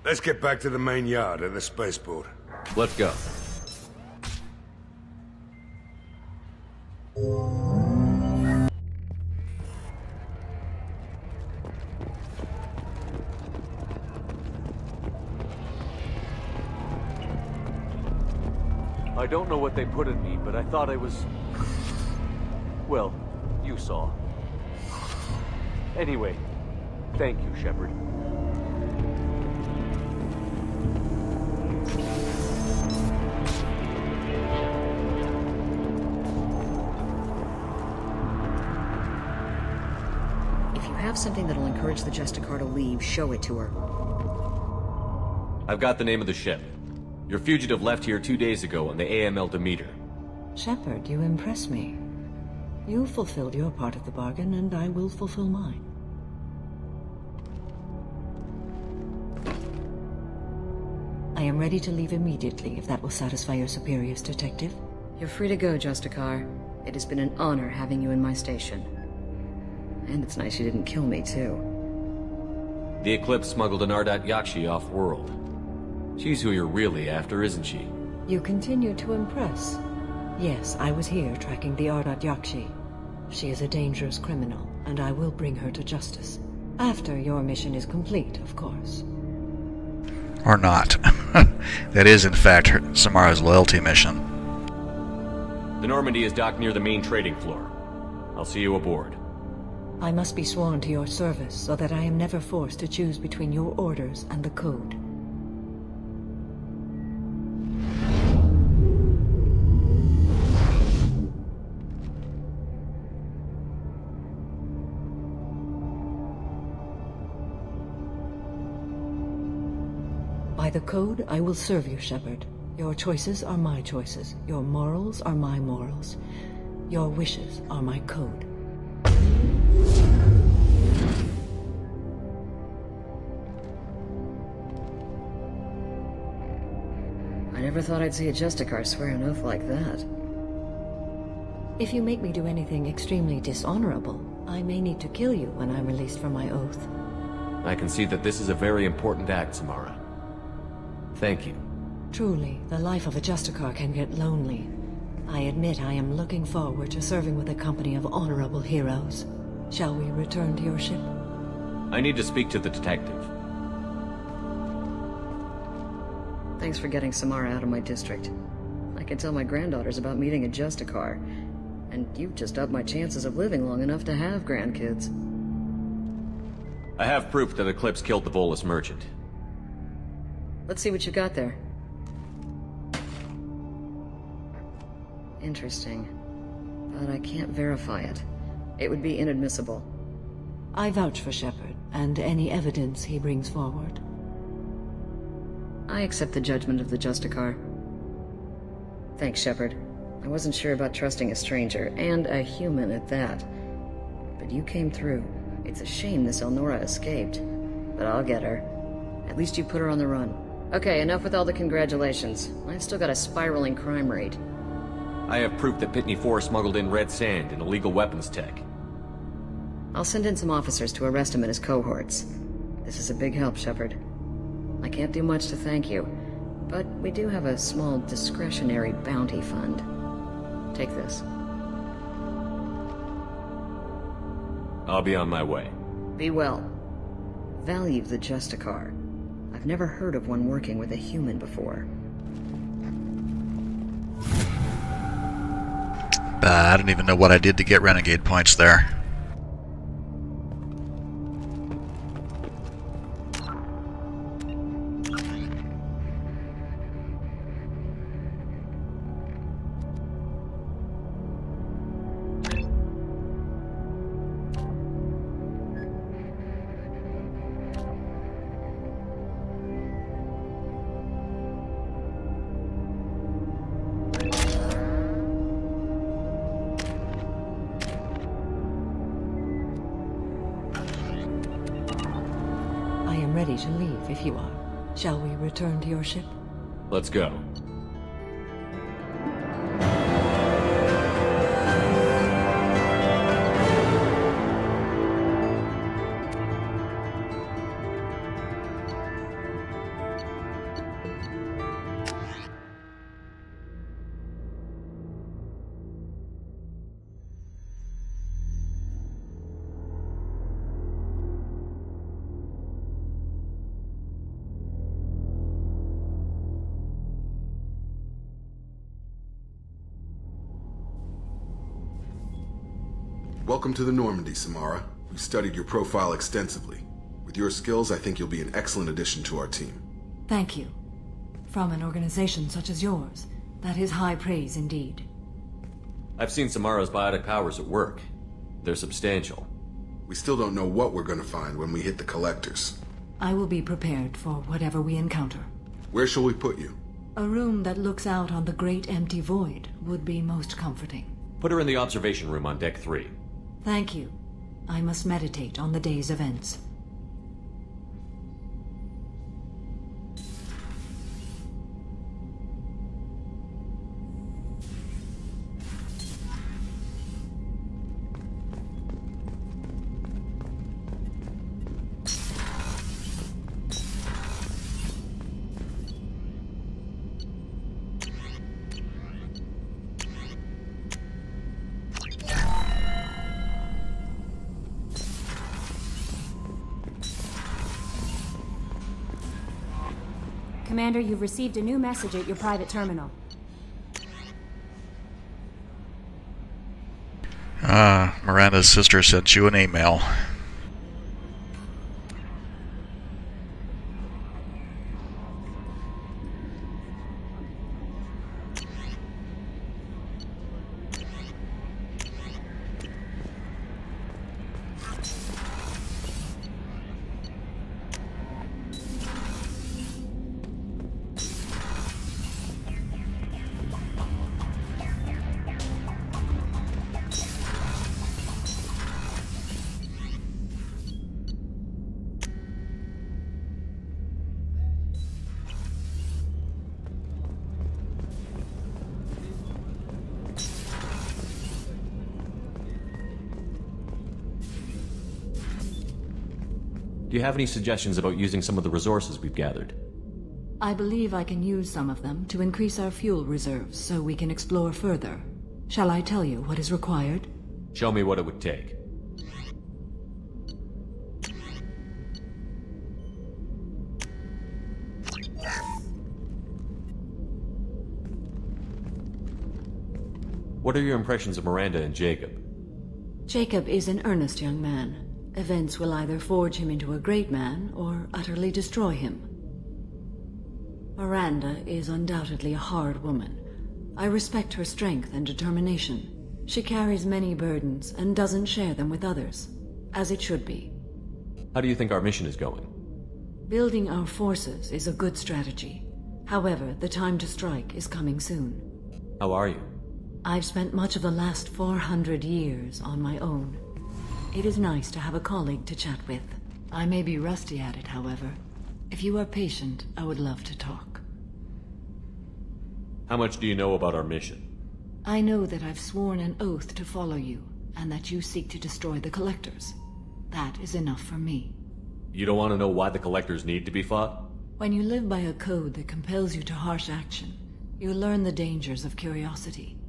Let's get back to the main yard at the spaceport. Let's go. I don't know what they put in me, but I thought I was... Well, you saw. Anyway, thank you, Shepard. Have something that'll encourage the Justicar to leave, show it to her. I've got the name of the ship. Your fugitive left here 2 days ago on the AML Demeter. Shepard, you impress me. You've fulfilled your part of the bargain, and I will fulfill mine. I am ready to leave immediately, if that will satisfy your superiors, Detective. You're free to go, Justicar. It has been an honor having you in my station. And it's nice you didn't kill me, too. The Eclipse smuggled an Ardat Yakshi off-world. She's who you're really after, isn't she? You continue to impress. Yes, I was here tracking the Ardat Yakshi. She is a dangerous criminal, and I will bring her to justice. After your mission is complete, of course. Or not. That is, in fact, Samara's loyalty mission. The Normandy is docked near the main trading floor. I'll see you aboard. I must be sworn to your service so that I am never forced to choose between your orders and the Code. By the Code, I will serve you, Shepard. Your choices are my choices. Your morals are my morals. Your wishes are my code. I never thought I'd see a Justicar swear an oath like that. If you make me do anything extremely dishonorable, I may need to kill you when I'm released from my oath. I can see that this is a very important act, Samara. Thank you. Truly, the life of a Justicar can get lonely. I admit I am looking forward to serving with a company of honorable heroes. Shall we return to your ship? I need to speak to the detective. Thanks for getting Samara out of my district. I can tell my granddaughters about meeting a Justicar, and you've just upped my chances of living long enough to have grandkids. I have proof that Eclipse killed the Volus merchant. Let's see what you got there. Interesting. But I can't verify it. It would be inadmissible. I vouch for Shepard, and any evidence he brings forward. I accept the judgment of the Justicar. Thanks, Shepard. I wasn't sure about trusting a stranger, and a human at that. But you came through. It's a shame this Elnora escaped. But I'll get her. At least you put her on the run. Okay, enough with all the congratulations. I've still got a spiraling crime rate. I have proof that Pitney 4 smuggled in red sand and illegal weapons tech. I'll send in some officers to arrest him and his cohorts. This is a big help, Shepard. I can't do much to thank you, but we do have a small discretionary bounty fund. Take this. I'll be on my way. Be well. Value the Justicar. I've never heard of one working with a human before. I don't even know what I did to get renegade points there. Ready to leave if you are. Shall we return to your ship? Let's go. Welcome to the Normandy, Samara. We've studied your profile extensively. With your skills, I think you'll be an excellent addition to our team. Thank you. From an organization such as yours, that is high praise indeed. I've seen Samara's biotic powers at work. They're substantial. We still don't know what we're going to find when we hit the collectors. I will be prepared for whatever we encounter. Where shall we put you? A room that looks out on the great empty void would be most comforting. Put her in the observation room on Deck 3. Thank you. I must meditate on the day's events. Commander, you've received a new message at your private terminal. Miranda's sister sent you an email. Do you have any suggestions about using some of the resources we've gathered? I believe I can use some of them to increase our fuel reserves so we can explore further. Shall I tell you what is required? Show me what it would take. What are your impressions of Miranda and Jacob? Jacob is an earnest young man. Events will either forge him into a great man or utterly destroy him. Miranda is undoubtedly a hard woman. I respect her strength and determination. She carries many burdens and doesn't share them with others, as it should be. How do you think our mission is going? Building our forces is a good strategy. However, the time to strike is coming soon. How are you? I've spent much of the last 400 years on my own. It is nice to have a colleague to chat with. I may be rusty at it, however. If you are patient, I would love to talk. How much do you know about our mission? I know that I've sworn an oath to follow you, and that you seek to destroy the Collectors. That is enough for me. You don't want to know why the Collectors need to be fought? When you live by a code that compels you to harsh action, you learn the dangers of curiosity.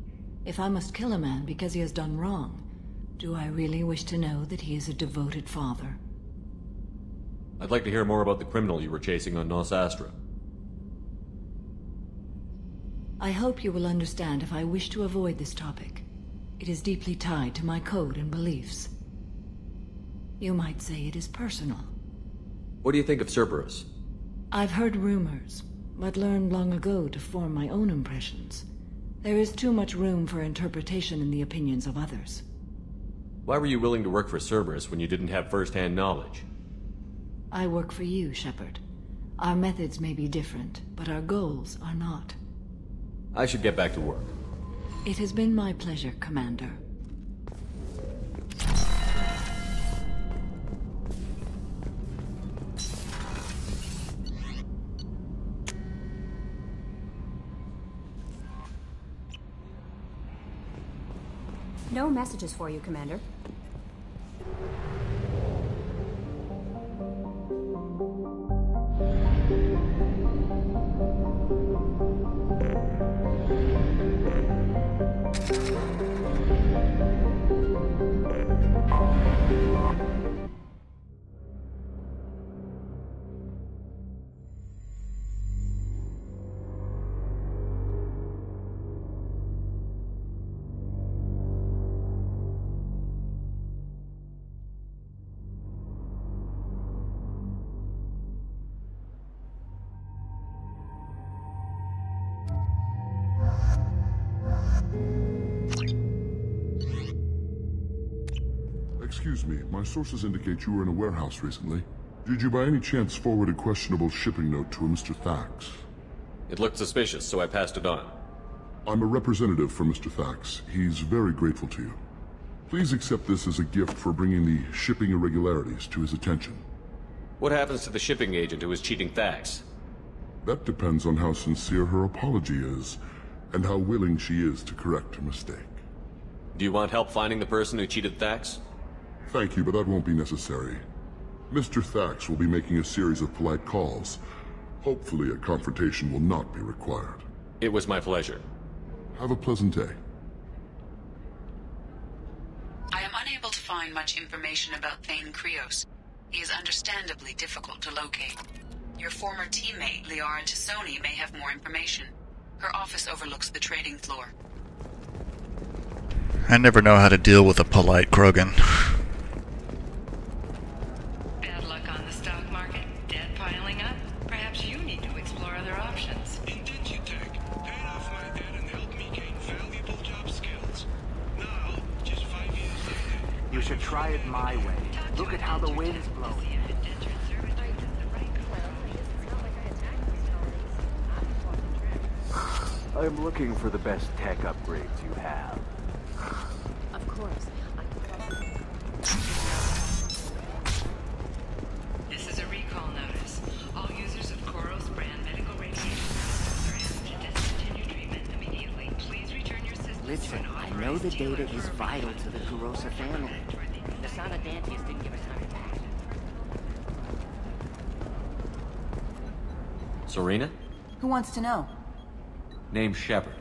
If I must kill a man because he has done wrong, do I really wish to know that he is a devoted father? I'd like to hear more about the criminal you were chasing on Nos Astra. I hope you will understand if I wish to avoid this topic. It is deeply tied to my code and beliefs. You might say it is personal. What do you think of Cerberus? I've heard rumors, but learned long ago to form my own impressions. There is too much room for interpretation in the opinions of others. Why were you willing to work for Cerberus when you didn't have first-hand knowledge? I work for you, Shepard. Our methods may be different, but our goals are not. I should get back to work. It has been my pleasure, Commander. No messages for you, Commander. Excuse me, my sources indicate you were in a warehouse recently. Did you by any chance forward a questionable shipping note to a Mr. Thax? It looked suspicious, so I passed it on. I'm a representative for Mr. Thax. He's very grateful to you. Please accept this as a gift for bringing the shipping irregularities to his attention. What happens to the shipping agent who was cheating Thax? That depends on how sincere her apology is, and how willing she is to correct her mistake. Do you want help finding the person who cheated Thax? Thank you, but that won't be necessary. Mr. Thax will be making a series of polite calls. Hopefully a confrontation will not be required. It was my pleasure. Have a pleasant day. I am unable to find much information about Thane Krios. He is understandably difficult to locate. Your former teammate, Liara Tassoni, may have more information. Her office overlooks the trading floor. I never know how to deal with a polite Krogan. Bad luck on the stock market, debt piling up. Perhaps you need to explore other options. Intensitech paid off my debt and helped me gain valuable job skills. Now, just 5 years later... You should try it my way. Look at how the wind's blowing. I'm looking for the best tech upgrades you have. Of course. This is a recall notice. All users of Koros brand medical radiation systems are asked to discontinue treatment immediately. Please return your system. Listen, I know the data is vital to the Kurosa family. The Sana Dantius didn't give us time to pack. Serena? Who wants to know? Name's Shepard.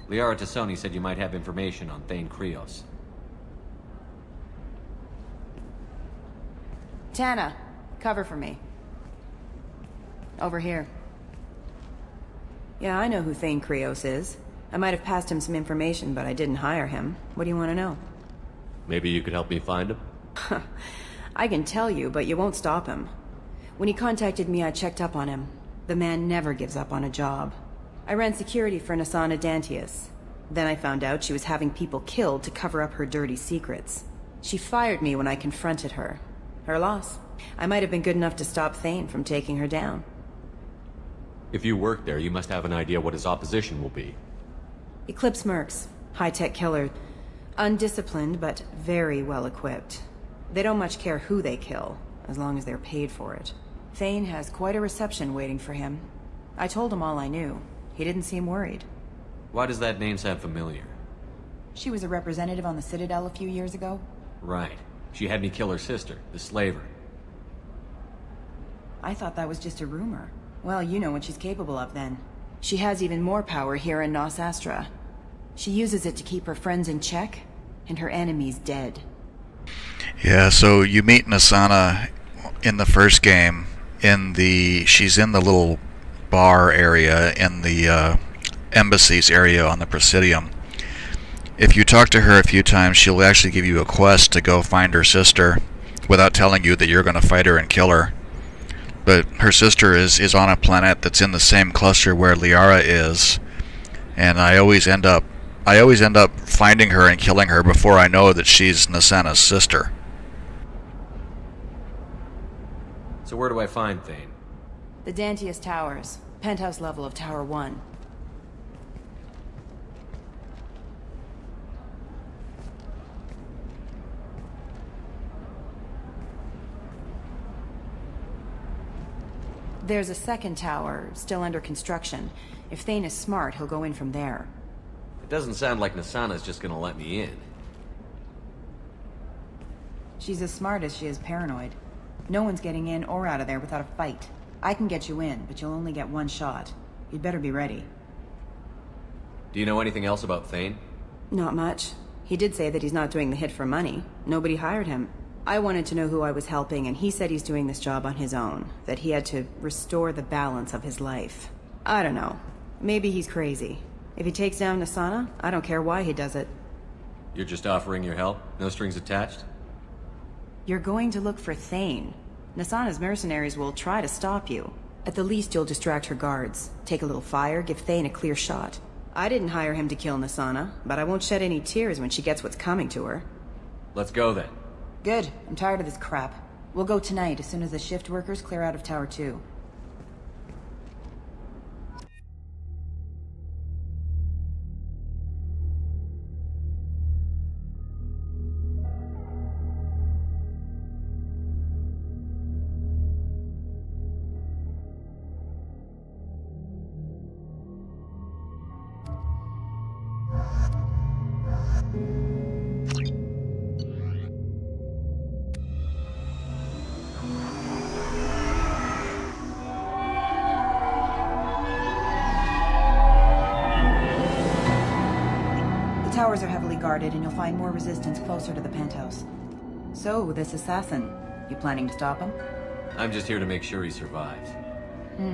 Liara Tassoni said you might have information on Thane Krios. Tana, cover for me. Over here. Yeah, I know who Thane Krios is. I might have passed him some information, but I didn't hire him. What do you want to know? Maybe you could help me find him? I can tell you, but you won't stop him. When he contacted me, I checked up on him. The man never gives up on a job. I ran security for Nasana Dantius. Then I found out she was having people killed to cover up her dirty secrets. She fired me when I confronted her. Her loss. I might have been good enough to stop Thane from taking her down. If you work there, you must have an idea what his opposition will be. Eclipse mercs. High-tech killer. Undisciplined, but very well-equipped. They don't much care who they kill, as long as they're paid for it. Thane has quite a reception waiting for him. I told him all I knew. He didn't seem worried. Why does that name sound familiar? She was a representative on the Citadel a few years ago. Right. She had me kill her sister, the slaver. I thought that was just a rumor. Well, you know what she's capable of then. She has even more power here in Nos Astra. She uses it to keep her friends in check, and her enemies dead. Yeah, so you meet Nasana in the first game. She's in the little bar area in the embassies area on the Presidium. If you talk to her a few times, she'll actually give you a quest to go find her sister without telling you that you're going to fight her and kill her. But her sister is on a planet that's in the same cluster where Liara is, and I always end up finding her and killing her before I know that she's Nasana's sister. So where do I find Thane? The Dantius Towers. Penthouse level of Tower 1. There's a second tower, still under construction. If Thane is smart, he'll go in from there. It doesn't sound like Nasana's just gonna let me in. She's as smart as she is paranoid. No one's getting in or out of there without a fight. I can get you in, but you'll only get one shot. You'd better be ready. Do you know anything else about Thane? Not much. He did say that he's not doing the hit for money. Nobody hired him. I wanted to know who I was helping, and he said he's doing this job on his own. That he had to restore the balance of his life. I don't know. Maybe he's crazy. If he takes down Nasana, I don't care why he does it. You're just offering your help? No strings attached? You're going to look for Thane. Nasana's mercenaries will try to stop you. At the least, you'll distract her guards. Take a little fire, give Thane a clear shot. I didn't hire him to kill Nasana, but I won't shed any tears when she gets what's coming to her. Let's go then. Good. I'm tired of this crap. We'll go tonight as soon as the shift workers clear out of Tower 2. The towers are heavily guarded, and you'll find more resistance closer to the penthouse. So, this assassin, you planning to stop him? I'm just here to make sure he survives. There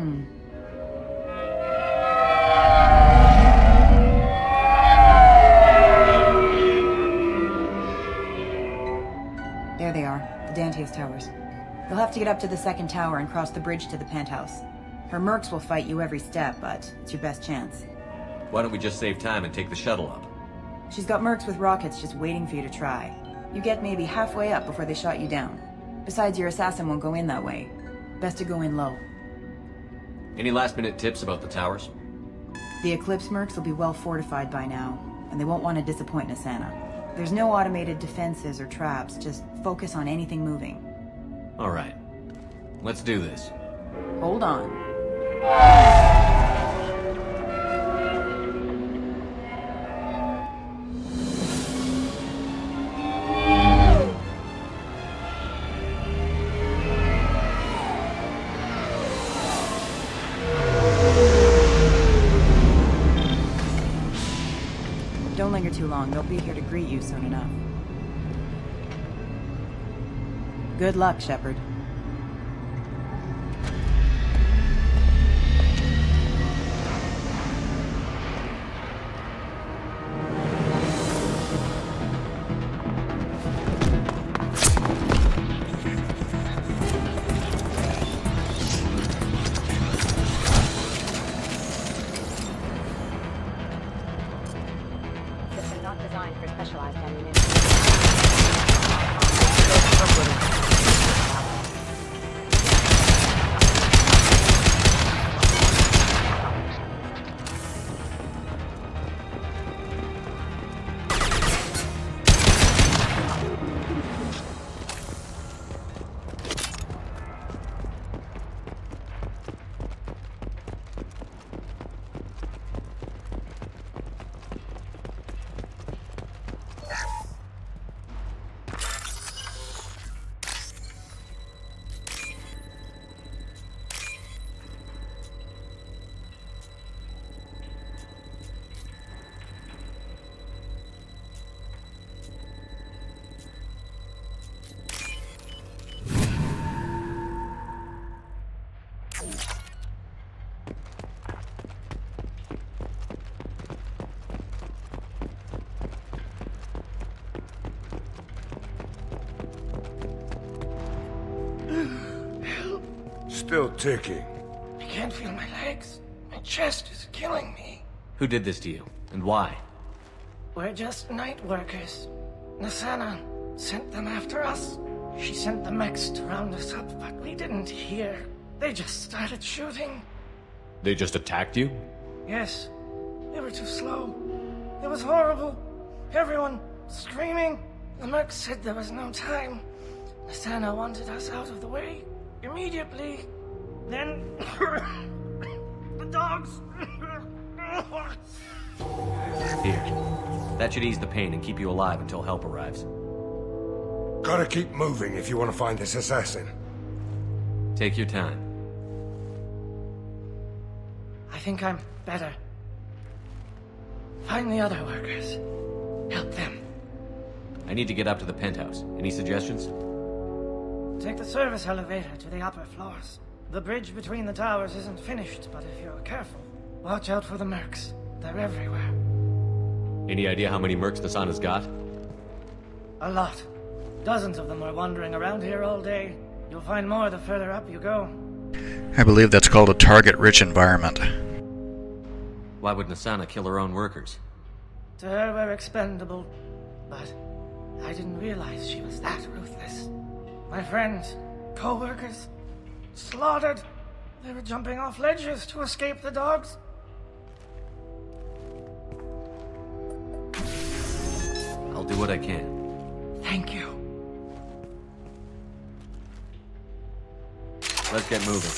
they are, the Dantius towers. You'll have to get up to the second tower and cross the bridge to the penthouse. Her mercs will fight you every step, but it's your best chance. Why don't we just save time and take the shuttle up? She's got mercs with rockets just waiting for you to try. You get maybe halfway up before they shot you down. Besides, your assassin won't go in that way. Best to go in low. Any last-minute tips about the towers? The Eclipse mercs will be well fortified by now, and they won't want to disappoint Nasana. There's no automated defenses or traps, just focus on anything moving. All right. Let's do this. Hold on. Don't linger too long. They'll be here to greet you soon enough. Good luck, Shepard. System not designed for specialized ammunition. Still ticking. I can't feel my legs. My chest is killing me. Who did this to you, and why? We're just night workers. Nasana sent them after us. She sent the mechs to round us up, but we didn't hear. They just started shooting. They just attacked you? Yes, they were too slow. It was horrible. Everyone screaming. The mercs said there was no time. Nasana wanted us out of the way immediately. Then the dogs. Here. That should ease the pain and keep you alive until help arrives. Gotta keep moving if you want to find this assassin. Take your time. I think I'm better. Find the other workers. Help them. I need to get up to the penthouse. Any suggestions? Take the service elevator to the upper floors. The bridge between the towers isn't finished, but if you're careful, watch out for the mercs. They're everywhere. Any idea how many mercs the Sun has got? A lot. Dozens of them are wandering around here all day. You'll find more the further up you go. I believe that's called a target-rich environment. Why would Nasana kill her own workers? To her, we're expendable. But I didn't realize she was that ruthless. My friends, co-workers, slaughtered. They were jumping off ledges to escape the dogs. I'll do what I can. Thank you. Let's get moving.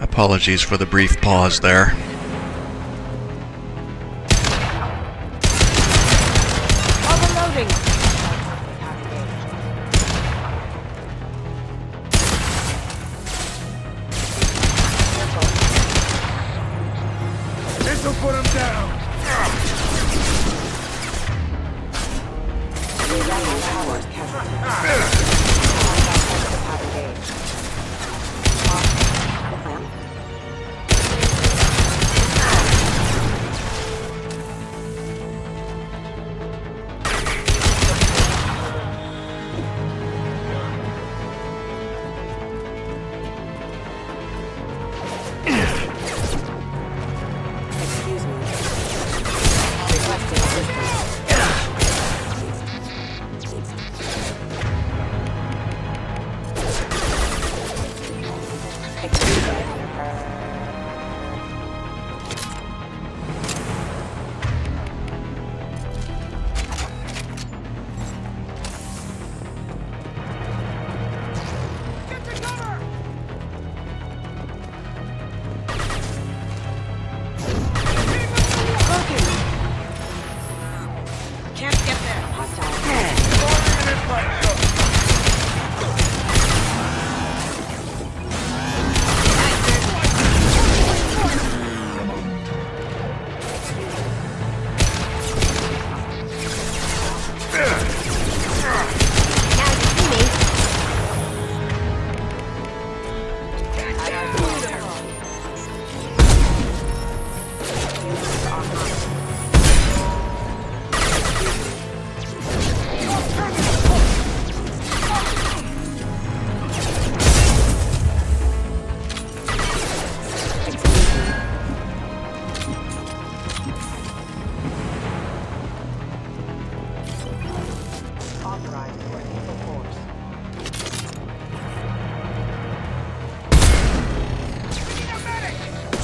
Apologies for the brief pause there. Overloading. This'll put him down.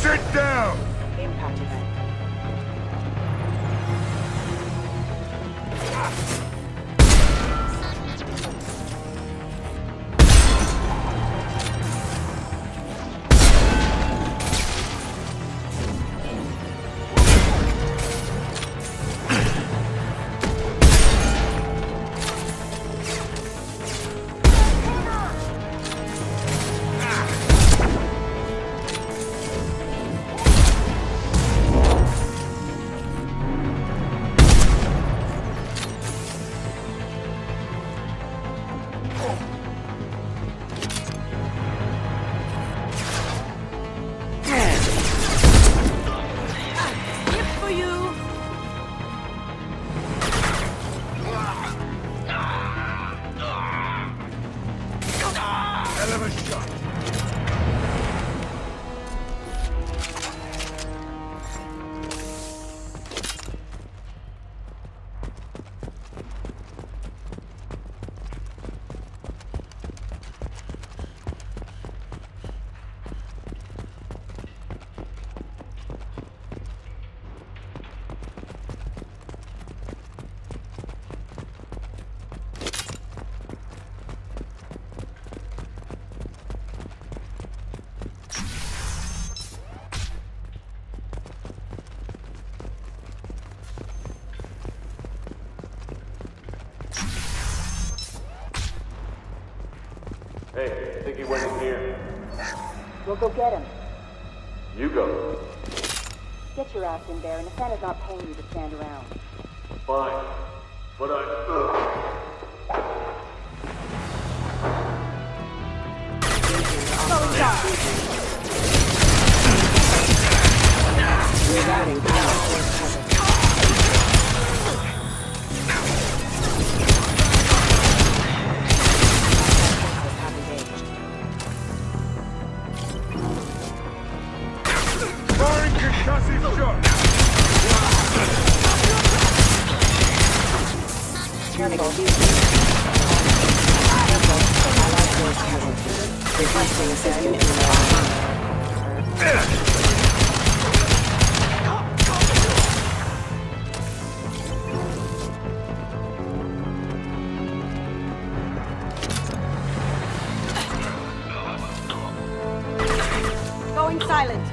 Sit down! Impact event. Hey, I think he went in here. We'll go get him. You go. Get your ass in there, and Nathana's not paying you to stand around. Fine. But Going silent.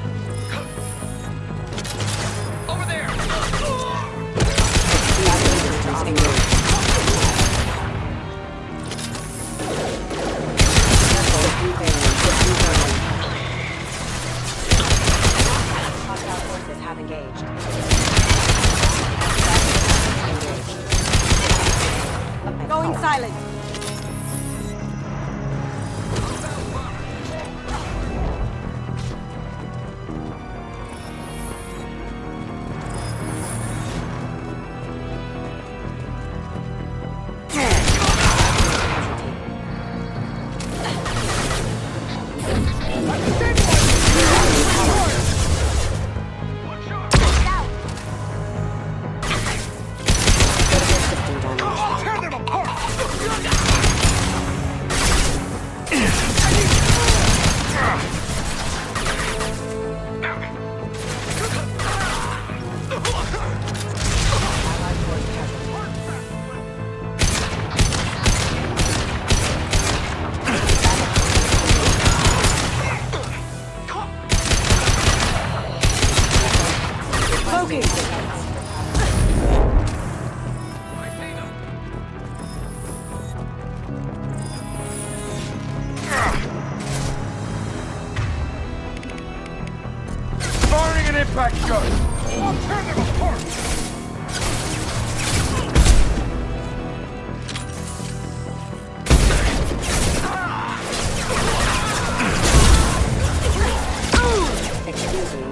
Over there! Hostile forces have engaged. Going silent. Tear them apart! Firing an impact gun! I'll tear them apart! Excuse me.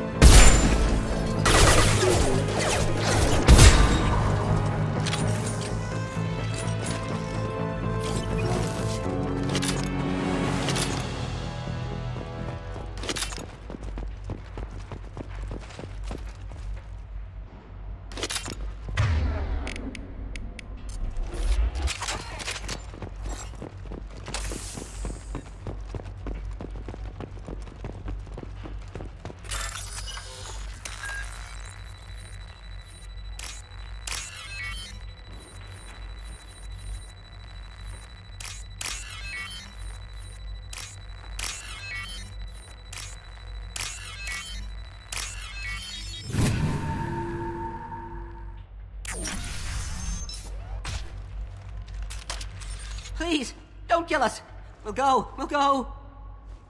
Please, don't kill us. We'll go. We'll go.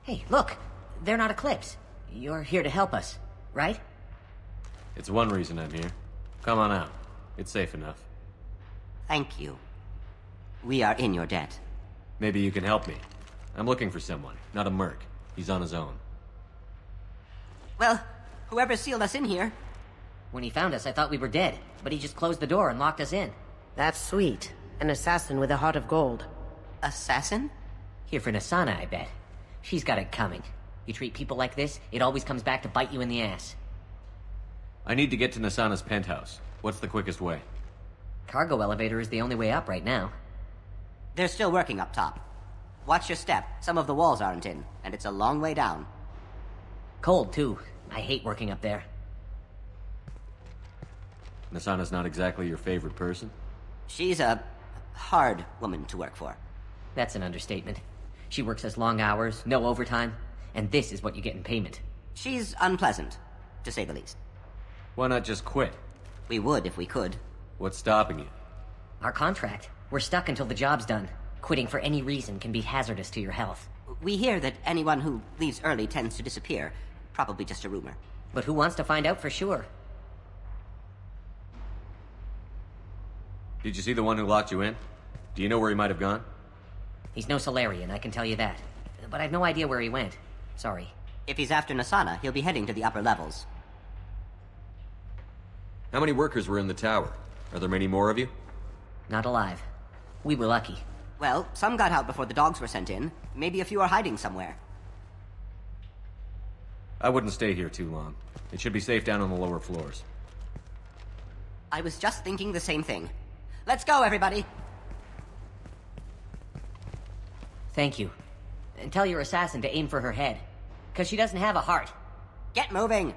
Hey, look. They're not Eclipse. You're here to help us, right? It's one reason I'm here. Come on out. It's safe enough. Thank you. We are in your debt. Maybe you can help me. I'm looking for someone, not a merc. He's on his own. Well, whoever sealed us in here. When he found us, I thought we were dead, but he just closed the door and locked us in. That's sweet. An assassin with a heart of gold. Assassin? Here for Nasana, I bet. She's got it coming. You treat people like this, it always comes back to bite you in the ass. I need to get to Nasana's penthouse. What's the quickest way? Cargo elevator is the only way up right now. They're still working up top. Watch your step. Some of the walls aren't in, and it's a long way down. Cold, too. I hate working up there. Nasana's not exactly your favorite person? She's a hard woman to work for. That's an understatement. She works us long hours, no overtime, and this is what you get in payment. She's unpleasant, to say the least. Why not just quit? We would if we could. What's stopping you? Our contract. We're stuck until the job's done. Quitting for any reason can be hazardous to your health. We hear that anyone who leaves early tends to disappear. Probably just a rumor. But who wants to find out for sure? Did you see the one who locked you in? Do you know where he might have gone? He's no Solarian, I can tell you that. But I've no idea where he went. Sorry. If he's after Nasana, he'll be heading to the upper levels. How many workers were in the tower? Are there many more of you? Not alive. We were lucky. Well, some got out before the dogs were sent in. Maybe a few are hiding somewhere. I wouldn't stay here too long. It should be safe down on the lower floors. I was just thinking the same thing. Let's go, everybody! Thank you. And tell your assassin to aim for her head. 'Cause she doesn't have a heart. Get moving!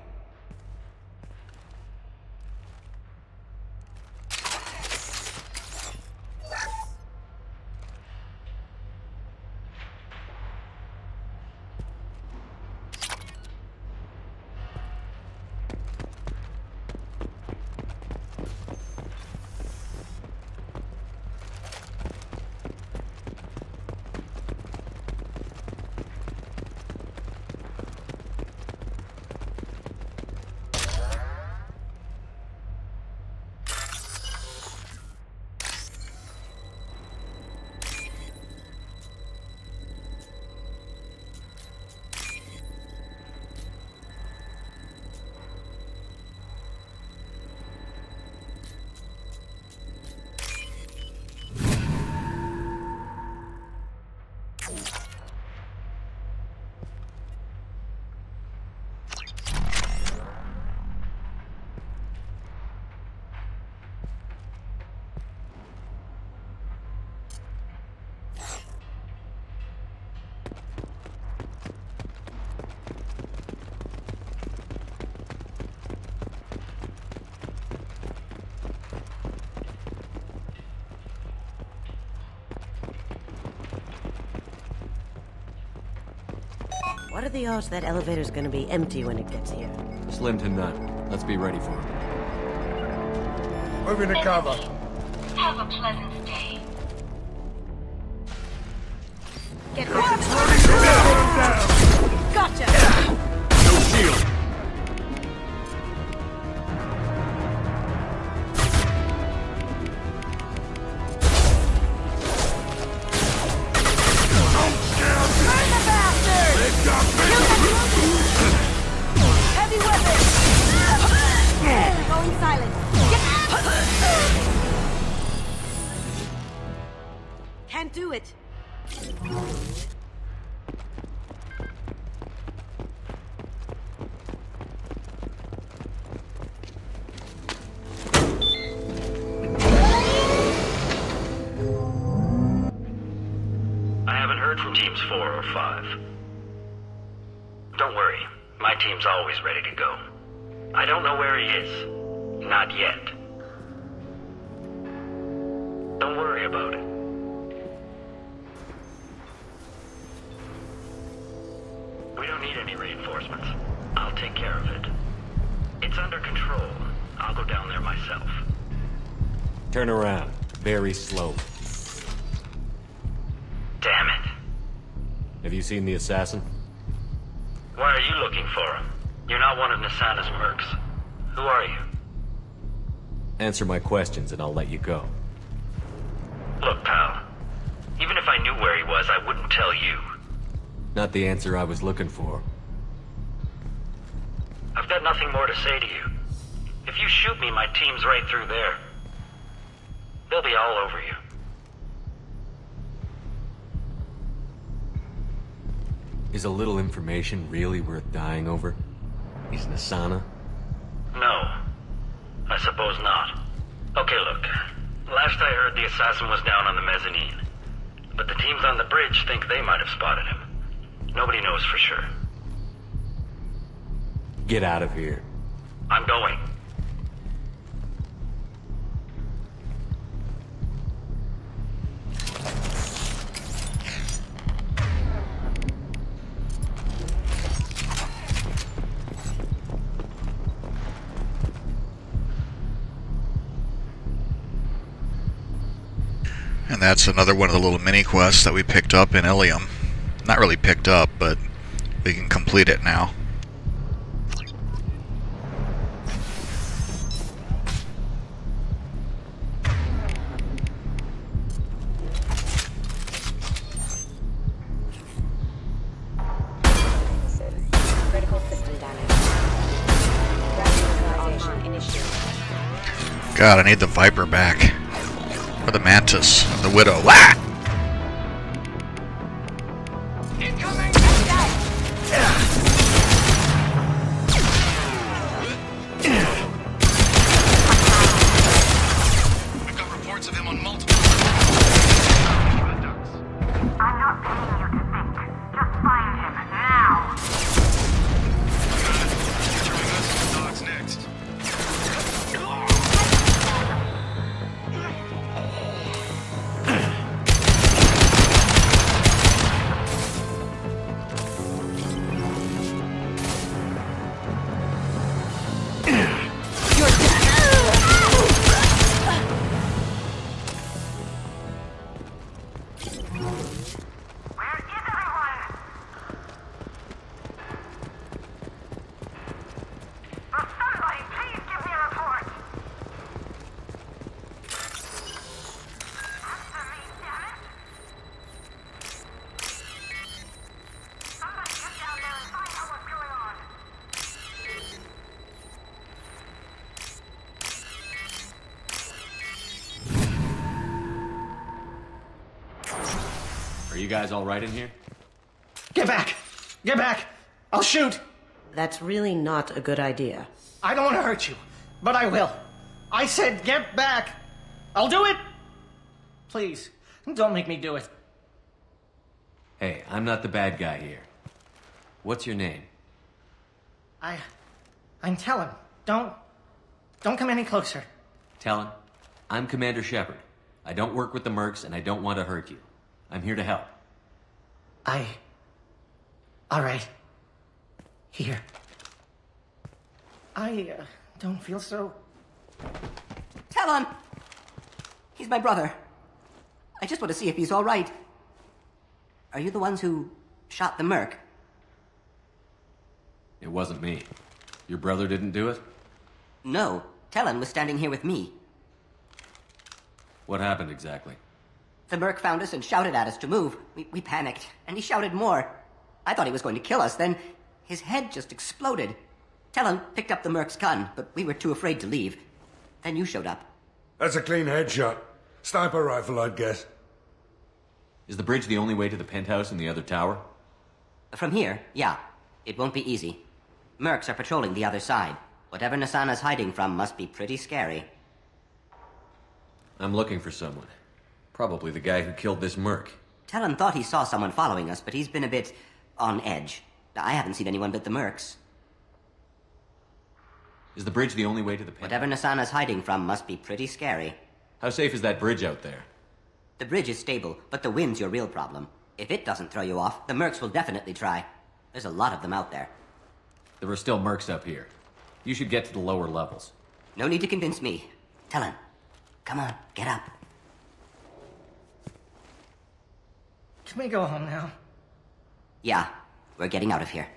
What are the odds that elevator's gonna be empty when it gets here? Slim to none. Let's be ready for him. Moving to cover. Have a pleasant day. Get ready. Gotcha! No shield! Heavy weapon! Going silent. Can't do it. I haven't heard from teams 4 or 5. Don't worry, my team's always ready to go. I don't know where he is. Not yet. Don't worry about it. We don't need any reinforcements. I'll take care of it. It's under control. I'll go down there myself. Turn around. Very slowly. Damn it. Have you seen the assassin? Why are you looking for him? You're not one of Nasana's mercs. Who are you? Answer my questions and I'll let you go. Look, pal. Even if I knew where he was, I wouldn't tell you. Not the answer I was looking for. I've got nothing more to say to you. If you shoot me, my team's right through there. They'll be all over you. Is a little information really worth dying over? Is Nasana? No. I suppose not. Okay, look. Last I heard, the assassin was down on the mezzanine. But the teams on the bridge think they might have spotted him. Nobody knows for sure. Get out of here. I'm going. And that's another one of the little mini quests that we picked up in Illium. Not really picked up, but we can complete it now. Critical system damage. Radicalization initiated. God, I need the Viper back. Or the Mantis, the Widow. Ah! We've got reports of him on multiple ducts. I'm not paying you to think. Just find him now. Entering us, dogs next. Are you guys all right in here? Get back! Get back! I'll shoot! That's really not a good idea. I don't want to hurt you, but I will. I said get back! I'll do it! Please, don't make me do it. Hey, I'm not the bad guy here. What's your name? I'm Talon. Don't come any closer. Talon, I'm Commander Shepard. I don't work with the mercs and I don't want to hurt you. I'm here to help. All right. Here. I don't feel so... Talon! He's my brother. I just want to see if he's all right. Are you the ones who shot the merc? It wasn't me. Your brother didn't do it? No. Talon was standing here with me. What happened exactly? The merc found us and shouted at us to move. We panicked, and he shouted more. I thought he was going to kill us, then his head just exploded. Talon picked up the merc's gun, but we were too afraid to leave. Then you showed up. That's a clean headshot. Sniper rifle, I'd guess. Is the bridge the only way to the penthouse in the other tower? From here, yeah. It won't be easy. Mercs are patrolling the other side. Whatever Nasana's hiding from must be pretty scary. I'm looking for someone. Probably the guy who killed this merc. Talon thought he saw someone following us, but he's been a bit on edge. I haven't seen anyone but the mercs. Is the bridge the only way to the penthouse? Whatever Nasana's hiding from must be pretty scary. How safe is that bridge out there? The bridge is stable, but the wind's your real problem. If it doesn't throw you off, the mercs will definitely try. There's a lot of them out there. There are still mercs up here. You should get to the lower levels. No need to convince me. Talon, come on, get up. Can we go home now? Yeah, we're getting out of here.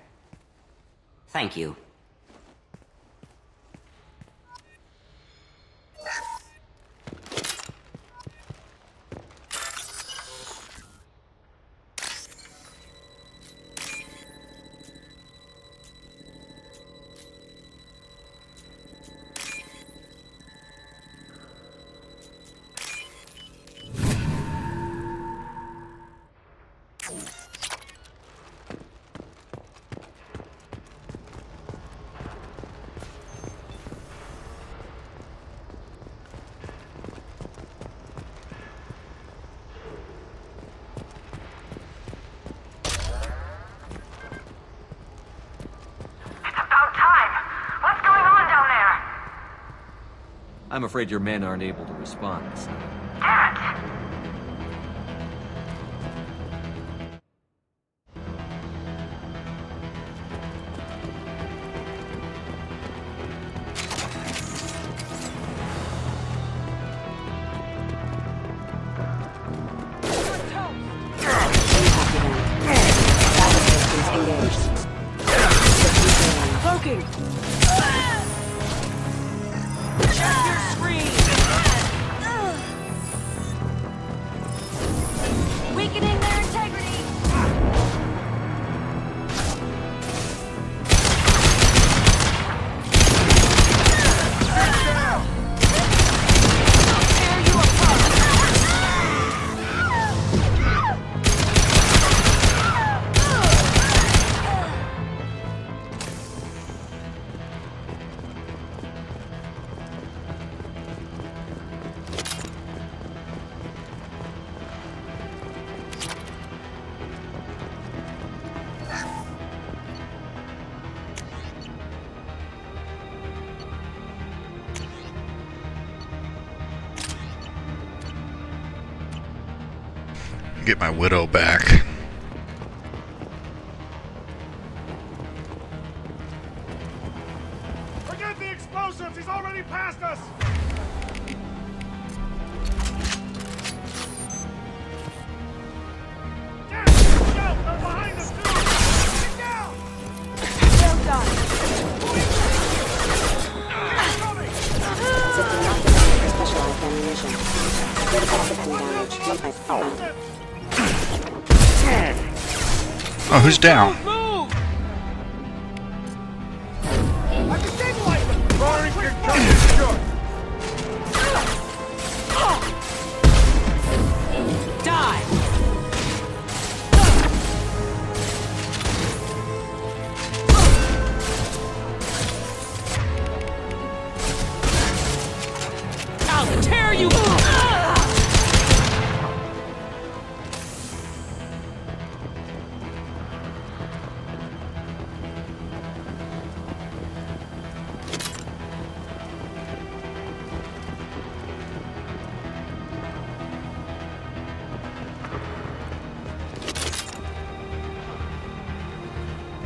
Thank you. I'm afraid your men aren't able to respond. Damn it! Cloaking! Check your screen! Weakening their integrity! I'll tear you apart! Get my widow back. Forget the explosives! He's already past us! Damn! Look out! They're behind us, too! Get down! Well done! System activated for specialized ammunition. Critical system damage. Multi-point. Oh, who's down? Move! I can stabilize them! Firing contact shot! Die! I'll tear you up!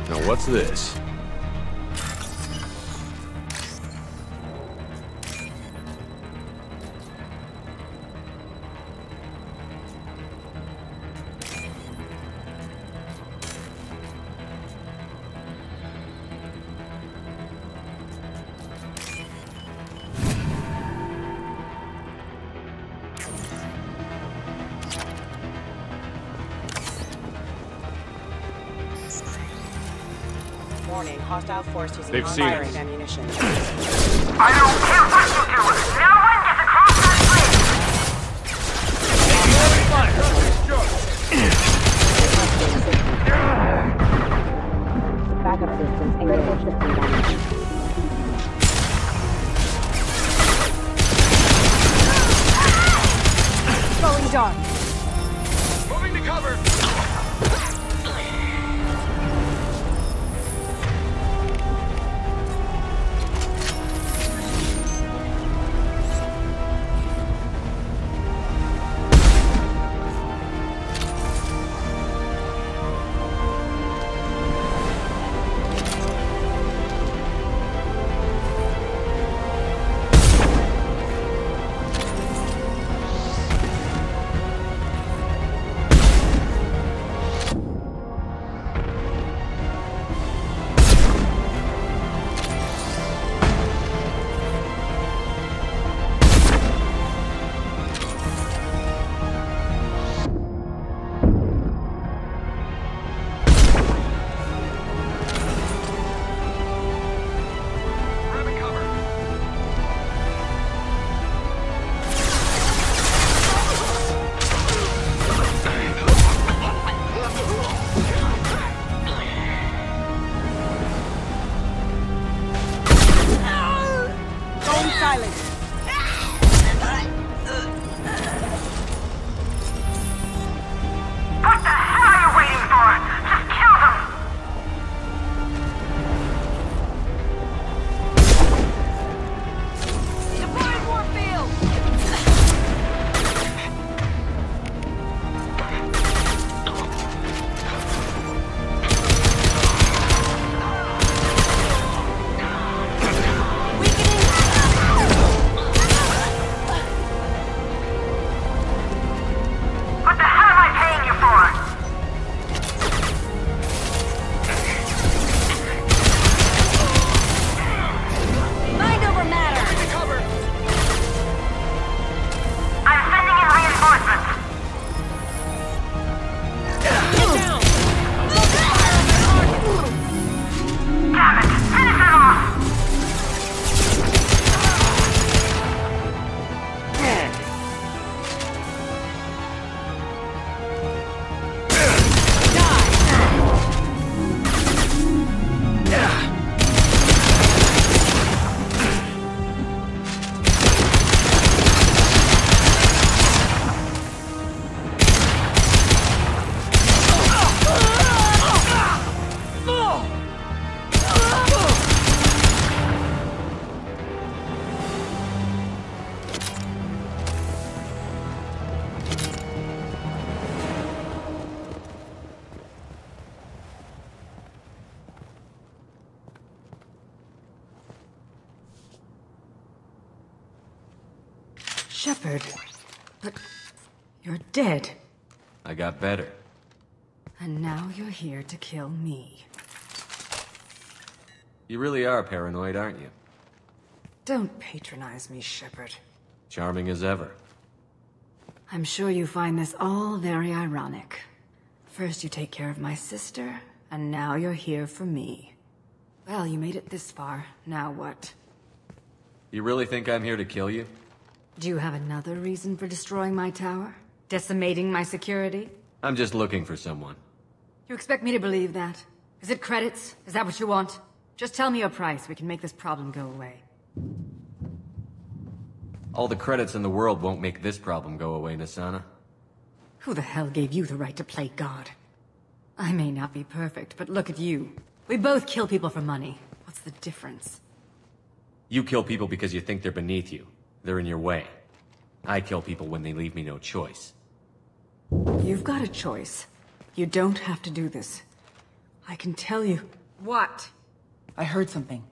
Now what's this? Warning, hostile force using They've seen non-firing us. ammunition. I don't care what you do! No one gets across that Backup systems engaged. Shifting damage. Going dark. Moving to cover! Shepard, but you're dead. I got better. And now you're here to kill me. You really are paranoid, aren't you? Don't patronize me, Shepard. Charming as ever. I'm sure you find this all very ironic. First you take care of my sister, and now you're here for me. Well, you made it this far. Now what? You really think I'm here to kill you? Do you have another reason for destroying my tower? Decimating my security? I'm just looking for someone. You expect me to believe that? Is it credits? Is that what you want? Just tell me your price. We can make this problem go away. All the credits in the world won't make this problem go away, Nasana. Who the hell gave you the right to play God? I may not be perfect, but look at you. We both kill people for money. What's the difference? You kill people because you think they're beneath you. They're in your way. I kill people when they leave me no choice. You've got a choice. You don't have to do this. I can tell you. What? I heard something.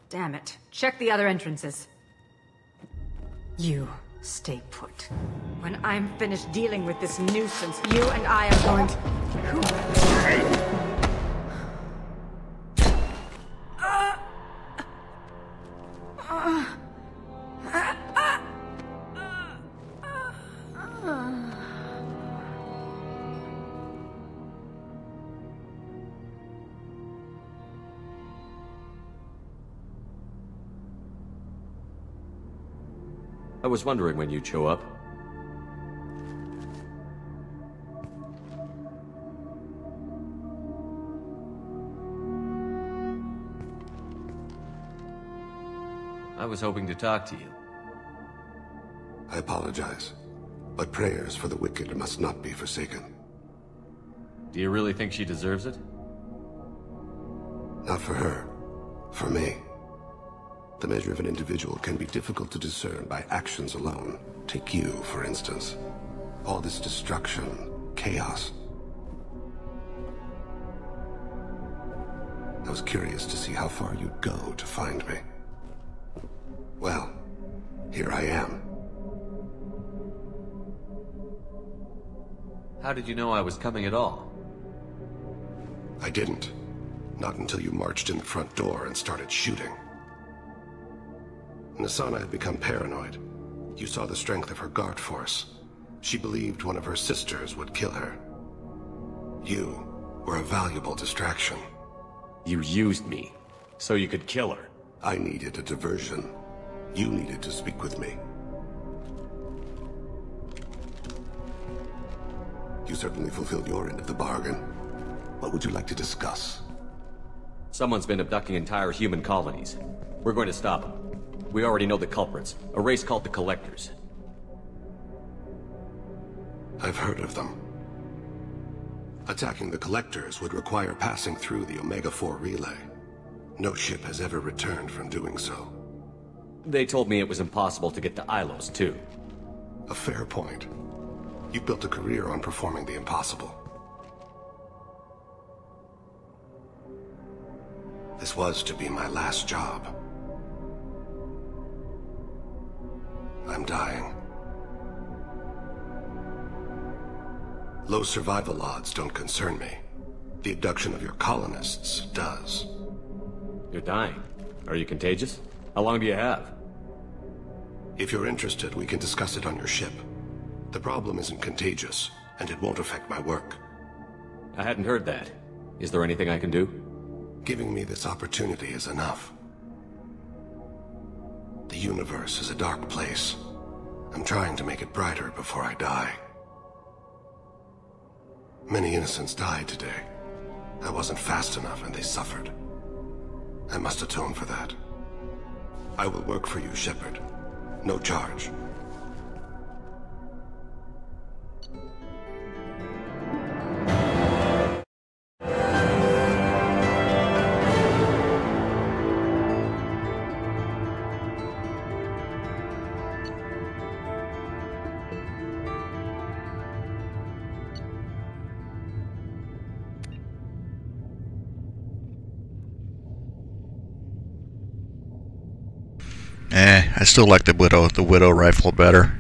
Damn it. Check the other entrances. You stay put. When I'm finished dealing with this nuisance, you and I are going to... I was wondering when you'd show up. I was hoping to talk to you. I apologize, but prayers for the wicked must not be forsaken. Do you really think she deserves it? Not for her. For me. The measure of an individual can be difficult to discern by actions alone. Take you, for instance. All this destruction, chaos. I was curious to see how far you'd go to find me. Well, here I am. How did you know I was coming at all? I didn't. Not until you marched in the front door and started shooting. Nasana had become paranoid. You saw the strength of her guard force. She believed one of her sisters would kill her. You were a valuable distraction. You used me, so you could kill her. I needed a diversion. You needed to speak with me. You certainly fulfilled your end of the bargain. What would you like to discuss? Someone's been abducting entire human colonies. We're going to stop them. We already know the culprits, a race called the Collectors. I've heard of them. Attacking the Collectors would require passing through the Omega-4 relay. No ship has ever returned from doing so. They told me it was impossible to get to Ilos, too. A fair point. You've built a career on performing the impossible. This was to be my last job. I'm dying. Low survival odds don't concern me. The abduction of your colonists does. You're dying. Are you contagious? How long do you have? If you're interested, we can discuss it on your ship. The problem isn't contagious, and it won't affect my work. I hadn't heard that. Is there anything I can do? Giving me this opportunity is enough. The universe is a dark place. I'm trying to make it brighter before I die. Many innocents died today. I wasn't fast enough and they suffered. I must atone for that. I will work for you, Shepard. No charge. I still like the Widow rifle better.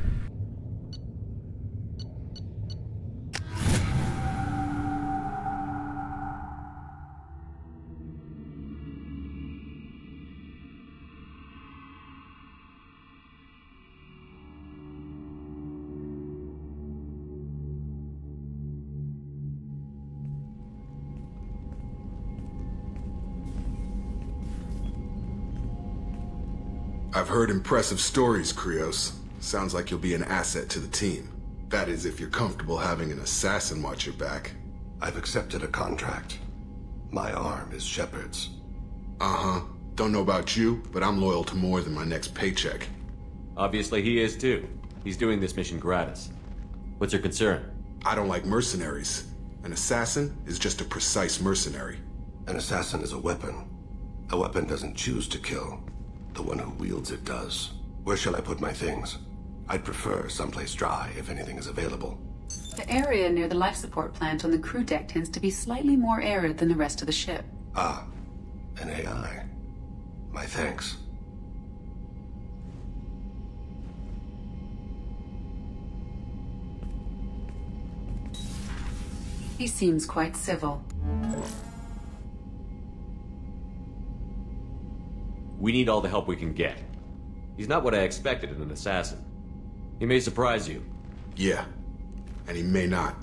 I've heard impressive stories, Krios. Sounds like you'll be an asset to the team. That is, if you're comfortable having an assassin watch your back. I've accepted a contract. My arm is Shepard's. Uh-huh. Don't know about you, but I'm loyal to more than my next paycheck. Obviously he is too. He's doing this mission gratis. What's your concern? I don't like mercenaries. An assassin is just a precise mercenary. An assassin is a weapon. A weapon doesn't choose to kill. The one who wields it does. Where shall I put my things? I'd prefer someplace dry if anything is available. The area near the life support plant on the crew deck tends to be slightly more arid than the rest of the ship. Ah, an AI. My thanks. He seems quite civil. We need all the help we can get. He's not what I expected in an assassin. He may surprise you. Yeah, and he may not.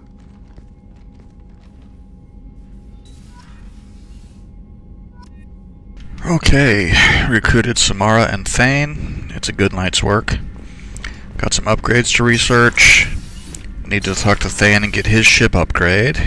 Okay, recruited Samara and Thane. It's a good night's work. Got some upgrades to research. Need to talk to Than and get his ship upgrade.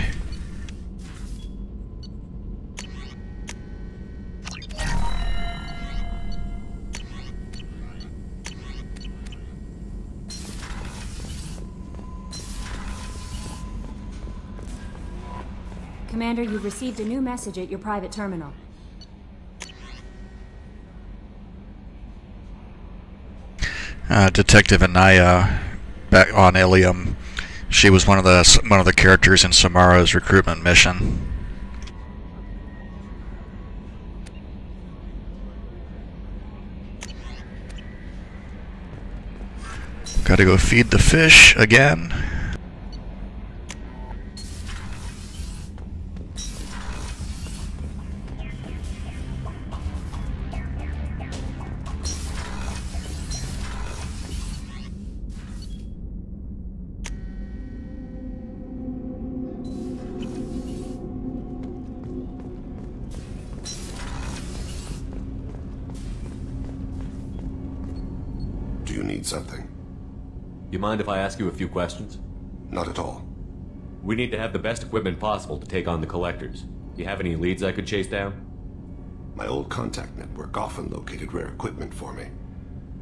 Commander, you've received a new message at your private terminal. Detective Anaya, back on Illium. She was one of the characters in Samara's recruitment mission. Gotta go feed the fish again. Do you need something? You mind if I ask you a few questions? Not at all. We need to have the best equipment possible to take on the collectors. You have any leads I could chase down? My old contact network often located rare equipment for me.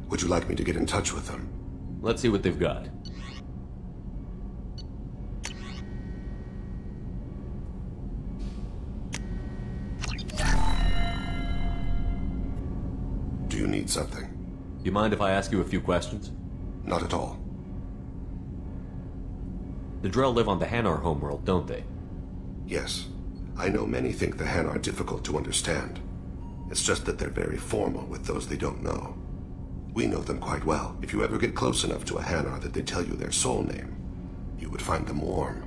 Would you like me to get in touch with them? Let's see what they've got. Do you need something? You mind if I ask you a few questions? Not at all. The Drell live on the Hanar homeworld, don't they? Yes. I know many think the Han are difficult to understand. It's just that they're very formal with those they don't know. We know them quite well. If you ever get close enough to a Hanar that they tell you their soul name, you would find them warm.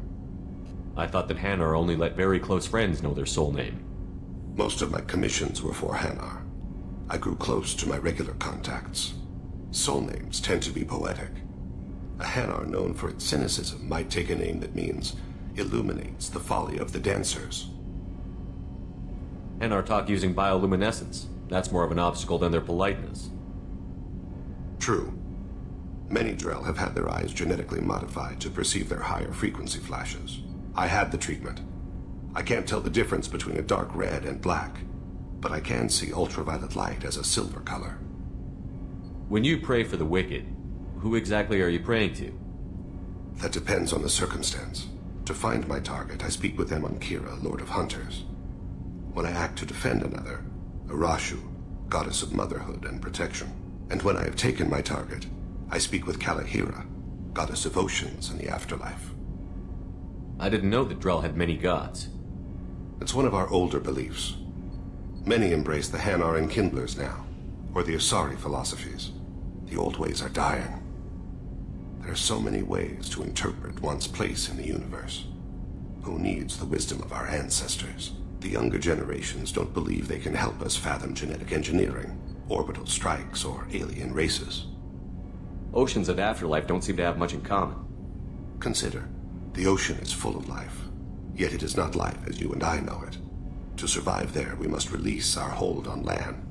I thought that Hanar only let very close friends know their soul name. Most of my commissions were for Hanar. I grew close to my regular contacts. Soul names tend to be poetic. A Hanar known for its cynicism might take a name that means illuminates the folly of the dancers. Hanar talk using bioluminescence. That's more of an obstacle than their politeness. True. Many Drell have had their eyes genetically modified to perceive their higher frequency flashes. I had the treatment. I can't tell the difference between a dark red and black, but I can see ultraviolet light as a silver color. When you pray for the wicked, who exactly are you praying to? That depends on the circumstance. To find my target, I speak with Kira, Lord of Hunters. When I act to defend another, Arashu, Goddess of Motherhood and Protection. And when I have taken my target, I speak with Kalahira, Goddess of Oceans and the Afterlife. I didn't know that Drell had many gods. It's one of our older beliefs. Many embrace the Hanar Enkindlers now, or the Asari philosophies. The old ways are dying. There are so many ways to interpret one's place in the universe. Who needs the wisdom of our ancestors? The younger generations don't believe they can help us fathom genetic engineering, orbital strikes, or alien races. Oceans and Afterlife don't seem to have much in common. Consider, the ocean is full of life, yet it is not life as you and I know it. To survive there, we must release our hold on land,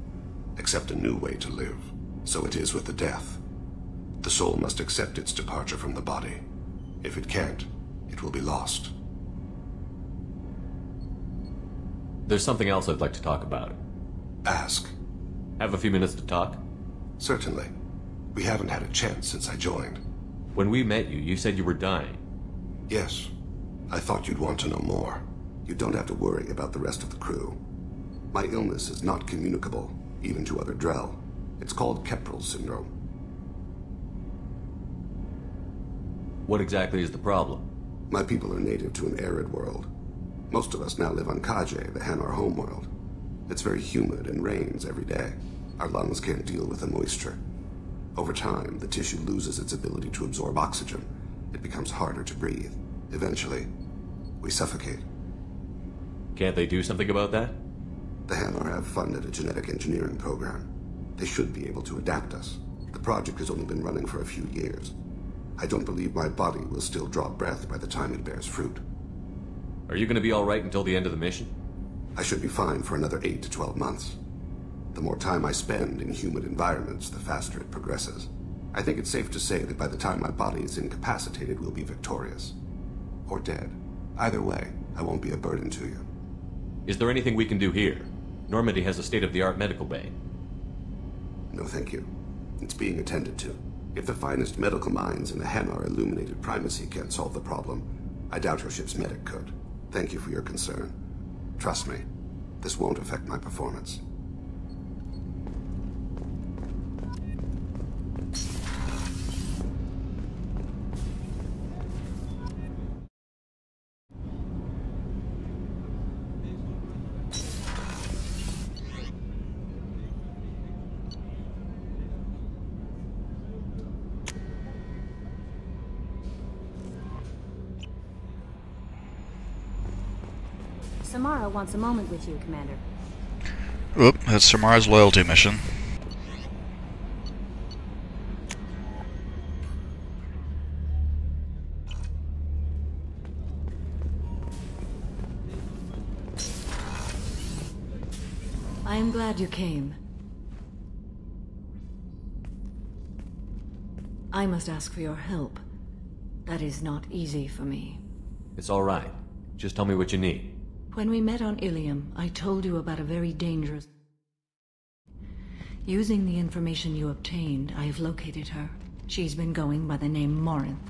accept a new way to live. So it is with the death. The soul must accept its departure from the body. If it can't, it will be lost. There's something else I'd like to talk about. Ask. Have a few minutes to talk? Certainly. We haven't had a chance since I joined. When we met you, you said you were dying. Yes. I thought you'd want to know more. You don't have to worry about the rest of the crew. My illness is not communicable, even to other Drell. It's called Keprel syndrome. What exactly is the problem? My people are native to an arid world. Most of us now live on Kaje, the Hanar homeworld. It's very humid and rains every day. Our lungs can't deal with the moisture. Over time, the tissue loses its ability to absorb oxygen. It becomes harder to breathe. Eventually, we suffocate. Can't they do something about that? The Hanar have funded a genetic engineering program. They should be able to adapt us. The project has only been running for a few years. I don't believe my body will still draw breath by the time it bears fruit. Are you going to be alright until the end of the mission? I should be fine for another 8 to 12 months. The more time I spend in humid environments, the faster it progresses. I think it's safe to say that by the time my body is incapacitated, we'll be victorious. Or dead. Either way, I won't be a burden to you. Is there anything we can do here? Normandy has a state-of-the-art medical bay. No, thank you. It's being attended to. If the finest medical minds in the Hanar illuminated primacy can't solve the problem, I doubt your ship's medic could. Thank you for your concern. Trust me, this won't affect my performance. Samara wants a moment with you, Commander. Oop, that's Samara's loyalty mission. I am glad you came. I must ask for your help. That is not easy for me. It's all right. Just tell me what you need. When we met on Illium, I told you about a very dangerous... Using the information you obtained, I have located her. She's been going by the name Morinth.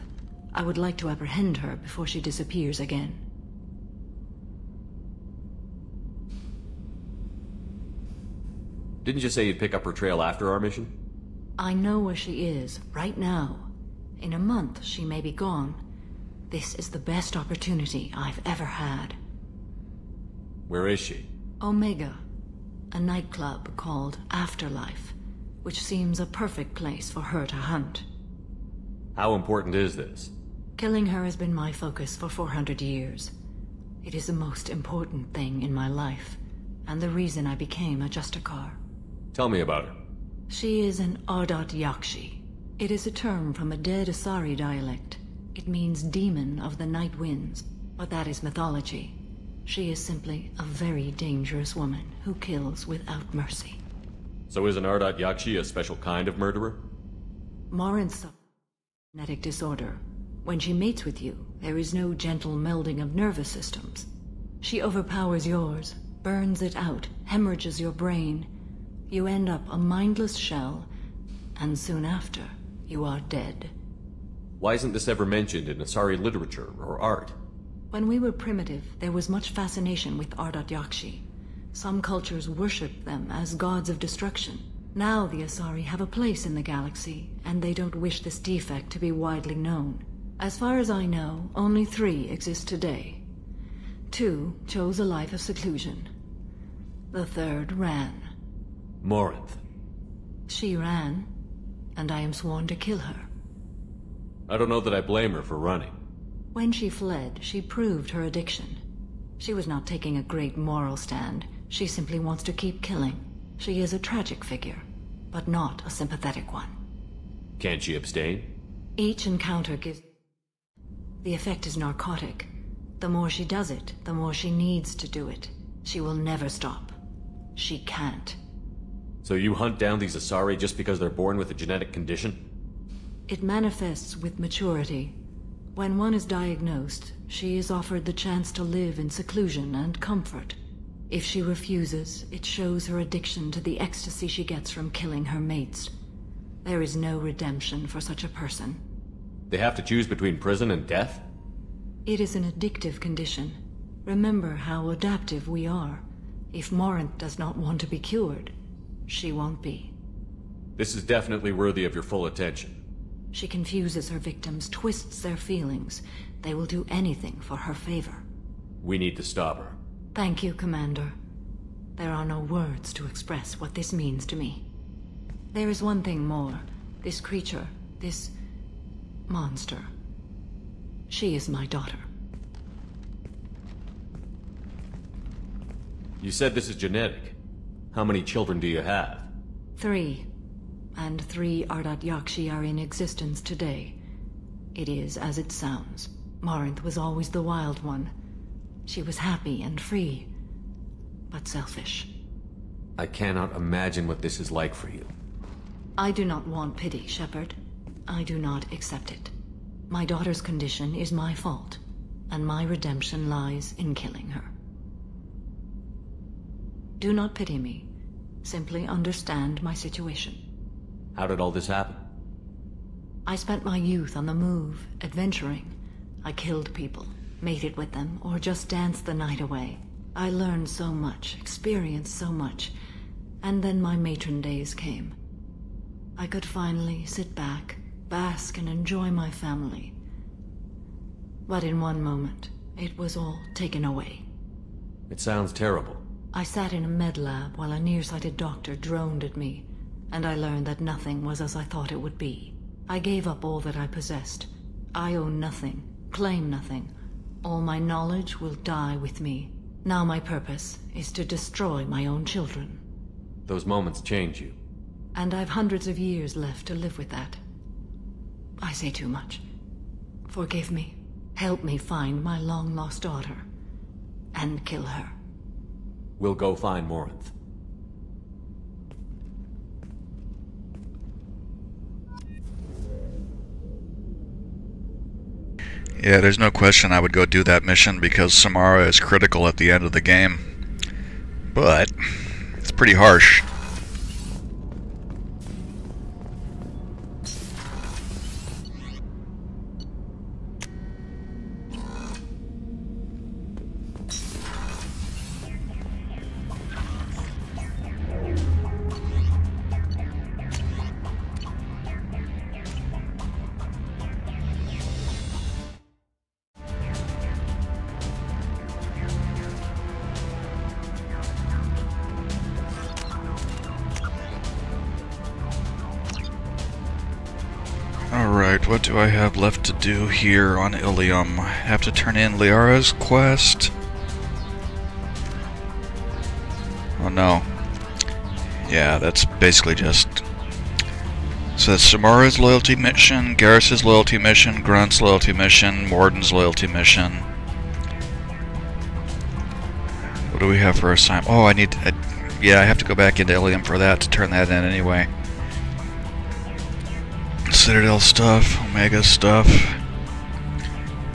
I would like to apprehend her before she disappears again. Didn't you say you'd pick up her trail after our mission? I know where she is, right now. In a month, she may be gone. This is the best opportunity I've ever had. Where is she? Omega, a nightclub called Afterlife, which seems a perfect place for her to hunt. How important is this? Killing her has been my focus for 400 years. It is the most important thing in my life, and the reason I became a Justicar. Tell me about her. She is an Ardat Yakshi. It is a term from a dead Asari dialect. It means demon of the night winds, but that is mythology. She is simply a very dangerous woman who kills without mercy. So is an Ardat Yakshi a special kind of murderer? Morinth suffers from genetic disorder. When she mates with you, there is no gentle melding of nervous systems. She overpowers yours, burns it out, hemorrhages your brain. You end up a mindless shell, and soon after, you are dead. Why isn't this ever mentioned in Asari literature or art? When we were primitive, there was much fascination with Ardat Yakshi. Some cultures worshipped them as gods of destruction. Now the Asari have a place in the galaxy, and they don't wish this defect to be widely known. As far as I know, only 3 exist today. 2 chose a life of seclusion. The 3rd ran. Morinth. She ran, and I am sworn to kill her. I don't know that I blame her for running. When she fled, she proved her addiction. She was not taking a great moral stand. She simply wants to keep killing. She is a tragic figure, but not a sympathetic one. Can't she abstain? Each encounter gives... The effect is narcotic. The more she does it, the more she needs to do it. She will never stop. She can't. So you hunt down these Asari just because they're born with a genetic condition? It manifests with maturity. When one is diagnosed, she is offered the chance to live in seclusion and comfort. If she refuses, it shows her addiction to the ecstasy she gets from killing her mates. There is no redemption for such a person. They have to choose between prison and death? It is an addictive condition. Remember how adaptive we are. If Morinth does not want to be cured, she won't be. This is definitely worthy of your full attention. She confuses her victims, twists their feelings. They will do anything for her favor. We need to stop her. Thank you, Commander. There are no words to express what this means to me. There is one thing more. This creature, this monster. She is my daughter. You said this is genetic. How many children do you have? 3. And 3 Ardat Yakshi are in existence today. It is as it sounds. Morinth was always the wild one. She was happy and free, but selfish. I cannot imagine what this is like for you. I do not want pity, Shepard. I do not accept it. My daughter's condition is my fault, and my redemption lies in killing her. Do not pity me. Simply understand my situation. How did all this happen? I spent my youth on the move, adventuring. I killed people, mated with them, or just danced the night away. I learned so much, experienced so much, and then my matron days came. I could finally sit back, bask and enjoy my family. But in one moment, it was all taken away. It sounds terrible. I sat in a med lab while a nearsighted doctor droned at me, and I learned that nothing was as I thought it would be. I gave up all that I possessed. I own nothing, claim nothing. All my knowledge will die with me. Now my purpose is to destroy my own children. Those moments change you. And I've hundreds of years left to live with that. I say too much. Forgive me. Help me find my long-lost daughter. And kill her. We'll go find Morinth. Yeah, there's no question I would go do that mission because Samara is critical at the end of the game. But it's pretty harsh. Alright, what do I have left to do here on Illium? I have to turn in Liara's quest. Oh no. Yeah, that's basically just... So that's Samara's loyalty mission, Garrus's loyalty mission, Grunt's loyalty mission, Morden's loyalty mission. What do we have for assignment? Oh, yeah, I have to go back into Illium for that to turn that in anyway. Citadel stuff, Omega stuff.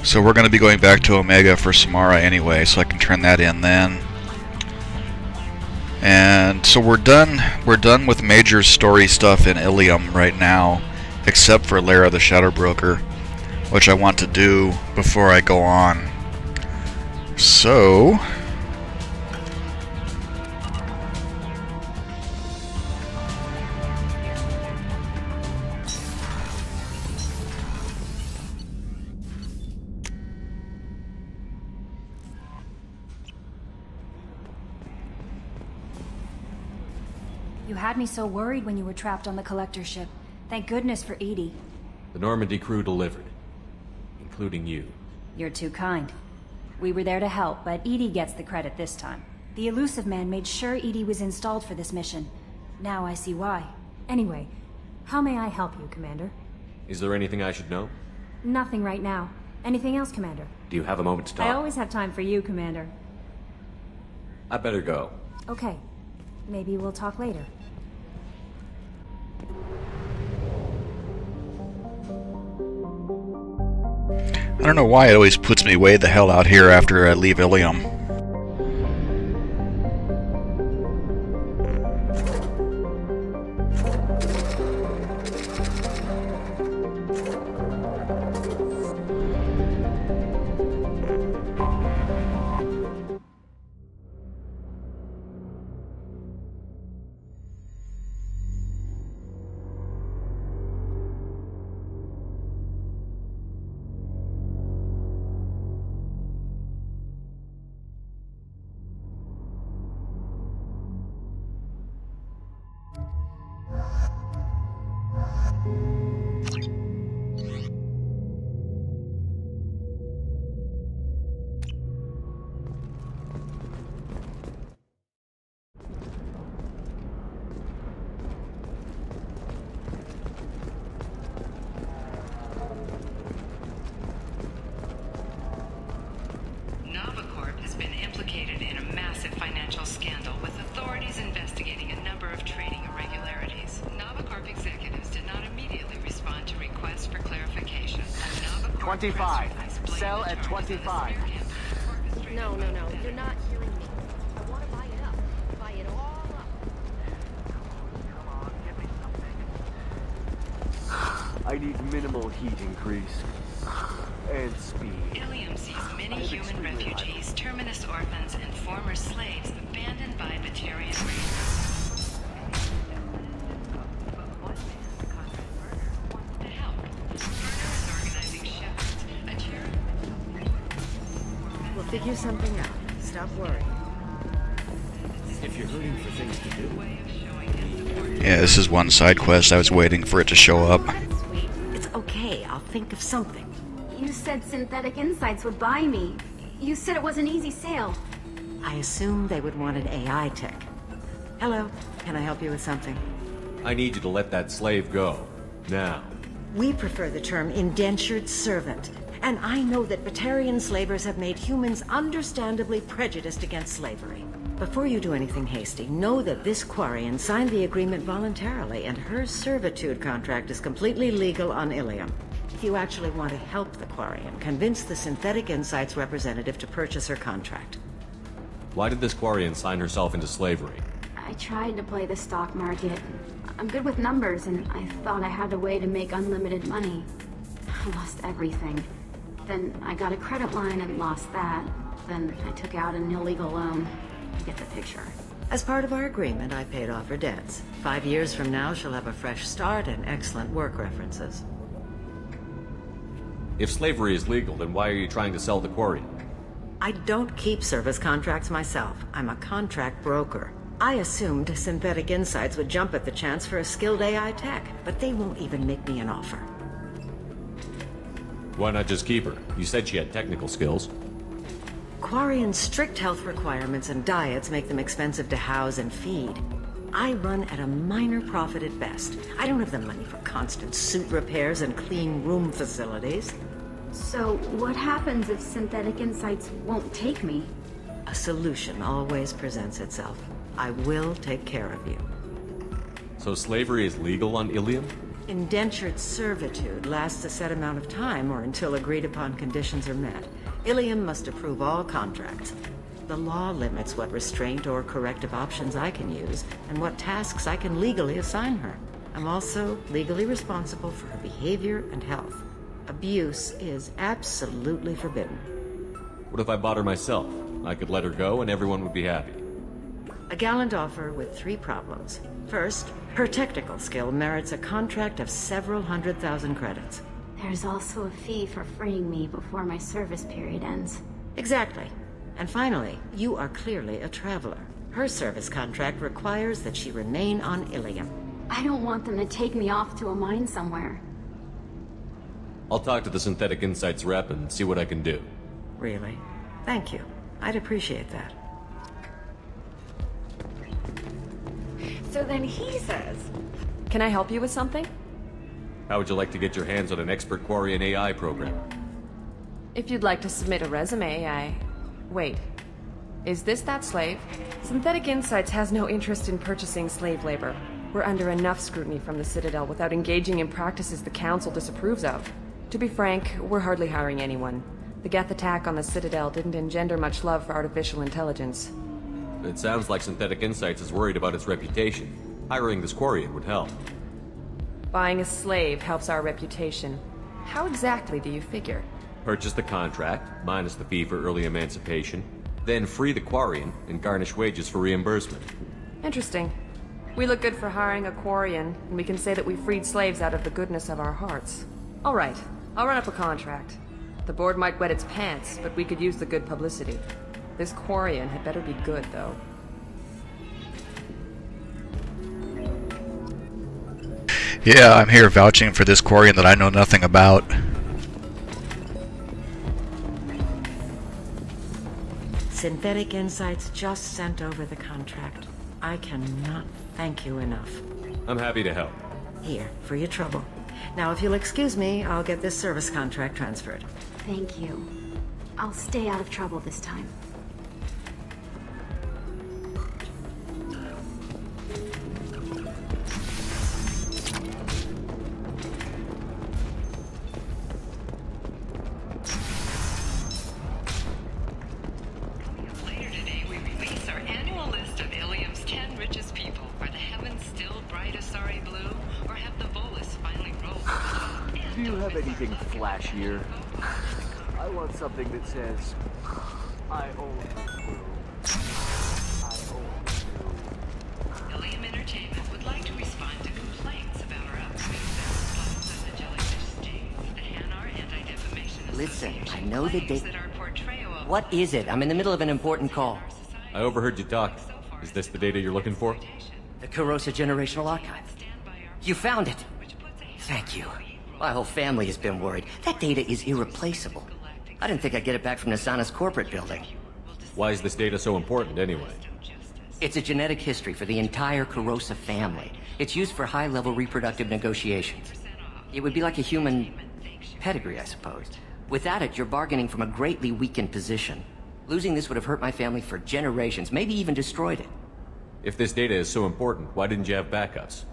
So we're going to be going back to Omega for Samara anyway, so I can turn that in then. And so we're done with major story stuff in Illium right now, except for Lara the Shadow Broker, which I want to do before I go on. So... You had me so worried when you were trapped on the collector ship. Thank goodness for Edie. The Normandy crew delivered, including you. You're too kind. We were there to help, but Edie gets the credit this time. The Elusive Man made sure Edie was installed for this mission. Now I see why. Anyway, how may I help you, Commander? Is there anything I should know? Nothing right now. Anything else, Commander? Do you have a moment to talk? I always have time for you, Commander. I better go. Okay. Maybe we'll talk later. I don't know why it always puts me way the hell out here after I leave Illium. 25. Sell at 25. No, you're not hearing me. I want to buy it up. Buy it all up. I need minimal heat increase. And speed. Illium sees many human refugees, terminus orphans, and former slaves abandoned by Batarian raiders. To help, Burner is organizing shepherds, a charity. We'll figure something out. Stop worrying. If you're hurting for things to do. Yeah, this is one side quest. I was waiting for it to show up. It's okay. I'll think of something. You said Synthetic Insights would buy me. You said it was an easy sale. I assumed they would want an AI tech. Hello. Can I help you with something? I need you to let that slave go. Now. We prefer the term indentured servant. And I know that Batarian slavers have made humans understandably prejudiced against slavery. Before you do anything hasty, know that this Quarian signed the agreement voluntarily, and her servitude contract is completely legal on Illium. If you actually want to help the Quarian, convince the Synthetic Insights representative to purchase her contract. Why did this Quarian sign herself into slavery? I tried to play the stock market. I'm good with numbers, and I thought I had a way to make unlimited money. I lost everything. Then I got a credit line and lost that. Then I took out an illegal loan. You get the picture. As part of our agreement, I paid off her debts. 5 years from now, she'll have a fresh start and excellent work references. If slavery is legal, then why are you trying to sell the Quarian? I don't keep service contracts myself. I'm a contract broker. I assumed Synthetic Insights would jump at the chance for a skilled AI tech, but they won't even make me an offer. Why not just keep her? You said she had technical skills. Quarian's strict health requirements and diets make them expensive to house and feed. I run at a minor profit at best. I don't have the money for constant suit repairs and clean room facilities. So, what happens if Synthetic Insights won't take me? A solution always presents itself. I will take care of you. So slavery is legal on Illium? Indentured servitude lasts a set amount of time or until agreed upon conditions are met. Illium must approve all contracts. The law limits what restraint or corrective options I can use and what tasks I can legally assign her. I'm also legally responsible for her behavior and health. Abuse is absolutely forbidden. What if I bought her myself? I could let her go and everyone would be happy. A gallant offer with 3 problems. First, her technical skill merits a contract of several 100,000 credits. There's also a fee for freeing me before my service period ends. Exactly. And finally, you are clearly a traveler. Her service contract requires that she remain on Illium. I don't want them to take me off to a mine somewhere. I'll talk to the Synthetic Insights rep and see what I can do. Really? Thank you. I'd appreciate that. So then he says, "Can I help you with something?" How would you like to get your hands on an expert Quarian AI program? If you'd like to submit a resume, Wait. Is this that slave? Synthetic Insights has no interest in purchasing slave labor. We're under enough scrutiny from the Citadel without engaging in practices the Council disapproves of. To be frank, we're hardly hiring anyone. The Geth attack on the Citadel didn't engender much love for artificial intelligence. It sounds like Synthetic Insights is worried about its reputation. Hiring this Quarian would help. Buying a slave helps our reputation. How exactly do you figure? Purchase the contract, minus the fee for early emancipation, then free the Quarian and garnish wages for reimbursement. Interesting. We look good for hiring a Quarian, and we can say that we freed slaves out of the goodness of our hearts. All right, I'll run up a contract. The board might wet its pants, but we could use the good publicity. This Quarian had better be good, though. Yeah, I'm here vouching for this Quarian that I know nothing about. Synthetic Insights just sent over the contract. I cannot thank you enough. I'm happy to help. Here, for your trouble. Now, if you'll excuse me, I'll get this service contract transferred. Thank you. I'll stay out of trouble this time. have anything flashier? I want something that says, I own this world. I own you. Illium Entertainment would like to respond to complaints about our upcoming film of the jellyfish stings. The Hanar Anti-Defamation Listen, Association I know the claims date. that our portrayal of What is it? I'm in the middle of an important call. I overheard you talk. Is this the data you're looking for? The Corrosa Generational Archive. You found it. Thank you. My whole family has been worried. That data is irreplaceable. I didn't think I'd get it back from Nasana's corporate building. Why is this data so important anyway? It's a genetic history for the entire Corrosa family. It's used for high-level reproductive negotiations. It would be like a human pedigree, I suppose. Without it, you're bargaining from a greatly weakened position. Losing this would have hurt my family for generations, maybe even destroyed it. If this data is so important, why didn't you have backups?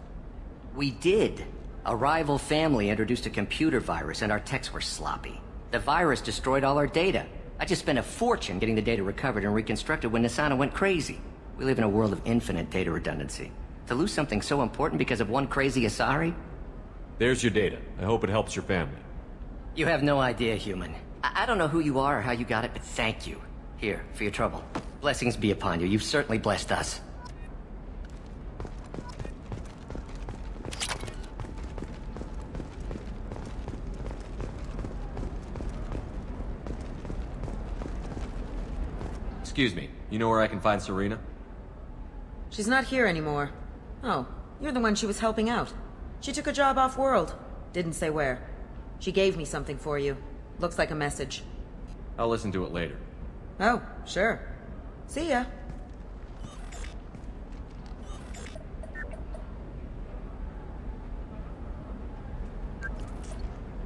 We did. A rival family introduced a computer virus and our techs were sloppy. The virus destroyed all our data. I just spent a fortune getting the data recovered and reconstructed when Nasana went crazy. We live in a world of infinite data redundancy. To lose something so important because of one crazy Asari? There's your data. I hope it helps your family. You have no idea, human. I don't know who you are or how you got it, but thank you. Here, for your trouble. Blessings be upon you. You've certainly blessed us. Excuse me, you know where I can find Serena? She's not here anymore. Oh, you're the one she was helping out. She took a job off-world. Didn't say where. She gave me something for you. Looks like a message. I'll listen to it later. Oh, sure. See ya.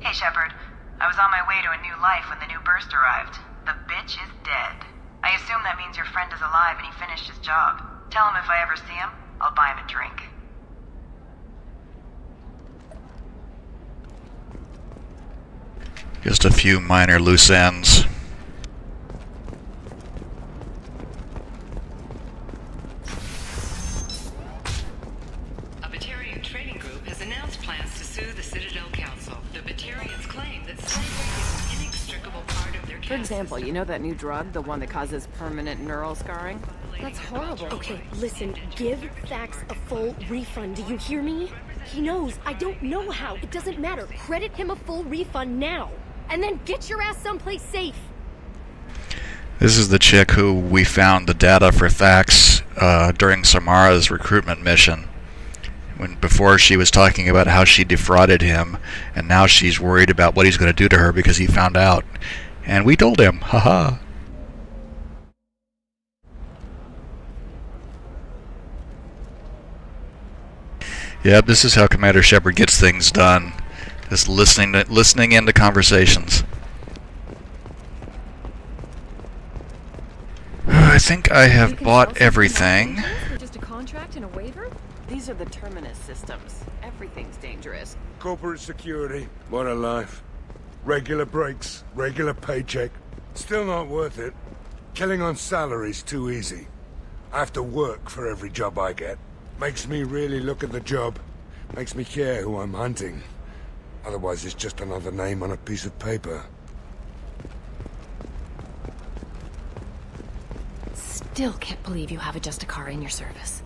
Hey, Shepard. I was on my way to a new life when the new burst arrived. The bitch is dead. I assume that means your friend is alive and he finished his job. Tell him if I ever see him, I'll buy him a drink. Just a few minor loose ends. A Batarian trading group has announced plans to sue the Citadel Council. The Batarians claim that slavery is an inextricable part of their For example, you know that new drug, the one that causes permanent neural scarring? That's horrible. Okay, listen, give Thax a full refund, do you hear me? He knows, I don't know how, it doesn't matter. Credit him a full refund now, and then get your ass someplace safe. This is the chick who we found the data for Thax during Samara's recruitment mission. Before she was talking about how she defrauded him, and now she's worried about what he's going to do to her because he found out. And we told him, haha. Yep, this is how Commander Shepard gets things done. Just listening into conversations. I think I have bought everything. Just a contract and a waiver? These are the Terminus systems. Everything's dangerous. Corporate security. What a life. Regular breaks, regular paycheck. Still not worth it. Killing on salary's too easy. I have to work for every job I get. Makes me really look at the job. Makes me care who I'm hunting. Otherwise it's just another name on a piece of paper. Still can't believe you have a Justicar in your service.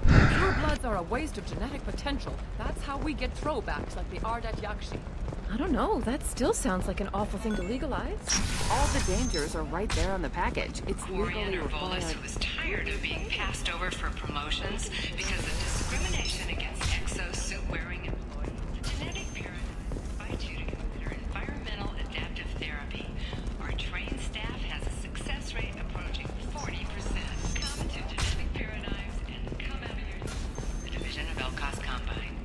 Pure bloods are a waste of genetic potential. That's how we get throwbacks like the Ardat Yakshi. I don't know, that still sounds like an awful thing to legalize. All the dangers are right there on the package. It's legally required. Who is tired of being passed over for promotions because of discrimination against exosuit-wearing employees. The genetic pyramid invites you to consider environmental adaptive therapy. Our trained staff has a success rate approaching 40%. Come to genetic paradigms and come out of your... The division of Elkos Combine.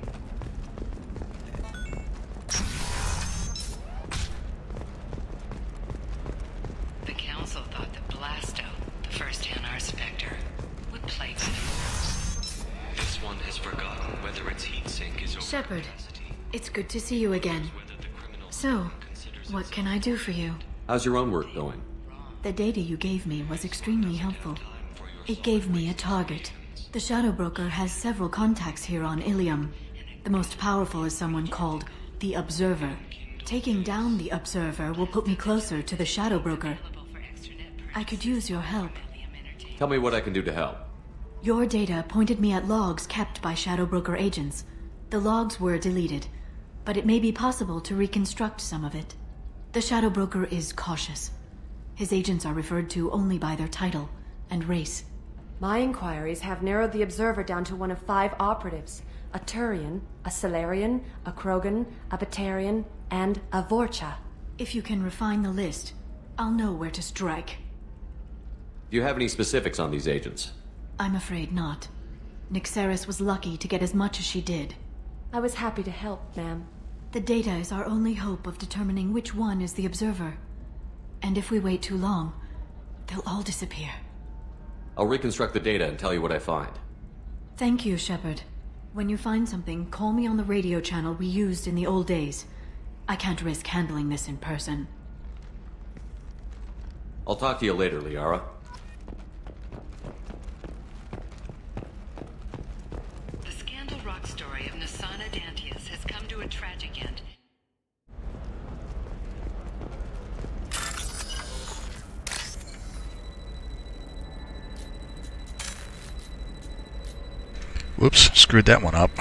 The Council thought that Blasto, the first Hanar Spectre, would play by the rules. This one has forgotten whether its heat sink is over. Shepard, it's good to see you again. So, what can I do for you? How's your own work going? The data you gave me was extremely helpful. It gave me a target. The Shadow Broker has several contacts here on Illium. The most powerful is someone called the Observer. Taking down the Observer will put me closer to the Shadow Broker. I could use your help. Tell me what I can do to help. Your data pointed me at logs kept by Shadow Broker agents. The logs were deleted, but it may be possible to reconstruct some of it. The Shadow Broker is cautious. His agents are referred to only by their title and race. My inquiries have narrowed the Observer down to one of 5 operatives. A Turian, a Solarian, a Krogan, a Batarian, and a Vorcha. If you can refine the list, I'll know where to strike. Do you have any specifics on these agents? I'm afraid not. Nyxeris was lucky to get as much as she did. I was happy to help, ma'am. The data is our only hope of determining which one is the Observer. And if we wait too long, they'll all disappear. I'll reconstruct the data and tell you what I find. Thank you, Shepard. When you find something, call me on the radio channel we used in the old days. I can't risk handling this in person. I'll talk to you later, Liara. The Scandal Rock story of Nasana Dantius has come to a tragic end. Whoops, screwed that one up.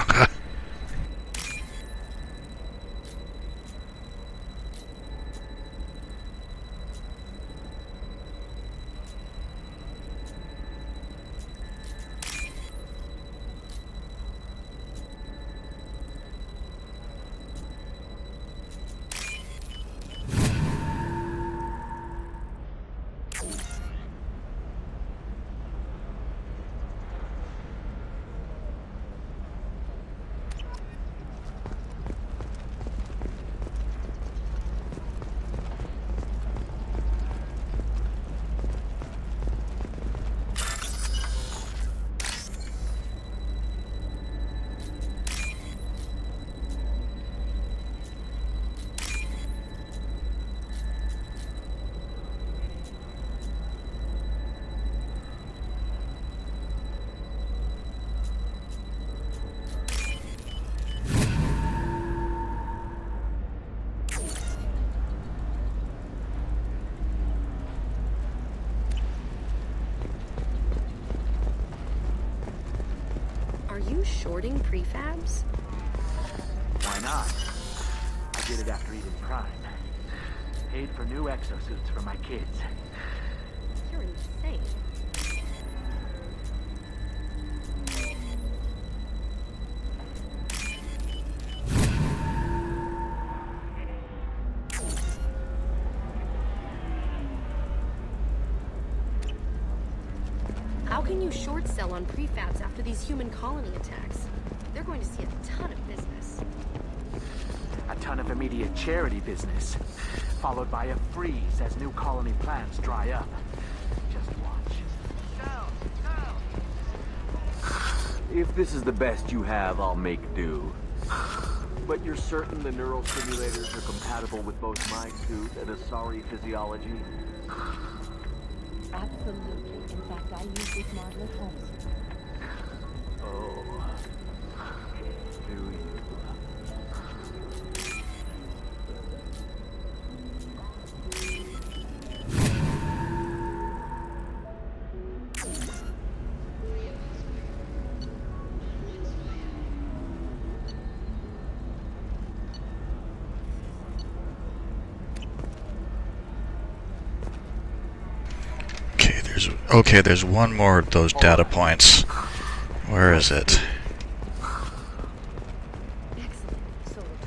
Are you shorting prefabs? Why not? I did it after Eden Prime. Paid for new exosuits for my kids. You're insane. How can you short sell on prefabs after these human colony attacks? They're going to see a ton of business. A ton of immediate charity business, followed by a freeze as new colony plans dry up. Just watch. If this is the best you have, I'll make do. But you're certain the neural simulators are compatible with both my suit and Asari physiology? Absolutely. In fact, I use this model at home. Oh. Do you? Okay, there's one more of those data points. Where is it?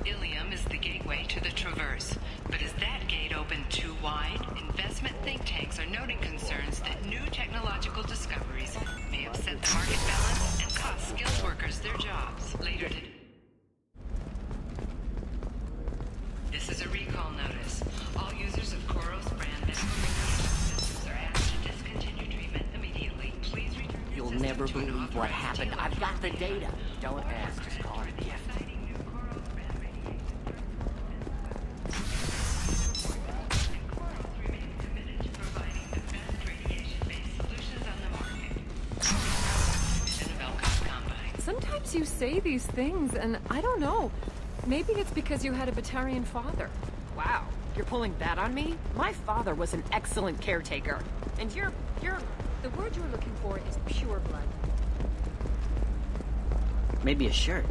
Illium is the gateway to the Traverse, but is that gate open too wide? Investment think tanks are noting concerns that new technological discoveries may upset the market balance and cost skilled workers their jobs. Later today. This is a recall notice. All users of Koros brand medical systems are asked to discontinue treatment immediately. Please return your You'll never believe what happened. I've got the data. Don't ask, just call it a gift. Sometimes Perhaps you say these things, and I don't know. Maybe it's because you had a Batarian father. Wow, you're pulling that on me? My father was an excellent caretaker. And you're... The word you're looking for is pure blood. Maybe a shirt.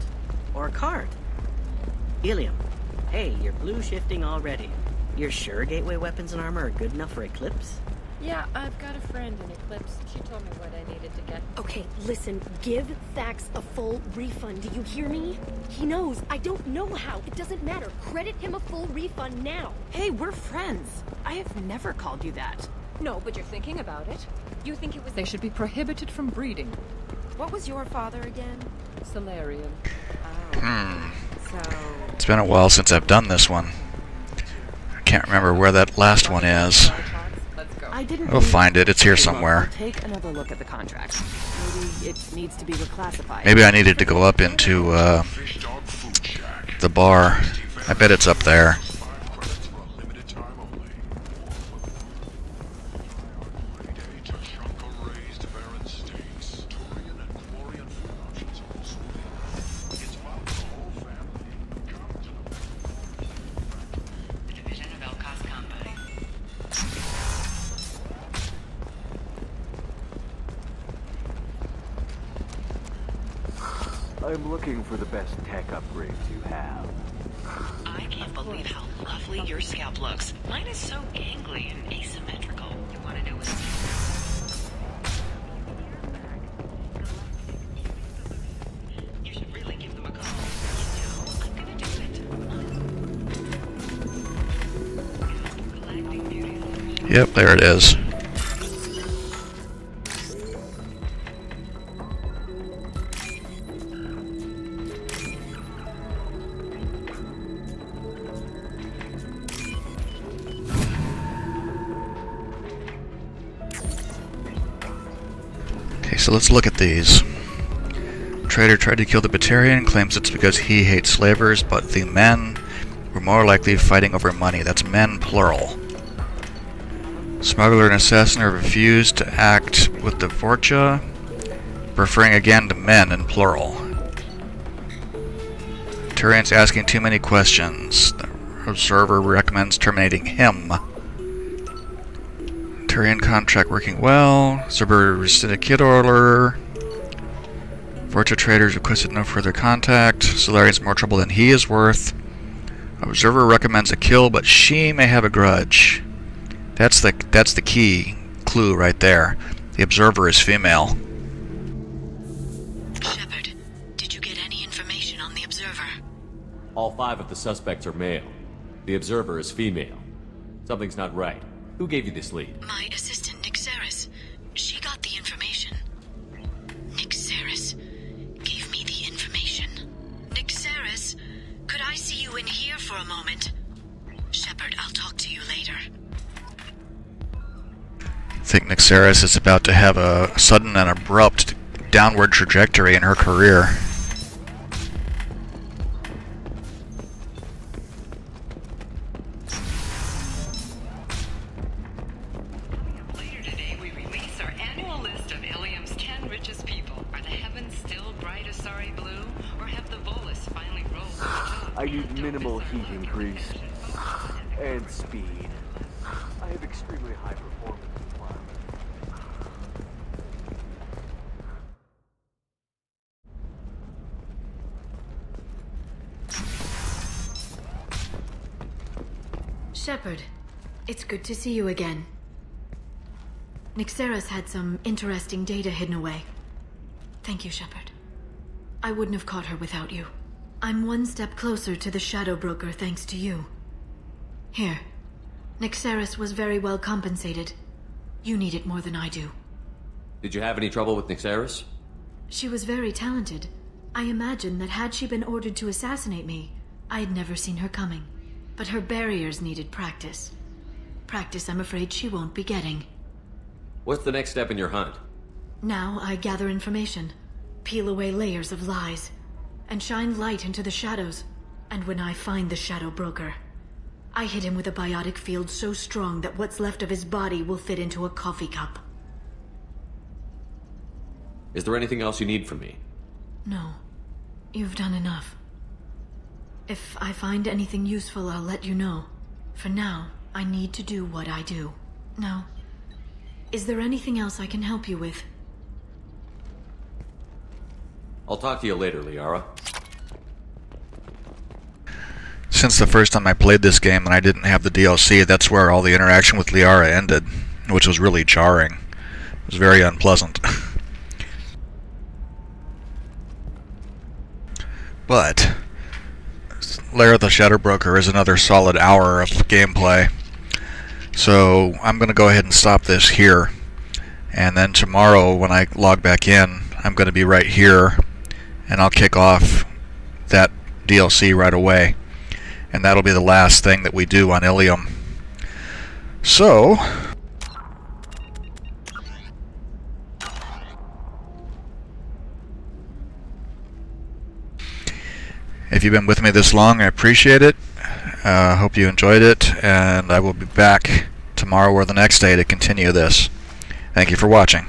Or a card. Illium. Hey, you're blue shifting already. You're sure gateway weapons and armor are good enough for Eclipse? Yeah, I've got a friend in Eclipse. She told me what I needed to get. Okay, listen, give Thax a full refund, do you hear me? He knows, I don't know how, it doesn't matter. Credit him a full refund now. Hey, we're friends. I have never called you that. No, but you're thinking about it. You think it was... They should be prohibited from breeding. What was your father again? Solarian. So... It's been a while since I've done this one. I can't remember where that last one is. We'll find it. It's here somewhere. Take another look at the contract. Maybe it needs to be reclassified. Maybe I needed to go up into the bar. I bet it's up there. I'm looking for the best tech upgrades you have. I can't believe how lovely your scalp looks. Mine is so gangly and asymmetrical. You want to know what's... You should really give them a call. You know, I'm gonna do it. Yep, there it is. So let's look at these. Trader tried to kill the Batarian, claims it's because he hates slavers, but the men were more likely fighting over money. That's men, plural. Smuggler and assassin refused to act with the Vorcha, referring again to men in plural. Batarian's asking too many questions. The observer recommends terminating him. Batarian contract working well. Observer rescinded kid order. Vorcha traders requested no further contact. Solarian's more trouble than he is worth. Observer recommends a kill, but she may have a grudge. That's the key clue right there. The observer is female. Shepard, did you get any information on the observer? All 5 of the suspects are male. The observer is female. Something's not right. Who gave you this lead? My assistant, Nyxeris. She got the information. Nyxeris gave me the information. Nyxeris, could I see you in here for a moment? Shepard, I'll talk to you later. I think Nyxeris is about to have a sudden and abrupt downward trajectory in her career. Later today, we release our annual list of Illium's 10 richest people. Are the heavens still bright Asari blue, or have the Volus finally rolled? I need minimal heat increase. And speed. I have extremely high performance requirements. Shepard, it's good to see you again. Nyxeris had some interesting data hidden away. Thank you, Shepard. I wouldn't have caught her without you. I'm one step closer to the Shadow Broker thanks to you. Here. Nyxeris was very well compensated. You need it more than I do. Did you have any trouble with Nyxeris? She was very talented. I imagine that had she been ordered to assassinate me, I'd never seen her coming. But her barriers needed practice. Practice I'm afraid she won't be getting. What's the next step in your hunt? Now I gather information, peel away layers of lies, and shine light into the shadows. And when I find the Shadow Broker, I hit him with a biotic field so strong that what's left of his body will fit into a coffee cup. Is there anything else you need from me? No. You've done enough. If I find anything useful, I'll let you know. For now, I need to do what I do. Now, is there anything else I can help you with? I'll talk to you later, Liara. Since the first time I played this game and I didn't have the DLC, that's where all the interaction with Liara ended, which was really jarring. It was very unpleasant. But Lara the Shadow Broker is another solid hour of gameplay. So I'm going to go ahead and stop this here. And then tomorrow when I log back in, I'm going to be right here. And I'll kick off that DLC right away. And that'll be the last thing that we do on Illium. So... if you've been with me this long, I appreciate it. Hope you enjoyed it, and I will be back tomorrow or the next day to continue this. Thank you for watching.